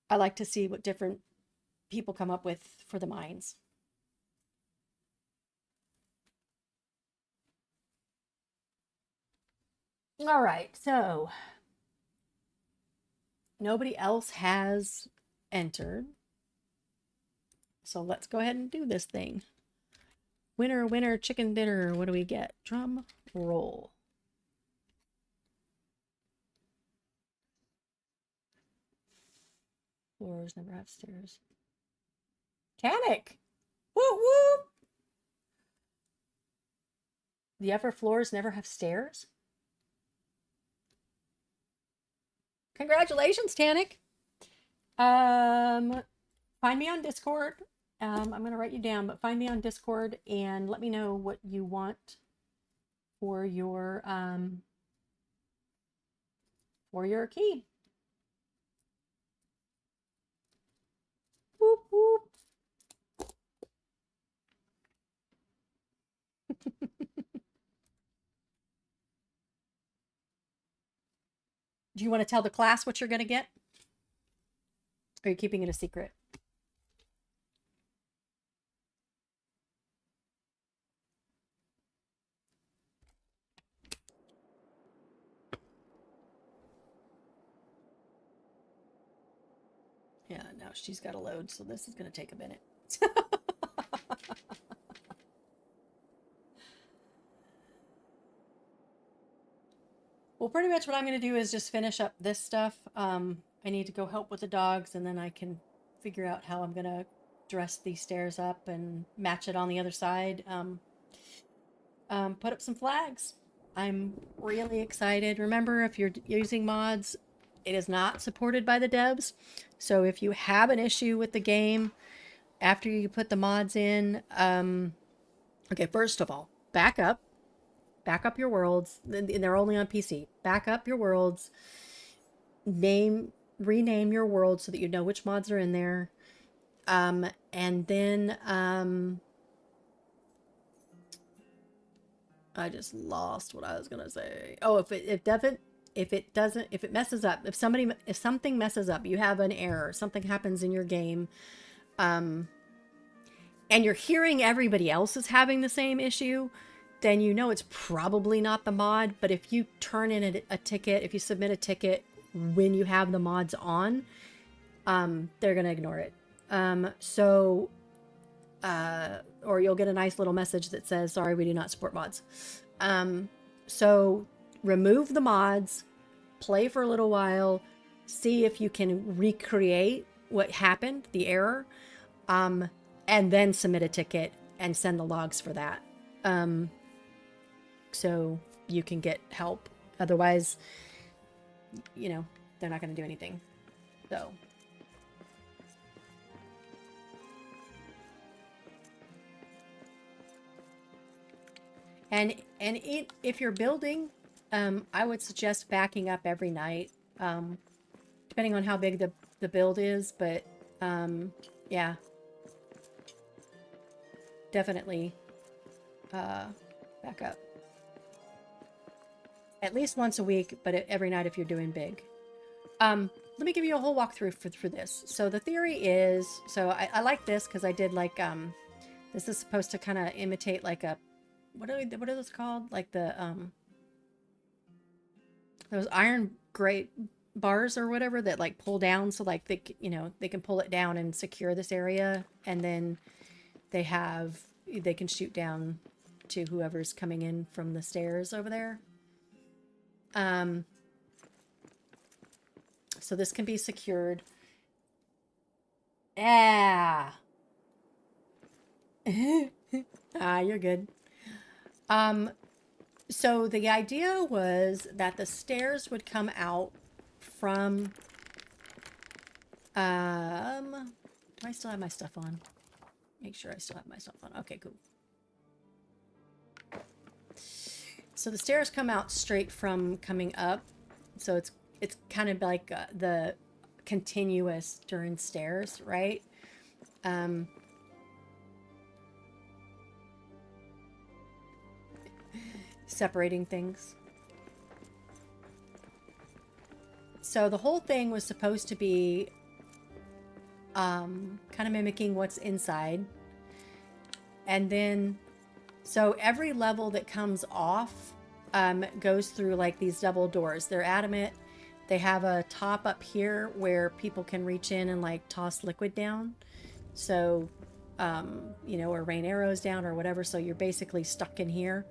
I like to see what different people come up with for the mines. All right, so nobody else has entered. So let's go ahead and do this thing. Winner, winner, chicken dinner. What do we get? Drum roll. Floors never have stairs. Tanic! Woo woo! The upper floors never have stairs? Congratulations, Tanic! Find me on Discord. I'm gonna write you down, but find me on Discord and let me know what you want for your key. Whoop whoop. Do you want to tell the class what you're gonna get? Or are you keeping it a secret? Yeah, now she's got to load, so this is going to take a minute. Well, pretty much what I'm going to do is just finish up this stuff. I need to go help with the dogs, and then I can figure out how I'm going to dress these stairs up and match it on the other side. Put up some flags. I'm really excited. Remember, if you're using mods, it is not supported by the devs. So if you have an issue with the game after you put the mods in, okay, first of all, back up your worlds, and they're only on PC. Back up your worlds, rename your world so that you know which mods are in there. And then, I just lost what I was gonna say. Oh, if it messes up, if something messes up, you have an error, something happens in your game, and you're hearing everybody else is having the same issue, then you know it's probably not the mod. But if you turn in a ticket, if you submit a ticket when you have the mods on, they're gonna ignore it. Or you'll get a nice little message that says, sorry, we do not support mods. So remove the mods, play for a little while, see if you can recreate what happened, the error, and then submit a ticket and send the logs for that. So you can get help. Otherwise, they're not going to do anything. So. And if you're building, I would suggest backing up every night, depending on how big the build is. But yeah, definitely back up. At least once a week, but every night if you're doing big. Let me give you a whole walkthrough for this. So the theory is, so I like this because I did like, this is supposed to kind of imitate like a, what are those called? Like the those iron grate bars or whatever that like pull down, so like they can pull it down and secure this area, and then they can shoot down to whoever's coming in from the stairs over there. So this can be secured. Ah. You're good. So the idea was that the stairs would come out from, do I still have my stuff on? Make sure I still have my stuff on. Okay, cool. So the stairs come out straight from coming up. So it's kind of like the continuous during stairs, right? Separating things. So the whole thing was supposed to be kind of mimicking what's inside. And then, so every level that comes off goes through like these double doors. They're adamant. They have a top up here where people can reach in and like toss liquid down. So, you know, or rain arrows down or whatever. So you're basically stuck in here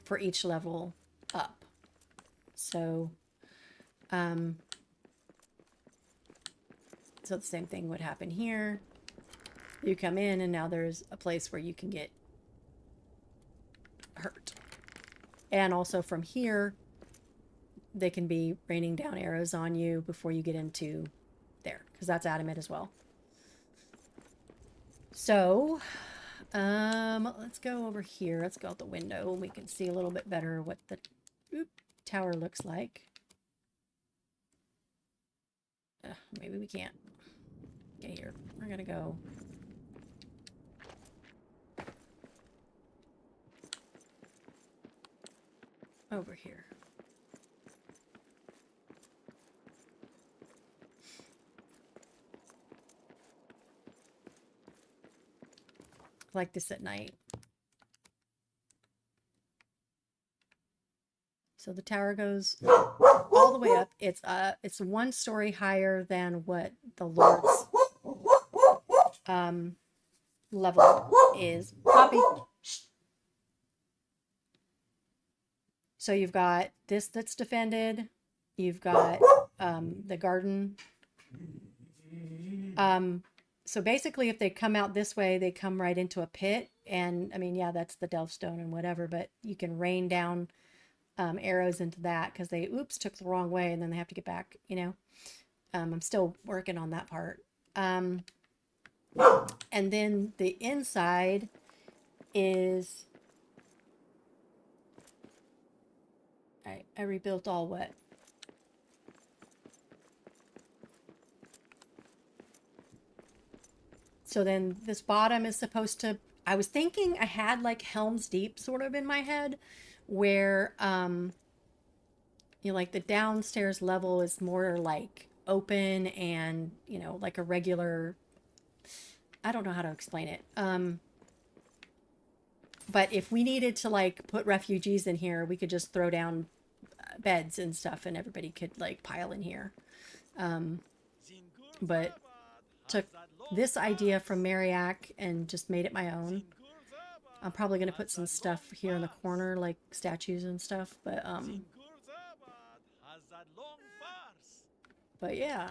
for each level up. So, so the same thing would happen here. You come in and now there's a place where you can get hurt. And also from here, they can be raining down arrows on you before you get into there, because that's adamant as well. So, let's go over here. Let's go out the window and we can see a little bit better what the tower looks like. Maybe we can't. Okay, here. We're gonna go over here. Like this at night. So the tower goes all the way up. It's 1 story higher than what the Lord's level is. Poppy. So you've got this that's defended. You've got the garden. So basically, if they come out this way, they come right into a pit. And I mean, yeah, that's the Delftstone and whatever, but you can rain down arrows into that because they, took the wrong way and then they have to get back, you know. I'm still working on that part. And then the inside is, I rebuilt all what? So then this bottom is supposed to, I was thinking I had like Helm's Deep sort of in my head where, you know, like the downstairs level is more like open and, you know, like a regular, I don't know how to explain it. But if we needed to like put refugees in here, we could just throw down beds and stuff and everybody could like pile in here. But took this idea from Mariac and just made it my own. I'm probably going to put some stuff here in the corner, like statues and stuff, but yeah,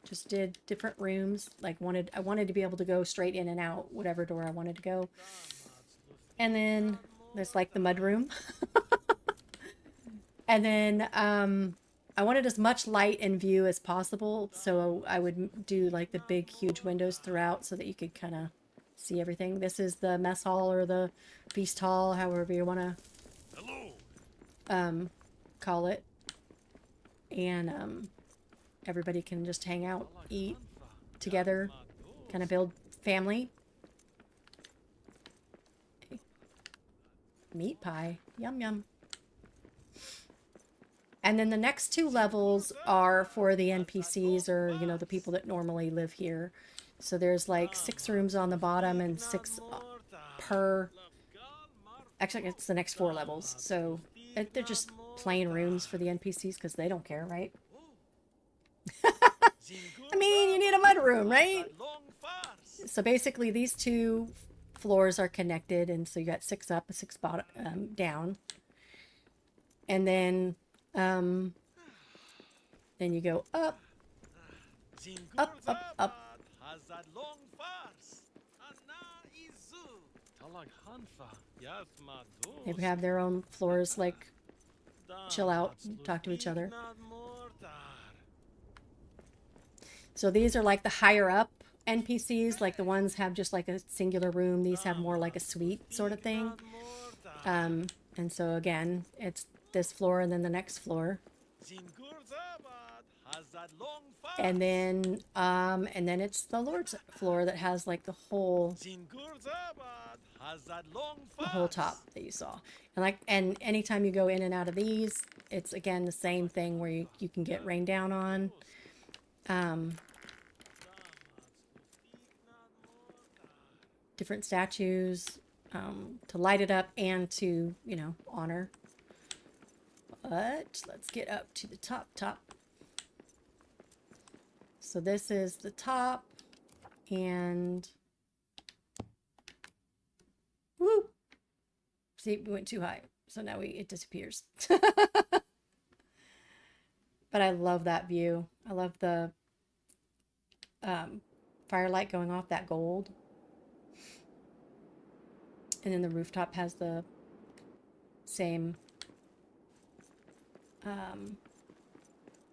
just did different rooms. Like I wanted to be able to go straight in and out, whatever door I wanted to go. And then there's like the mud room. And then I wanted as much light and view as possible, so I would do like the big huge windows throughout so that you could kind of see everything. This is the mess hall or the feast hall, however you want to call it. And everybody can just hang out, eat together, kind of build family. Meat pie, yum yum. And then the next 2 levels are for the NPCs, or, you know, the people that normally live here. So there's like 6 rooms on the bottom and 6 per, actually it's the next 4 levels. So they're just plain rooms for the NPCs because they don't care, right? I mean, you need a mud room, right? So basically these 2 floors are connected, and so you got 6 up, 6 bottom, down. And then you go up, up, up, up. They have their own floors, like chill out, and talk to each other. So these are like the higher up NPCs, like the ones have just like a singular room. These have more like a suite sort of thing. And so again, it's this floor and then the next floor. And then it's the Lord's floor that has like the whole top that you saw. And anytime you go in and out of these, it's again the same thing where you can get rained down on. Different statues to light it up and to, you know, honor. But let's get up to the top. So this is the top, and woo! See, we went too high, so now it disappears. But I love that view. I love the firelight going off that gold. And then the rooftop has the same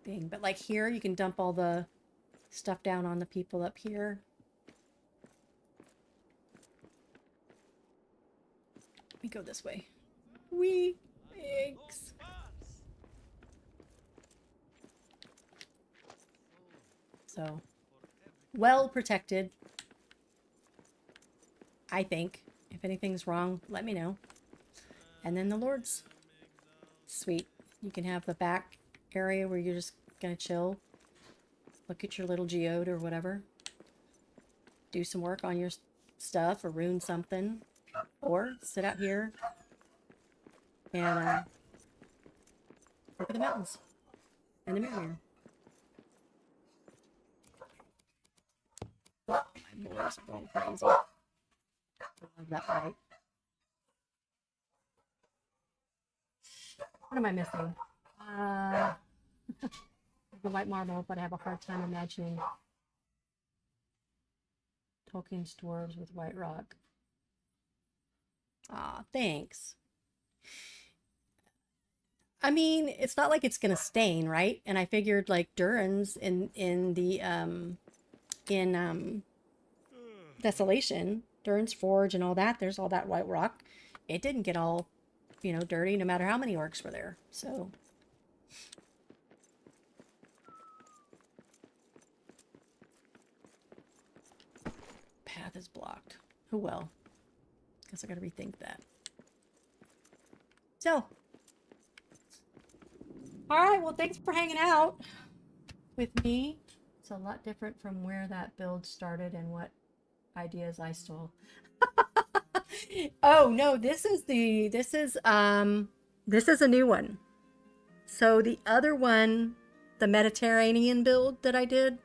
thing. But like here, you can dump all the stuff down on the people up here. We go this way. Thanks. So, well protected. I think. If anything's wrong, let me know. And then the Lord's suite. You can have the back area where you're just gonna chill. Look at your little geode or whatever. Do some work on your stuff or ruin something. Or sit out here and look at the mountains and the mirror. My boys are going crazy. I love that light. What am I missing? The white marble, but I have a hard time imagining Tolkien's dwarves with white rock. Aw, thanks. I mean, it's not like it's gonna stain, right? And I figured like Durin's in Desolation, Durin's Forge and all that, there's all that white rock. It didn't get all, you know, dirty no matter how many orcs were there. So path is blocked. Oh well. Guess I gotta rethink that. So alright, well thanks for hanging out with me. It's a lot different from where that build started and what ideas I stole. Oh no, this is a new one. So the other one, the Mediterranean build that I did,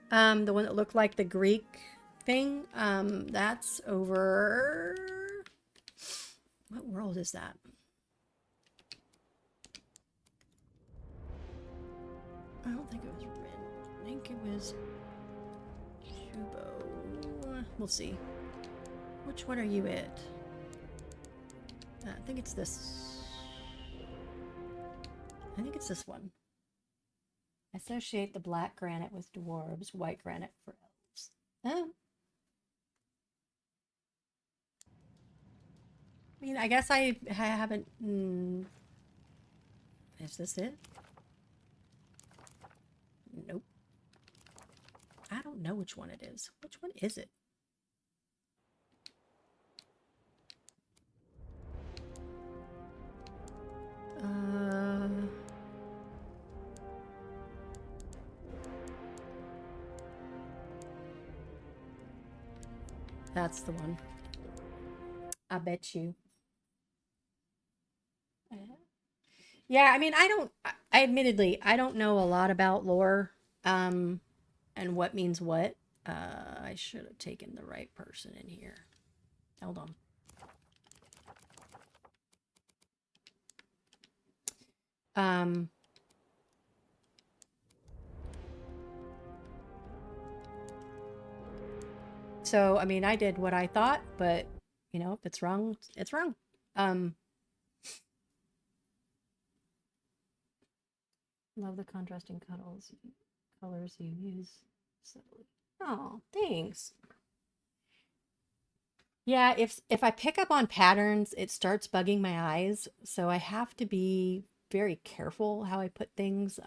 the one that looked like the Greek thing, that's over. What world is that? I don't think it was Rin. I think it was JuBo. We'll see. Which one are you at? I think it's this. I think it's this one. Associate the black granite with dwarves, white granite for elves. Oh. I mean, I guess I haven't... Is this it? Nope. I don't know which one it is. Which one is it? That's the one. I bet you. Yeah, I mean, I admittedly, I don't know a lot about lore, and what means what. I should have taken the right person in here. Hold on. So, I mean, I did what I thought, but You know, if it's wrong, it's wrong. Love the contrasting colors you use subtly. Oh, thanks. Yeah, if I pick up on patterns, it starts bugging my eyes, so I have to be very careful how I put things,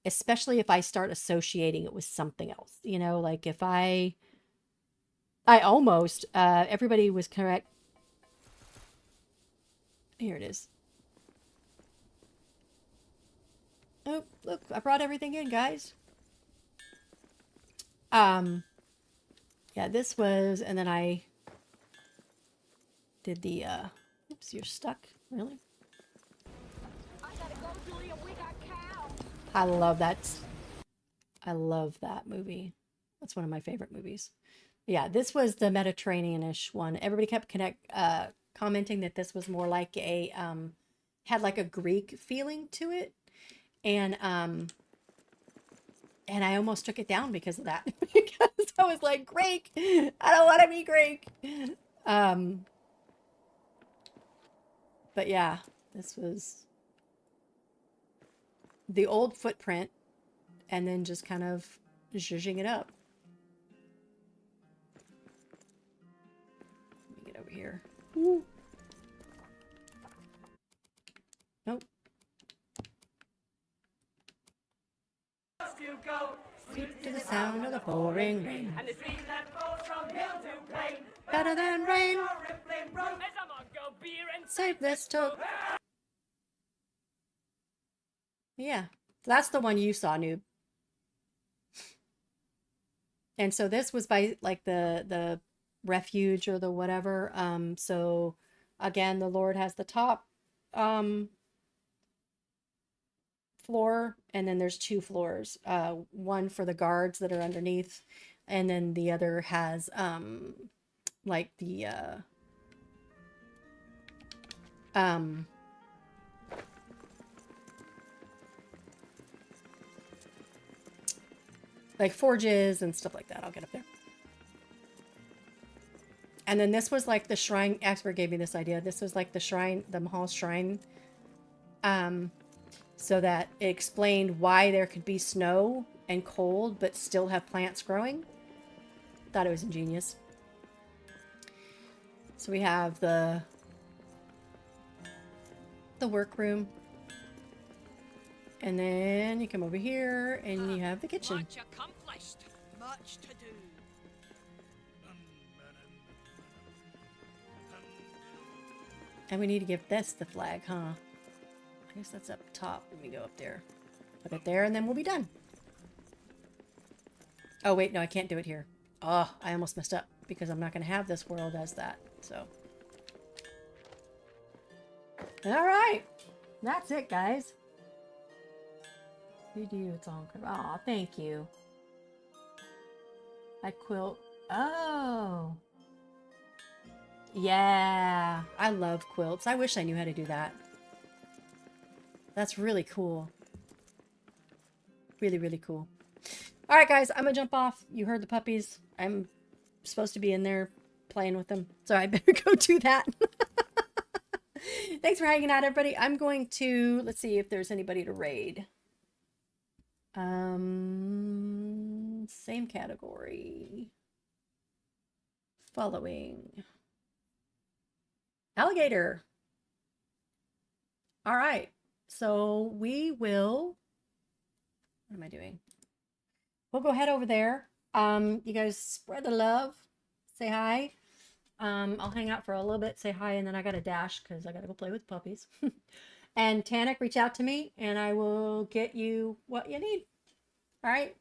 especially if I start associating it with something else. You know, like if I almost, everybody was correct. Here it is. Oh, look, I brought everything in, guys. Yeah, this was, and then I did the, oops, you're stuck, really? I gotta go, Julia. We got cows. I love that movie. That's one of my favorite movies. Yeah, this was the Mediterranean-ish one. Everybody kept commenting that this was more like a, had like a Greek feeling to it. And I almost took it down because of that. Because I was like, Greek, I don't want to be Greek. But yeah, this was the old footprint and then just kind of zhuzhing it up. Let me get over here. Ooh. Nope. You go, Sweet to the sound of the pouring rain. and the stream that flows from hill to plain. Better than rain. Rippling brook, as I'm on go beer and Save this toke. Yeah, that's the one you saw, noob. And so this was by like the refuge or the whatever. So again, the Lord has the top floor, and then there's 2 floors. One for the guards that are underneath, and then the other has like the like forges and stuff like that. I'll get up there. And then this was like the shrine. Expert gave me this idea. This was like the shrine, the Mahal's shrine. So that it explained why there could be snow and cold, but still have plants growing. Thought it was ingenious. So we have the workroom. And then you come over here and you have the kitchen. Much accomplished. Much to do. And we need to give this the flag, huh? I guess that's up top. Let me go up there. Put it there and then we'll be done. Oh, wait, no, I can't do it here. Oh, I almost messed up because I'm not going to have this world as that. So. All right. That's it, guys. You do. It's all good. Oh, thank you. I quilt. Oh. Yeah. I love quilts. I wish I knew how to do that. That's really cool. Really, really cool. All right, guys, I'm going to jump off. You heard the puppies. I'm supposed to be in there playing with them. So I better go do that. Thanks for hanging out, everybody. I'm going to, let's see if there's anybody to raid. Same category. Following. Alligator. All right. So we will, what am I doing? We'll go head over there. You guys spread the love. Say hi. I'll hang out for a little bit, say hi, and then I got to dash because I got to go play with puppies. And Tanik, reach out to me and I will get you what you need. All right.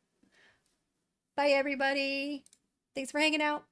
Bye, everybody. Thanks for hanging out.